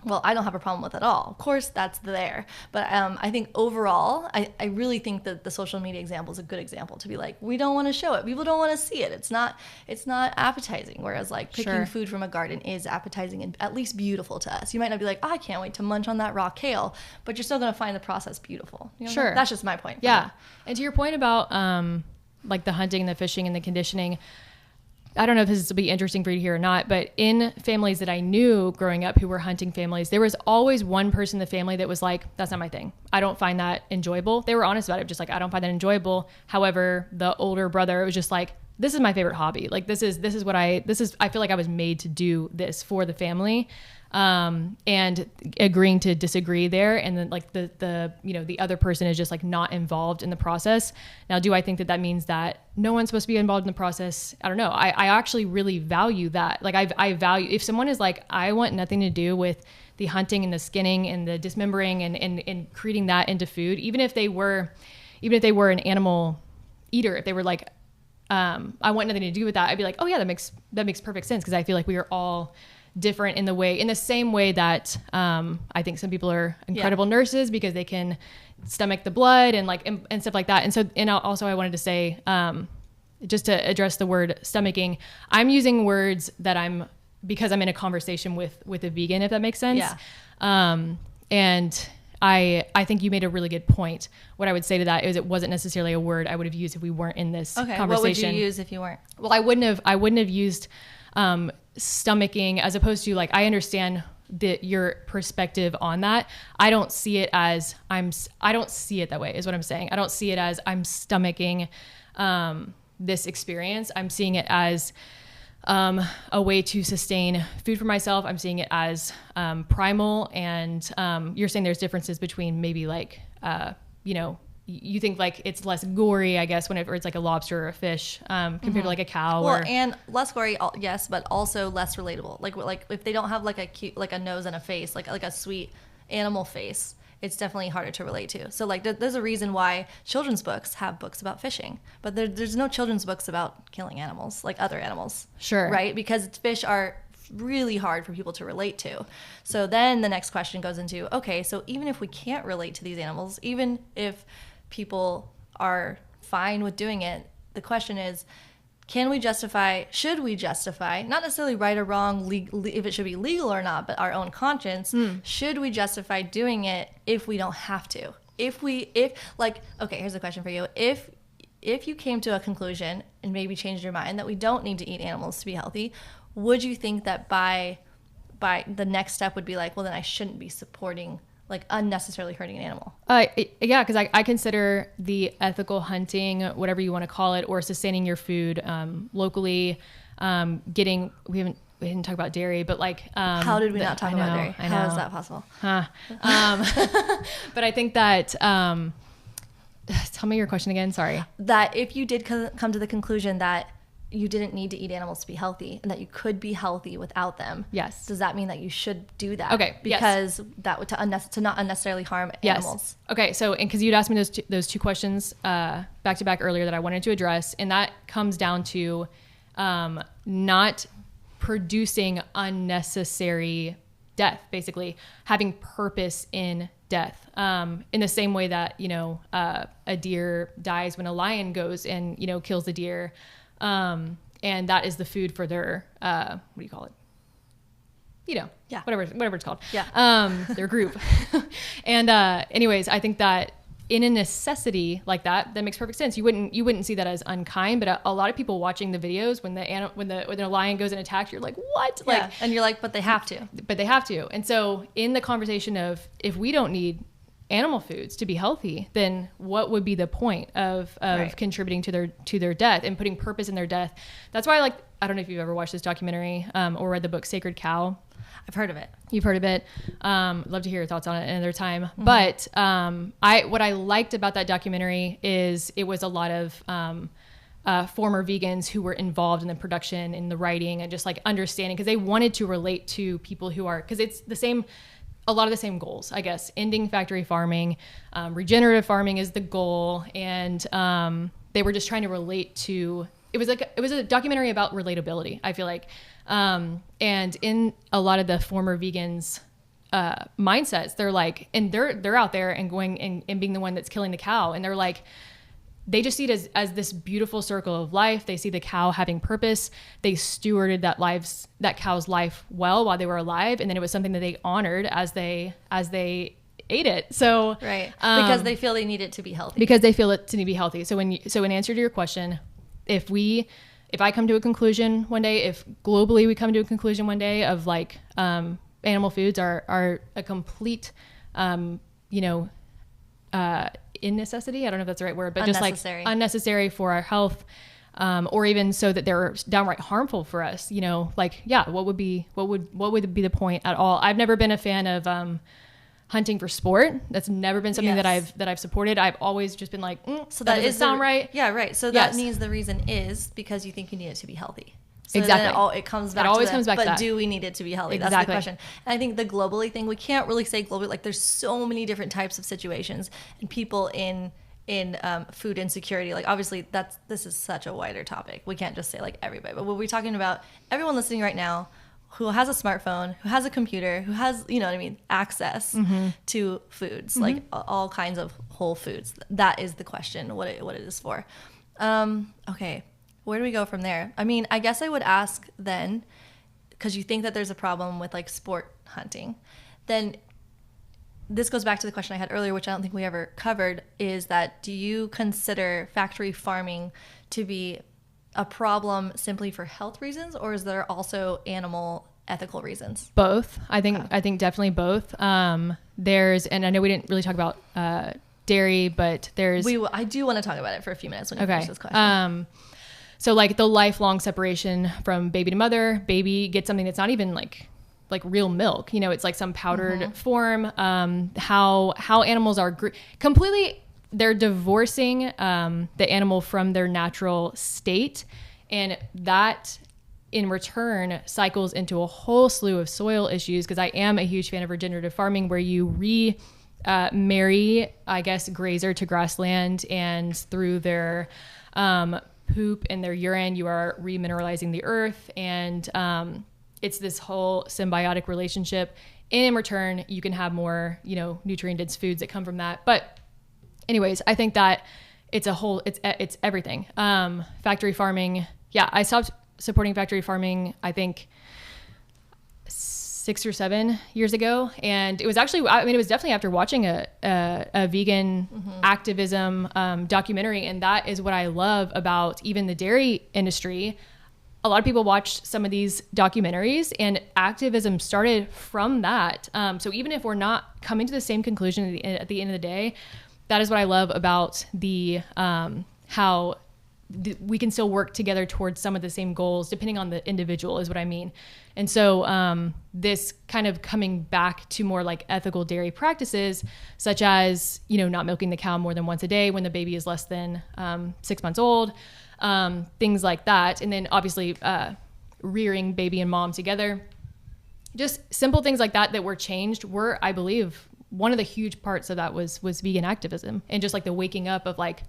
well, I don't have a problem with it at all. Of course, that's there. But I think overall, I really think that the social media example is a good example to be like, we don't want to show it. People don't want to see it. It's not appetizing. Whereas like picking food from a garden is appetizing and at least beautiful to us. You might not be like, oh, I can't wait to munch on that raw kale, but you're still going to find the process beautiful. You know? That's just my point. Yeah. And to your point about like the hunting and the fishing and the conditioning, I don't know if this will be interesting for you to hear or not, but in families that I knew growing up who were hunting families, there was always one person in the family that was like, that's not my thing. I don't find that enjoyable. They were honest about it. Just like, I don't find that enjoyable. However, the older brother was just like, this is my favorite hobby. Like I feel like I was made to do this for the family. And agreeing to disagree there. And then like the other person is just like not involved in the process. Now, do I think that means that no one's supposed to be involved in the process? I don't know. I actually really value that. Like I value, if someone is like, I want nothing to do with the hunting and the skinning and the dismembering and creating that into food, even if they were an animal eater, if they were like, I want nothing to do with that, I'd be like, oh yeah, that makes perfect sense. Cause I feel like we are all different in the same way that I think some people are incredible nurses because they can stomach the blood and like and stuff like that. And so, and also I wanted to say, just to address the word stomaching, I'm using words that because I'm in a conversation with a vegan, if that makes sense. Yeah. And I think you made a really good point. What I would say to that is it wasn't necessarily a word I would have used if we weren't in this conversation. What would you use if you weren't? Well, I wouldn't have used stomaching, as opposed to like, I understand your perspective on that. I don't see it as I don't see it that way is what I'm saying. I don't see it as I'm stomaching this experience. I'm seeing it as a way to sustain food for myself. I'm seeing it as primal. And you're saying there's differences between maybe like, you think like it's less gory, I guess, whenever it's like a lobster or a fish compared to like a cow. Well, and less gory, yes, but also less relatable. Like if they don't have like a cute, like a nose and a face, like a sweet animal face, it's definitely harder to relate to. So like there's a reason why children's books have books about fishing, but there's no children's books about killing animals, like other animals. Sure. Right? Because fish are really hard for people to relate to. So then the next question goes into, okay, so even if we can't relate to these animals, even if people are fine with doing it, the question is, should we justify, not necessarily right or wrong, if it should be legal or not, but our own conscience, should we justify doing it if we don't have to? Okay, here's a question for you. If you came to a conclusion and maybe changed your mind that we don't need to eat animals to be healthy, would you think that by the next step would be like, well, then I shouldn't be supporting like unnecessarily hurting an animal? Yeah, because I consider the ethical hunting, whatever you want to call it, or sustaining your food locally, we didn't talk about dairy, but like how did we not talk about dairy? How is that possible? But I think that tell me your question again. Sorry. That if you did come to the conclusion that you didn't need to eat animals to be healthy and that you could be healthy without them. Yes. Does that mean that you should do that? Okay. Because that would to not unnecessarily harm animals. Okay. So, and because you'd asked me those two questions back to back earlier that I wanted to address, and that comes down to not producing unnecessary death, basically having purpose in death. In the same way that, a deer dies when a lion goes and, kills the deer. And that is the food for their, what do you call it? Yeah. Whatever it's called. Yeah. Their group. And, anyways, I think that in a necessity like that makes perfect sense. You wouldn't see that as unkind, but a lot of people watching the videos when a lion goes and attacks, you're like, what? Yeah. Like, and you're like, but they have to. But they have to. And so in the conversation of, if we don't need animal foods to be healthy, then what would be the point of right. contributing to their death and putting purpose in their death? That's why I don't know if you've ever watched this documentary or read the book Sacred Cow. I've heard of it. You've heard of it. Love to hear your thoughts on it another time. Mm-hmm. But what I liked about that documentary is it was a lot of former vegans who were involved in the production, in the writing, and just like understanding, because they wanted to relate to people who are, because it's a lot of the same goals, I guess. Ending factory farming, regenerative farming is the goal. And they were just trying to relate to, it was a documentary about relatability, I feel like. And in a lot of the former vegans mindsets, they're like, and they're out there and going and being the one that's killing the cow. And they're like, they just see it as this beautiful circle of life. They see the cow having purpose. They stewarded that cow's life well while they were alive. And then it was something that they honored as they ate it. So, right. Because they feel they need it to be healthy. Because they feel it to be healthy. So in answer to your question, if I come to a conclusion one day, if globally we come to a conclusion one day of like, animal foods are a complete, in necessity, I don't know if that's the right word, but just like unnecessary for our health, or even so that they're downright harmful for us, what would be the point at all? I've never been a fan of hunting for sport. That's never been something that I've supported. I've always just been like, so that doesn't sound right. Yeah, right. So that means the reason is because you think you need it to be healthy. So exactly. It comes back but do we need it to be healthy? Exactly. That's the question. And I think the globally thing, we can't really say globally. Like there's so many different types of situations and people in food insecurity. Like obviously this is such a wider topic. We can't just say like everybody, but when we're talking about everyone listening right now, who has a smartphone, who has a computer, who has, you know what I mean, access to foods, like all kinds of whole foods. That is the question, what it is for. Okay, where do we go from there? I mean, I guess I would ask then, because you think that there's a problem with like sport hunting, then this goes back to the question I had earlier, which I don't think we ever covered, is that do you consider factory farming to be a problem simply for health reasons, or is there also animal ethical reasons? Both. I think definitely both. There's, and I know we didn't really talk about dairy, but there's... I do want to talk about it for a few minutes when you finish this question. So like the lifelong separation from baby to mother, baby gets something that's not even like real milk, you know, it's like some powdered form. How animals are completely, they're divorcing the animal from their natural state, and that in return cycles into a whole slew of soil issues. Because I am a huge fan of regenerative farming, where you marry, I guess, grazer to grassland, and through their poop and their urine, you are remineralizing the earth, and it's this whole symbiotic relationship. And in return, you can have more, you know, nutrient-dense foods that come from that. But anyways, I think that it's everything. Factory farming. Yeah, I stopped supporting factory farming, I think 6 or 7 years ago. And it was actually, I mean, it was definitely after watching a vegan activism documentary. And that is what I love about even the dairy industry. A lot of people watched some of these documentaries, and activism started from that. So even if we're not coming to the same conclusion at the end of the day, that is what I love about the how we can still work together towards some of the same goals, depending on the individual, is what I mean. And so this kind of coming back to more like ethical dairy practices, such as, you know, not milking the cow more than once a day when the baby is less than 6 months old. Things like that. And then obviously rearing baby and mom together. Just simple things like that were changed were, I believe, one of the huge parts of that was vegan activism, and just like the waking up of like,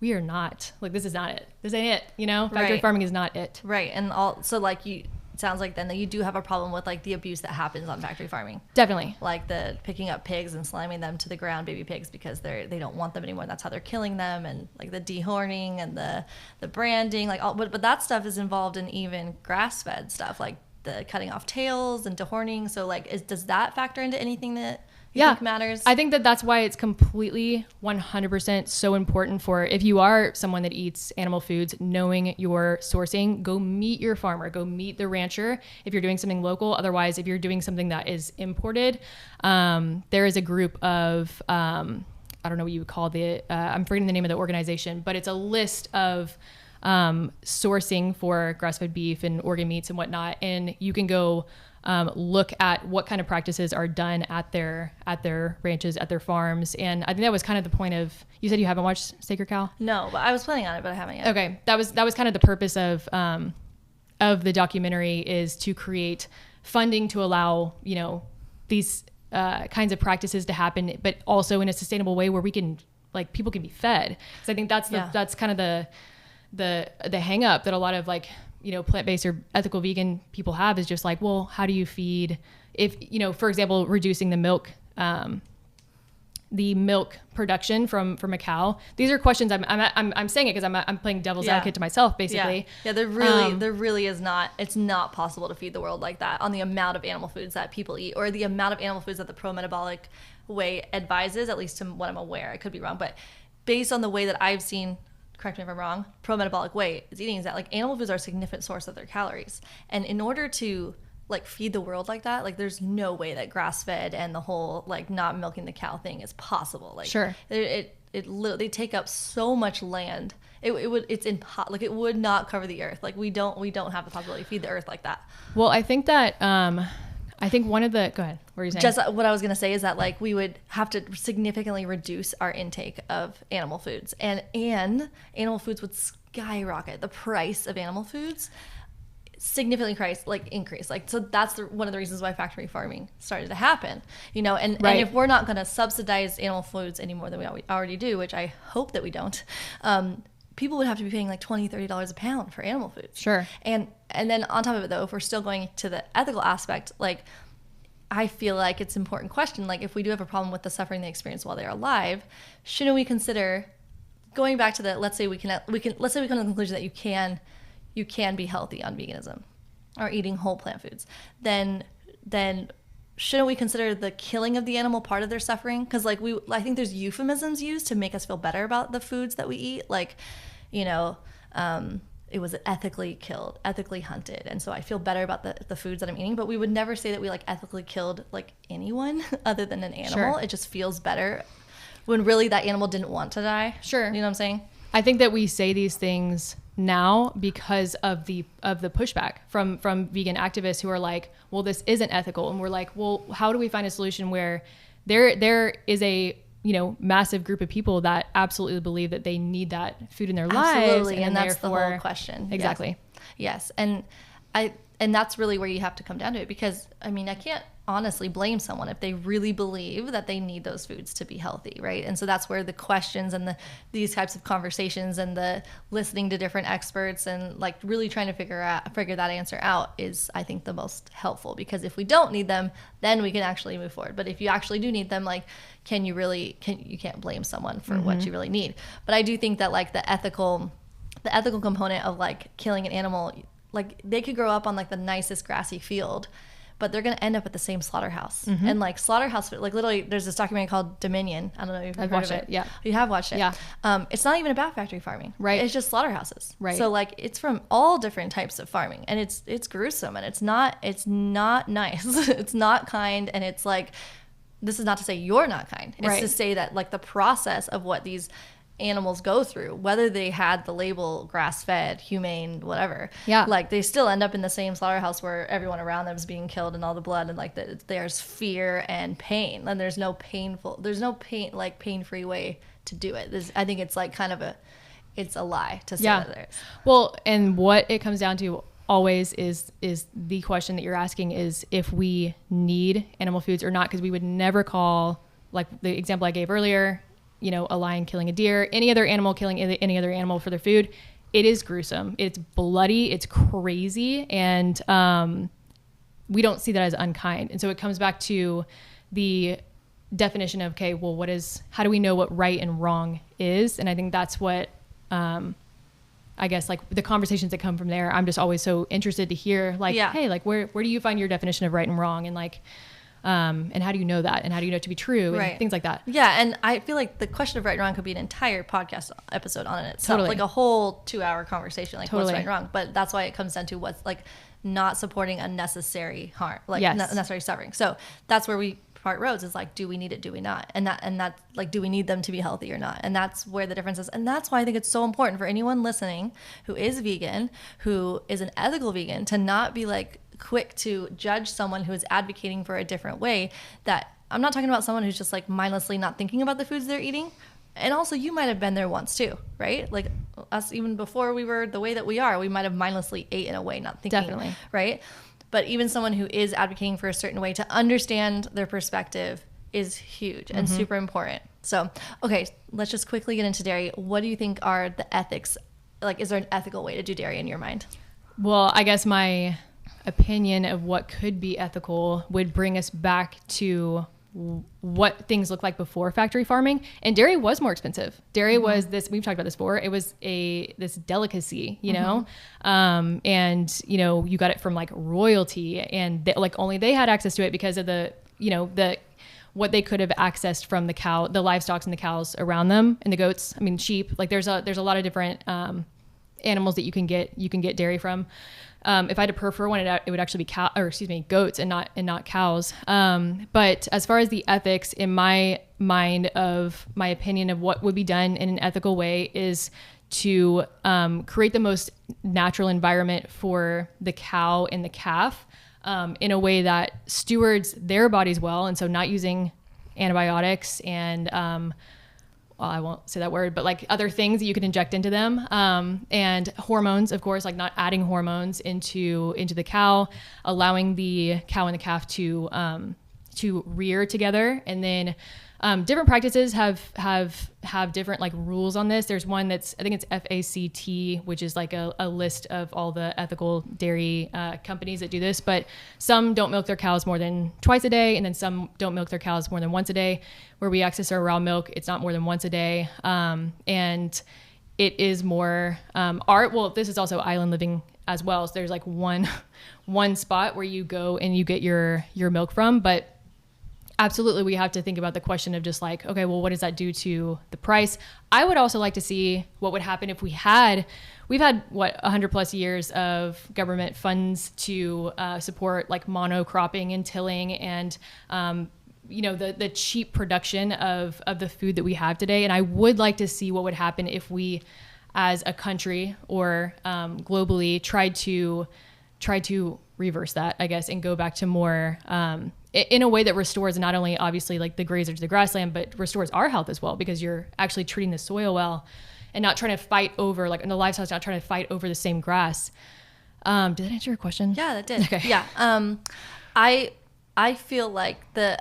we are not, like, this is not it. This ain't it, you know? Factory farming is not it. Right. And so like it sounds like then that you do have a problem with like the abuse that happens on factory farming. Definitely. Like the picking up pigs and slamming them to the ground, baby pigs, because they don't want them anymore. That's how they're killing them. And like the dehorning and the branding, like all, but that stuff is involved in even grass-fed stuff, like the cutting off tails and dehorning. So like, does that factor into anything that you think matters? I think that's why it's completely 100% so important for, if you are someone that eats animal foods, knowing your sourcing, go meet your farmer, go meet the rancher if you're doing something local. Otherwise, if you're doing something that is imported, there is a group of, I don't know what you would call I'm forgetting the name of the organization, but it's a list of sourcing for grass-fed beef and organ meats and whatnot. And you can go look at what kind of practices are done at their ranches, at their farms. And I think that was kind of the point of, you said you haven't watched Sacred Cow? No, but I was planning on it, but I haven't yet. Okay. That was kind of the purpose of the documentary, is to create funding to allow, you know, these kinds of practices to happen, but also in a sustainable way where we can, like, people can be fed. So I think that's kind of the hang up that a lot of, like, you know, plant-based or ethical vegan people have, is just like, well, how do you feed, if, you know, for example, reducing the milk production from a cow. These are questions I'm saying it because I'm playing devil's advocate to myself, basically. Yeah, there really is not, it's not possible to feed the world like that on the amount of animal foods that people eat, or the amount of animal foods that the Pro Metabolic way advises, at least to what I'm aware. I could be wrong, but based on the way that I've seen, correct me if I'm wrong, Pro Metabolic way is eating, is that like animal foods are a significant source of their calories. And in order to like feed the world like that, like there's no way that grass fed and the whole like not milking the cow thing is possible. Like sure, they take up so much land. It would not cover the earth. Like we don't have the possibility to feed the earth like that. Well, I think that I think one of the, go ahead, what were you saying? Just what I was going to say is that like we would have to significantly reduce our intake of animal foods, and animal foods would skyrocket. The price of animal foods significantly increase. Like, so that's one of the reasons why factory farming started to happen, you know, and if we're not going to subsidize animal foods any more than we already do, which I hope that we don't, people would have to be paying like $20-$30 a pound for animal foods. Sure. And then on top of it though, if we're still going to the ethical aspect, like I feel like it's an important question. Like if we do have a problem with the suffering they experience while they're alive, shouldn't we consider going back to the, let's say we come to the conclusion that you can be healthy on veganism or eating whole plant foods, then shouldn't we consider the killing of the animal part of their suffering? Because like I think there's euphemisms used to make us feel better about the foods that we eat. Like, you know, it was ethically killed, ethically hunted, and so I feel better about the foods that I'm eating. But we would never say that we like ethically killed like anyone other than an animal. Sure. It just feels better when really that animal didn't want to die. Sure. You know what I'm saying? I think that we say these things now because of the pushback from vegan activists who are like, well, this isn't ethical. And we're like, well, how do we find a solution where there is a, you know, massive group of people that absolutely believe that they need that food in their lives. And that's the whole question. Exactly. Yes. And that's really where you have to come down to it, because I mean, I can't honestly blame someone if they really believe that they need those foods to be healthy, right? And so that's where the questions and these types of conversations and the listening to different experts and like really trying to figure that answer out is, I think, the most helpful. Because if we don't need them, then we can actually move forward. But if you actually do need them, like, you can't blame someone for what you really need. But I do think that like the ethical component of like killing an animal, like they could grow up on like the nicest grassy field, but they're going to end up at the same slaughterhouse. And like slaughterhouse, like literally there's this documentary called Dominion. I don't know if you've heard of it. Yeah. You have watched it. Yeah. It's not even about factory farming. Right. It's just slaughterhouses. Right. So like it's from all different types of farming, and it's gruesome, and it's not nice. It's not kind. And it's like, this is not to say you're not kind. It's to say that like the process of what these animals go through, whether they had the label grass-fed, humane, whatever, like they still end up in the same slaughterhouse where everyone around them is being killed and all the blood, and like there's fear and pain, and there's no pain-free way to do it. I think it's like kind of it's a lie to say that there is. Well, and what it comes down to always is the question that you're asking is if we need animal foods or not, because we would never call, like the example I gave earlier, you know, a lion killing a deer, any other animal killing any other animal for their food. It is gruesome. It's bloody. It's crazy. And we don't see that as unkind. And so it comes back to the definition of, okay, well, how do we know what right and wrong is? And I think that's what, I guess, like the conversations that come from there, I'm just always so interested to hear, like, hey, like where do you find your definition of right and wrong? And like, and how do you know that? And how do you know it to be true? And things like that. Yeah. And I feel like the question of right and wrong could be an entire podcast episode on it itself. Totally. Like a whole 2-hour conversation, like Totally. what's right and wrong. But that's why it comes down to what's like not supporting unnecessary harm, like unnecessary suffering. So that's where we part roads, is like, do we need it? Do we not? And that like, do we need them to be healthy or not? And that's where the difference is. And that's why I think it's so important for anyone listening who is vegan, who is an ethical vegan, to not be like quick to judge someone who is advocating for a different way. That I'm not talking about someone who's just like mindlessly not thinking about the foods they're eating. And also, you might have been there once too, right? Like us, even before we were the way that we are, we might have mindlessly ate in a way not thinking. Definitely. Right? But even someone who is advocating for a certain way, to understand their perspective is huge and super important. So, okay, let's just quickly get into dairy. What do you think are the ethics? Like, is there an ethical way to do dairy in your mind? Well, I guess my opinion of what could be ethical would bring us back to what things look like before factory farming. And dairy was more expensive. Dairy was this, we've talked about this before, it was this delicacy, you know? And, you know, you got it from like royalty, and like only they had access to it because of the, you know, what they could have accessed from the livestock and the cows around them, and the goats, I mean, sheep. Like there's a lot of different animals that you can get dairy from. If I had to prefer one, it would actually be goats and not cows. But as far as the ethics, in my mind, of my opinion of what would be done in an ethical way, is to create the most natural environment for the cow and the calf, in a way that stewards their bodies well. And so not using antibiotics and, well, I won't say that word, but like other things that you can inject into them, and hormones, of course, like not adding hormones into the cow, allowing the cow and the calf to rear together, and then Different practices have different like rules on this. There's one that's, I think it's FACT, which is like a list of all the ethical dairy companies that do this, but some don't milk their cows more than twice a day. And then some don't milk their cows more than once a day. Where we access our raw milk, it's not more than once a day. And it is more, this is also island living as well. So there's like one spot where you go and you get your milk from, but absolutely, we have to think about the question of just like, okay, well, what does that do to the price? I would also like to see what would happen if we've had 100 plus years of government funds to support like monocropping and tilling and, the cheap production of the food that we have today. And I would like to see what would happen if we, as a country or globally, tried to reverse that, I guess, and go back to more in a way that restores not only obviously like the grazer to the grassland, but restores our health as well, because you're actually treating the soil well and not trying to fight over, like, and the livestock's not trying to fight over the same grass. Did that answer your question? Yeah, that did. Okay. Yeah. I feel like let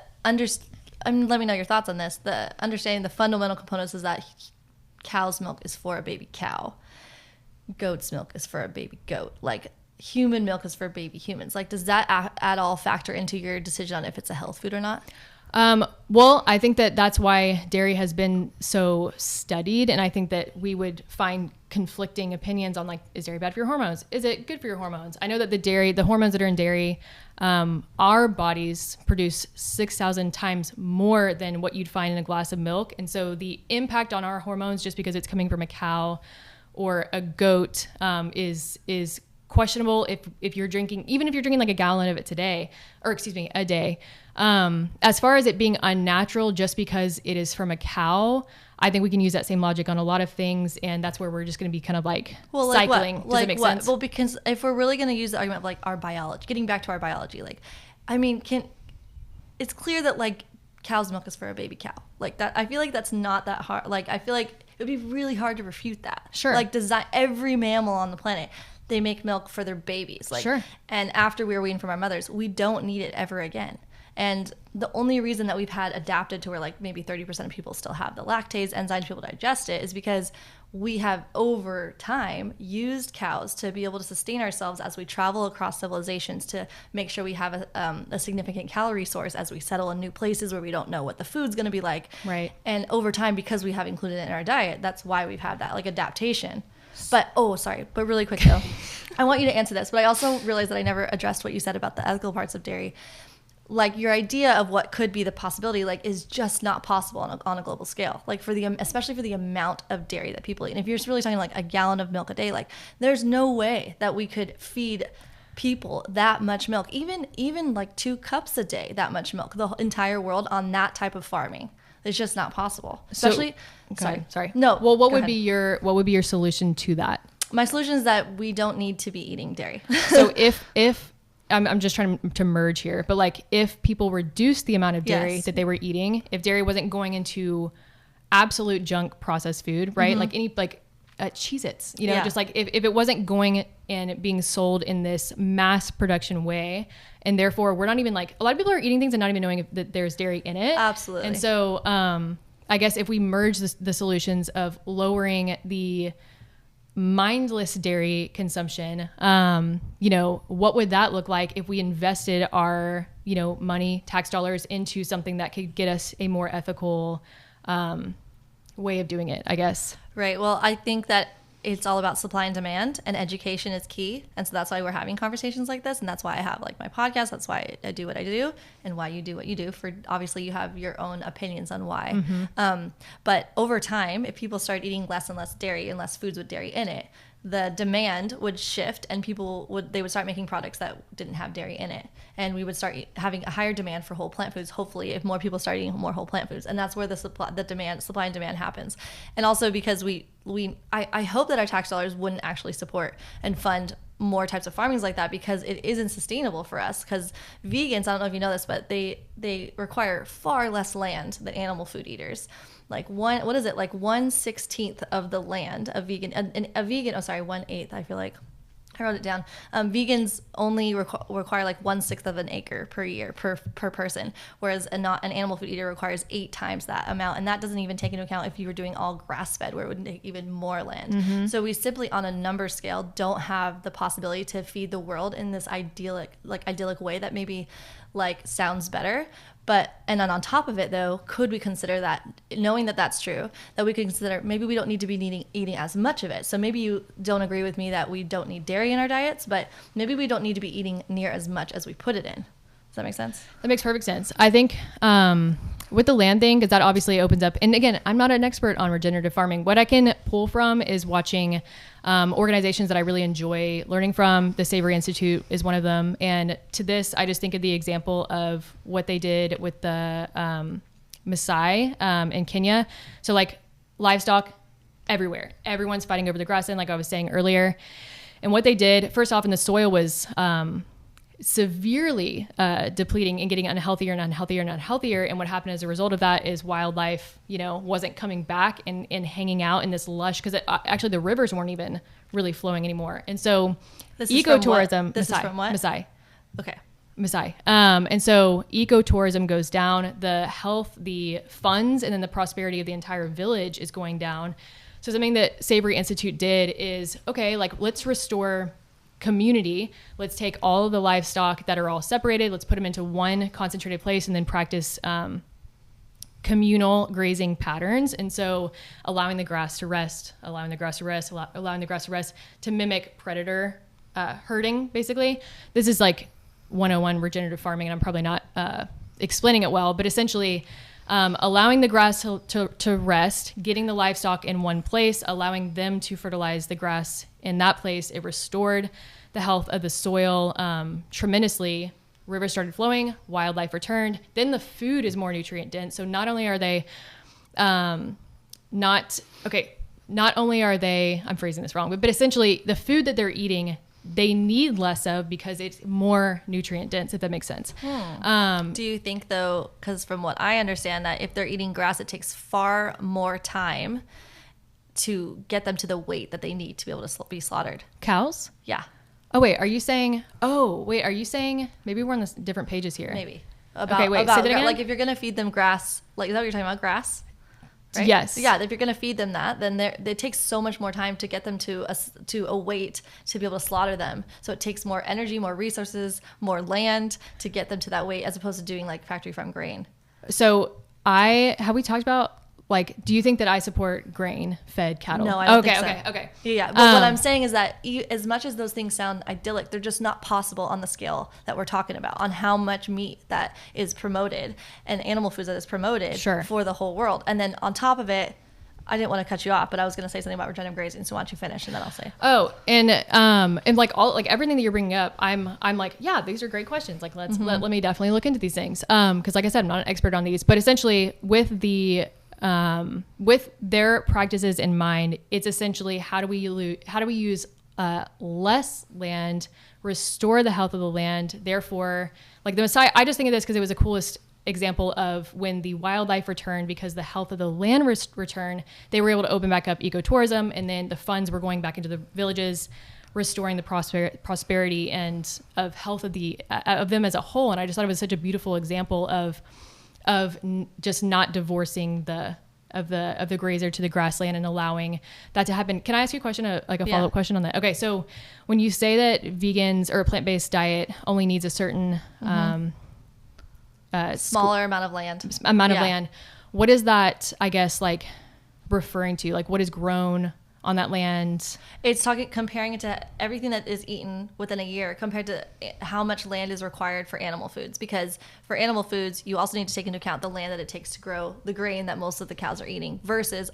me know your thoughts on this. The understanding the fundamental components is that cow's milk is for a baby cow. Goat's milk is for a baby goat. Like, human milk is for baby humans. Like, does that at all factor into your decision on if it's a health food or not? Well, I think that's why dairy has been so studied. And I think that we would find conflicting opinions on, like, is dairy bad for your hormones? Is it good for your hormones? I know that the hormones that are in dairy, our bodies produce 6,000 times more than what you'd find in a glass of milk. And so the impact on our hormones, just because it's coming from a cow or a goat, is questionable if you're drinking, even if you're drinking like a gallon of it a day. As far as it being unnatural just because it is from a cow, I think we can use that same logic on a lot of things, and that's where we're just going to be kind of like cycling. Does that make sense? Well, because if we're really going to use the argument of like our biology, getting back to our biology, like, I mean, it's clear that like cow's milk is for a baby cow. Like that, I feel like that's not that hard. Like, I feel like it would be really hard to refute that. Sure. Like, every mammal on the planet, they make milk for their babies. Like, sure. And after we were weaned from our mothers, we don't need it ever again. And the only reason that we've had adapted to where like maybe 30% of people still have the lactase enzyme to be able to digest it is because we have over time used cows to be able to sustain ourselves as we travel across civilizations, to make sure we have a significant calorie source as we settle in new places where we don't know what the food's going to be like. Right. And over time, because we have included it in our diet, that's why we've had that like adaptation. But really quick though, I want you to answer this, but I also realized that I never addressed what you said about the ethical parts of dairy. Like, your idea of what could be the possibility, like, is just not possible on a global scale. Like, especially for the amount of dairy that people eat. And if you're really talking like a gallon of milk a day, like, there's no way that we could feed people that much milk, even like 2 cups a day, that much milk, the entire world on that type of farming. It's just not possible. Especially, sorry. No. Well, what would be your solution to that? My solution is that we don't need to be eating dairy. So if I'm just trying to merge here, but like if people reduce the amount of dairy that they were eating, if dairy wasn't going into absolute junk processed food, right? Mm-hmm. Like any Cheez-Its, just like if it wasn't going and being sold in this mass production way, and therefore we're not even like, a lot of people are eating things and not even knowing that there's dairy in it. Absolutely. And so I guess if we merge the solutions of lowering the mindless dairy consumption, what would that look like if we invested our, money, tax dollars into something that could get us a more ethical way of doing it, I guess. Right. Well, I think that it's all about supply and demand, and education is key. And so that's why we're having conversations like this. And that's why I have like my podcast. That's why I do what I do, and why you do what you do. For obviously you have your own opinions on why. Mm-hmm. But over time, if people start eating less and less dairy and less foods with dairy in it, the demand would shift, and they would start making products that didn't have dairy in it, and we would start having a higher demand for whole plant foods, hopefully, if more people start eating more whole plant foods. And that's where the supply and demand happens. And also because I hope that our tax dollars wouldn't actually support and fund more types of farmings like that, because it isn't sustainable for us. Because vegans, I don't know if you know this, but they require far less land than animal food eaters. Like 1/16 of the land of vegan, 1/8, I feel like. I wrote it down. Vegans only require like 1/6 of an acre per year per person, whereas an animal food eater requires 8 times that amount. And that doesn't even take into account if you were doing all grass fed, where it would take even more land. So we simply, on a number scale, don't have the possibility to feed the world in this idyllic way that maybe like sounds better. And then on top of it, though, could we consider that, knowing that that's true, that we could consider maybe we don't need to be eating as much of it. So maybe you don't agree with me that we don't need dairy in our diets, but maybe we don't need to be eating near as much as we put it in. Does that make sense? That makes perfect sense. I think with the land thing, because that obviously opens up, and again, I'm not an expert on regenerative farming. What I can pull from is watching organizations that I really enjoy learning from. The Savory Institute is one of them. And to this, I just think of the example of what they did with the Maasai in Kenya. So like livestock everywhere. Everyone's fighting over the grassland, like I was saying earlier. And what they did, first off, and the soil was severely depleting and getting unhealthier and unhealthier and unhealthier. And what happened as a result of that is wildlife, wasn't coming back and hanging out in this lush, because actually the rivers weren't even really flowing anymore. And so ecotourism, this is from what? Maasai. Okay. Maasai. And so ecotourism goes down, the health, the funds, and then the prosperity of the entire village is going down. So something that Savory Institute did is, okay, like let's restore community. Let's take all of the livestock that are all separated. Let's put them into one concentrated place and then practice communal grazing patterns. And so allowing the grass to rest, allowing the grass to rest to mimic predator herding, basically. This is like 101 regenerative farming, and I'm probably not explaining it well, but essentially allowing the grass to rest, getting the livestock in one place, allowing them to fertilize the grass in that place. It restored the health of the soil tremendously. Rivers started flowing, wildlife returned. Then the food is more nutrient dense. So not only are they I'm phrasing this wrong, but essentially the food that they're eating, they need less of because it's more nutrient dense, if that makes sense. Do you think, though, because from what I understand, that if they're eating grass, it takes far more time to get them to the weight that they need to be able to be slaughtered? Cows? Yeah. Are you saying maybe we're on different pages here? Maybe. Say that again? Like if you're going to feed them grass, like is that what you're talking about, grass? Right? Yes. Yeah, if you're going to feed them that, then it takes so much more time to get them to a weight to be able to slaughter them. So it takes more energy, more resources, more land to get them to that weight, as opposed to doing like factory farm grain. So have we talked about, like, do you think that I support grain-fed cattle? No, I don't think so. Okay. Yeah, but what I'm saying is that as much as those things sound idyllic, they're just not possible on the scale that we're talking about, on how much meat that is promoted and animal foods that is promoted for the whole world. And then on top of it, I didn't want to cut you off, but I was going to say something about regenerative grazing, so why don't you finish and then I'll say. Oh, and like everything that you're bringing up, I'm like, yeah, these are great questions. Like let me definitely look into these things. Because like I said, I'm not an expert on these, but essentially with their practices in mind, it's essentially how do we use less land, restore the health of the land. Therefore, like the Maasai, I just think of this because it was the coolest example of when the wildlife returned, because the health of the land returned, they were able to open back up ecotourism, and then the funds were going back into the villages, restoring the prosperity and of health of them as a whole. And I just thought it was such a beautiful example of just not divorcing the grazer to the grassland and allowing that to happen. Can I ask you a question, a follow-up question on that? Okay, so when you say that vegans or a plant-based diet only needs a certain smaller amount of land, what is that, I guess, like referring to? Like what is grown on that land? It's comparing it to everything that is eaten within a year compared to how much land is required for animal foods. Because for animal foods, you also need to take into account the land that it takes to grow the grain that most of the cows are eating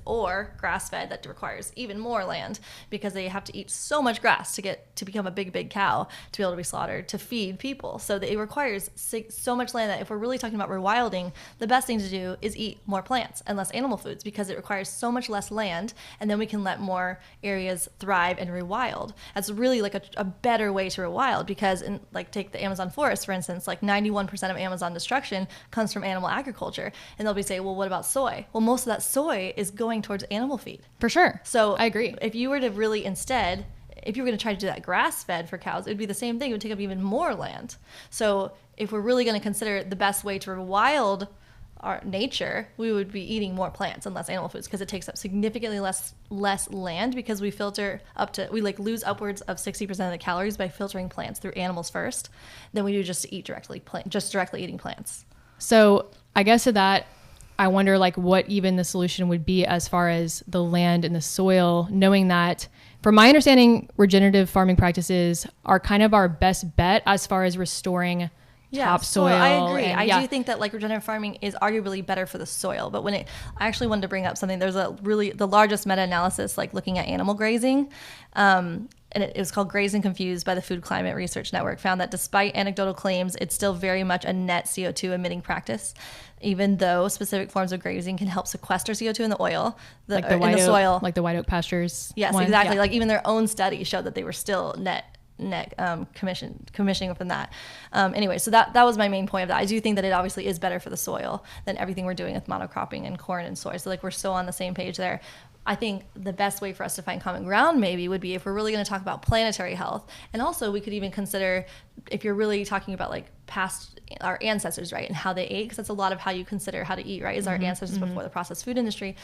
or grass-fed that requires even more land, because they have to eat so much grass to become a big cow to be able to be slaughtered to feed people. So it requires so much land that if we're really talking about rewilding, the best thing to do is eat more plants and less animal foods, because it requires so much less land, and then we can let more areas thrive and rewild. That's really like a better way to rewild, because take the Amazon forest, for instance, like 91% of Amazon destruction comes from animal agriculture. And they'll be saying, well, what about soy? Well, most of that soy is going towards animal feed. For sure. So I agree. If you were to really instead, if you were going to try to do that grass fed for cows, it would be the same thing. It would take up even more land. So if we're really going to consider the best way to rewild our nature, we would be eating more plants and less animal foods, because it takes up significantly less land, because we lose upwards of 60% of the calories by filtering plants through animals first than we do just to eat directly eating plants. So I guess to that, I wonder like what even the solution would be as far as the land and the soil, knowing that from my understanding, regenerative farming practices are kind of our best bet as far as restoring topsoil. I agree. I do think that like regenerative farming is arguably better for the soil. But I actually wanted to bring up something. There's the largest meta-analysis like looking at animal grazing. And it was called Grazing Confused by the Food Climate Research Network, found that despite anecdotal claims, it's still very much a net CO2 emitting practice, even though specific forms of grazing can help sequester CO2 in the oil, in the soil. Like the white oak pastures. Yes, exactly. Yeah. Like even their own study showed that they were still net commissioning from that. Anyway, so that was my main point of that. I do think that it obviously is better for the soil than everything we're doing with monocropping and corn and soy. So like we're so on the same page there. I think the best way for us to find common ground maybe would be if we're really going to talk about planetary health. And also we could even consider, if you're really talking about like past our ancestors, right, and how they ate, because that's a lot of how you consider how to eat, right, is our ancestors before the processed food industry,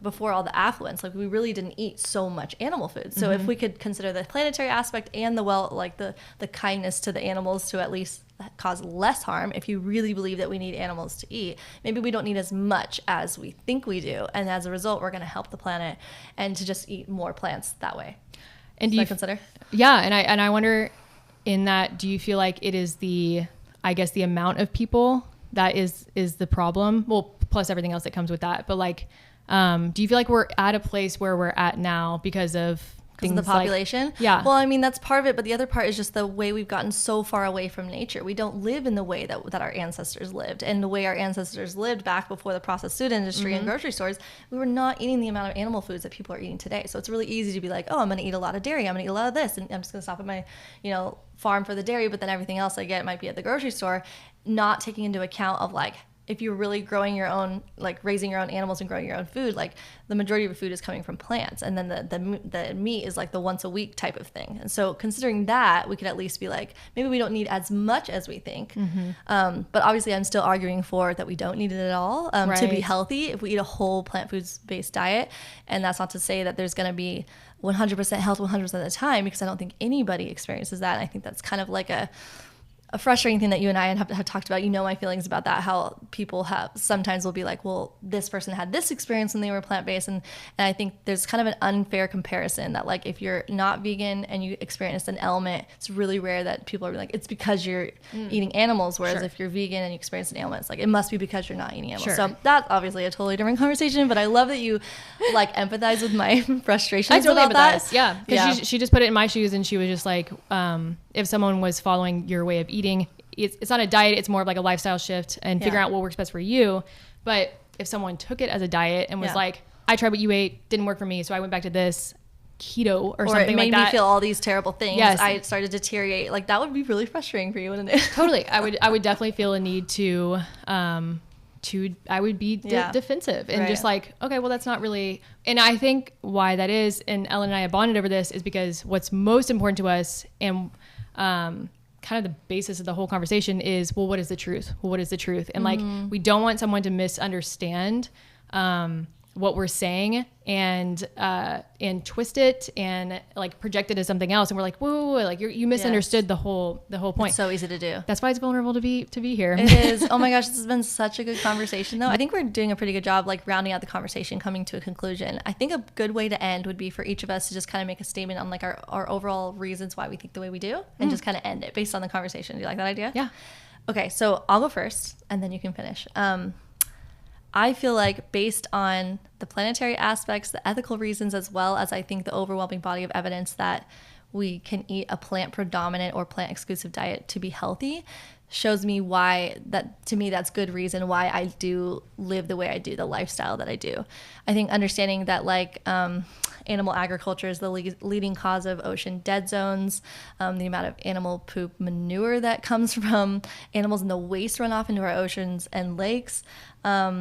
before all the affluence. Like we really didn't eat so much animal food. So if we could consider the planetary aspect and the kindness to the animals to at least cause less harm, if you really believe that we need animals to eat, maybe we don't need as much as we think we do, and as a result we're going to help the planet and to just eat more plants that way. And do you consider? Yeah, and I wonder, in that, do you feel like it is the amount of people that is the problem? Well, plus everything else that comes with that. But like, do you feel like we're at a place where we're at now because of the population? Yeah. Well, I mean, that's part of it, but the other part is just the way we've gotten so far away from nature. We don't live in the way that our ancestors lived, and the way our ancestors lived back before the processed food industry and grocery stores. We were not eating the amount of animal foods that people are eating today. So it's really easy to be like, oh, I'm going to eat a lot of dairy, I'm going to eat a lot of this, and I'm just going to stop at my, farm for the dairy, but then everything else I get might be at the grocery store, not taking into account of like, if you're really growing your own, like raising your own animals and growing your own food, like the majority of your food is coming from plants, and then the meat is like the once a week type of thing. And so considering that, we could at least be like, maybe we don't need as much as we think. But obviously I'm still arguing for that we don't need it at all to be healthy if we eat a whole plant foods based diet. And that's not to say that there's going to be 100% health 100% of the time, because I don't think anybody experiences that. And I think that's kind of like a frustrating thing that you and I have talked about. My feelings about that, how people sometimes will be like, well, this person had this experience when they were plant-based, and I think there's kind of an unfair comparison that like if you're not vegan and you experience an ailment, it's really rare that people are like, it's because you're eating animals, whereas if you're vegan and you experience an ailment, it's like it must be because you're not eating animals. So that's obviously a totally different conversation, but I love that you like empathize with my frustrations. I totally about empathize. That. Because she just put it in my shoes, and she was just like, if someone was following your way of eating, it's not a diet, it's more of like a lifestyle shift and figuring out what works best for you. But if someone took it as a diet and was like, I tried what you ate, didn't work for me, so I went back to this keto or something like that. Or it made me feel all these terrible things. Yes. I started to deteriorate. Like that would be really frustrating for you, wouldn't it? Totally. I would definitely feel a need to I would be defensive and just like, okay, well, that's not really. And I think why that is, and Ellen and I have bonded over this, is because what's most important to us, and kind of the basis of the whole conversation is, well, what is the truth? Well, what is the truth? And like, we don't want someone to misunderstand what we're saying and twist it and like project it as something else. And we're like, whoa, like you misunderstood the whole point. It's so easy to do. That's why it's vulnerable to be here. It is. Oh my gosh, this has been such a good conversation though. I think we're doing a pretty good job like rounding out the conversation, coming to a conclusion. I think a good way to end would be for each of us to just kind of make a statement on like our overall reasons why we think the way we do, and just kind of end it based on the conversation. Do you like that idea? Yeah. Okay, so I'll go first and then you can finish. I feel like based on the planetary aspects, the ethical reasons, as well as I think the overwhelming body of evidence that we can eat a plant predominant or plant exclusive diet to be healthy, shows me why that, to me, that's good reason why I do live the way I do, the lifestyle that I do. I think understanding that like animal agriculture is the leading cause of ocean dead zones, the amount of animal poop manure that comes from animals and the waste runoff into our oceans and lakes,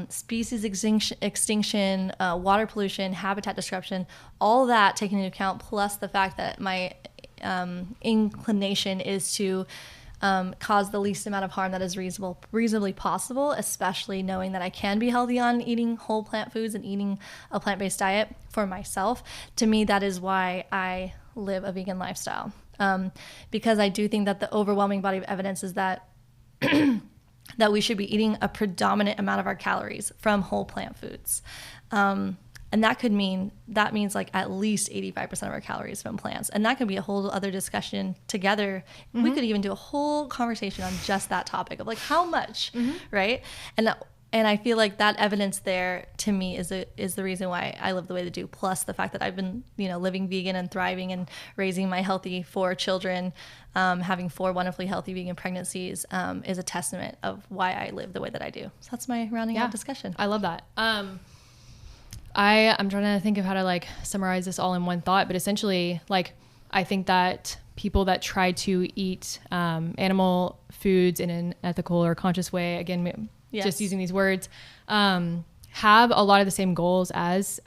species extinction, water pollution, habitat disruption, all that taken into account, plus the fact that my inclination is to cause the least amount of harm that is reasonably possible, especially knowing that I can be healthy on eating whole plant foods and eating a plant-based diet for myself. To me, that is why I live a vegan lifestyle. Because I do think that the overwhelming body of evidence is that that we should be eating a predominant amount of our calories from whole plant foods. And that means like at least 85% of our calories from plants. And that could be a whole other discussion together. Mm-hmm. We could even do a whole conversation on just that topic of like how much, right? And I feel like that evidence there to me is the reason why I live the way I do. Plus the fact that I've been, living vegan and thriving and raising my healthy 4 children, having 4 wonderfully healthy vegan pregnancies, is a testament of why I live the way that I do. So that's my rounding out discussion. I love that. I'm trying to think of how to like summarize this all in one thought, but essentially like, I think that people that try to eat, animal foods in an ethical or conscious way, again, just using these words, have a lot of the same goals as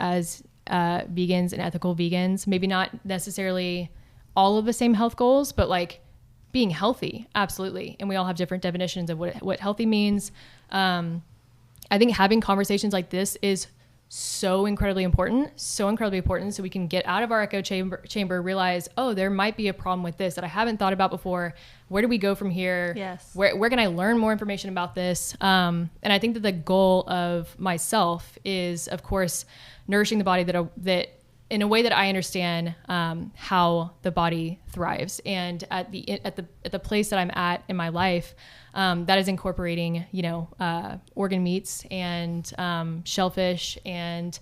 vegans and ethical vegans, maybe not necessarily all of the same health goals, but like being healthy. Absolutely. And we all have different definitions of what healthy means. I think having conversations like this is so incredibly important, so we can get out of our echo chamber, realize, oh, there might be a problem with this that I haven't thought about before. Where do we go from here? Yes. Where can I learn more information about this? And I think that the goal of myself is, of course, nourishing the body that in a way that I understand how the body thrives. And at the place that I'm at in my life, that is incorporating, organ meats and shellfish and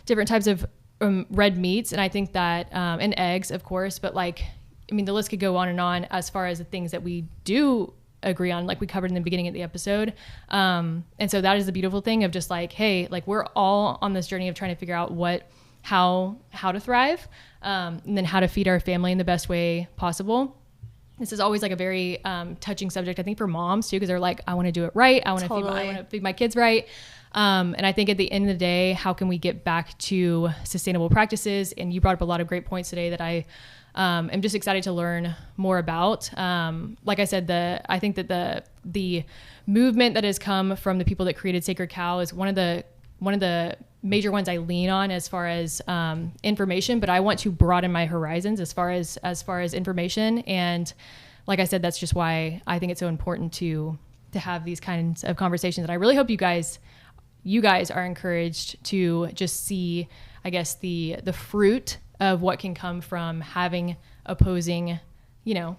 different types of red meats. And I think that, and eggs, of course, but the list could go on and on as far as the things that we do agree on, like we covered in the beginning of the episode. And so that is the beautiful thing of just like, hey, like we're all on this journey of trying to figure out how to thrive, and then how to feed our family in the best way possible. This is always like a very touching subject, I think, for moms too, because they're like, I want to do it right. I want to feed my kids right. And I think at the end of the day, how can we get back to sustainable practices? And you brought up a lot of great points today that I am just excited to learn more about. Like I said, I think that the movement that has come from the people that created Sacred Cow is one of the major ones I lean on as far as information, but I want to broaden my horizons as far as information. And like I said, that's just why I think it's so important to have these kinds of conversations. And I really hope you guys are encouraged to just see, I guess, the fruit of what can come from having opposing,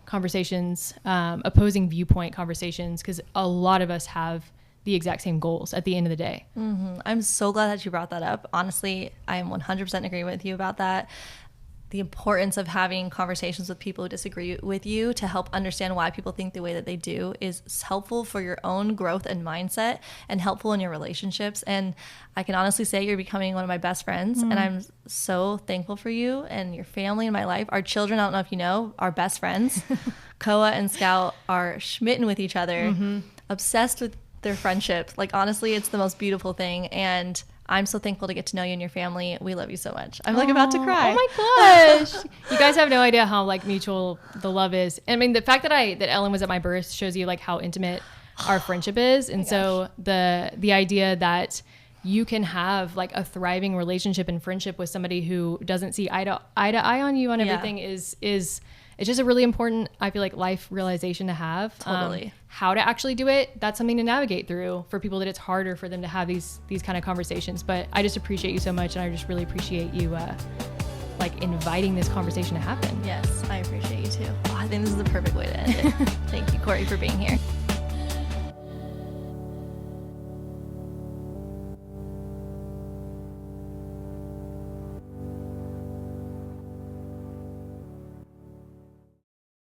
conversations, opposing viewpoint conversations, because a lot of us have the exact same goals at the end of the day. Mm-hmm. I'm so glad that you brought that up. Honestly, I am 100% in agreement with you about that. The importance of having conversations with people who disagree with you to help understand why people think the way that they do is helpful for your own growth and mindset and helpful in your relationships. And I can honestly say you're becoming one of my best friends, and I'm so thankful for you and your family in my life. Our children, I don't know if you know, are best friends. Koa and Scout are smitten with each other, obsessed with their friendship. Like, honestly, it's the most beautiful thing. And I'm so thankful to get to know you and your family. We love you so much. I'm about to cry. Oh my gosh. You guys have no idea how mutual the love is. I mean, the fact that Ellen was at my birth shows you how intimate our friendship is. And so the idea that you can have a thriving relationship and friendship with somebody who doesn't see eye to eye on you on everything is it's just a really important, I feel life realization to have. Totally. How to actually do it, that's something to navigate through for people that it's harder for them to have these kind of conversations. But I just appreciate you so much, and I just really appreciate you inviting this conversation to happen. Yes, I appreciate you too. Oh, I think this is the perfect way to end it. Thank you, Kori, for being here.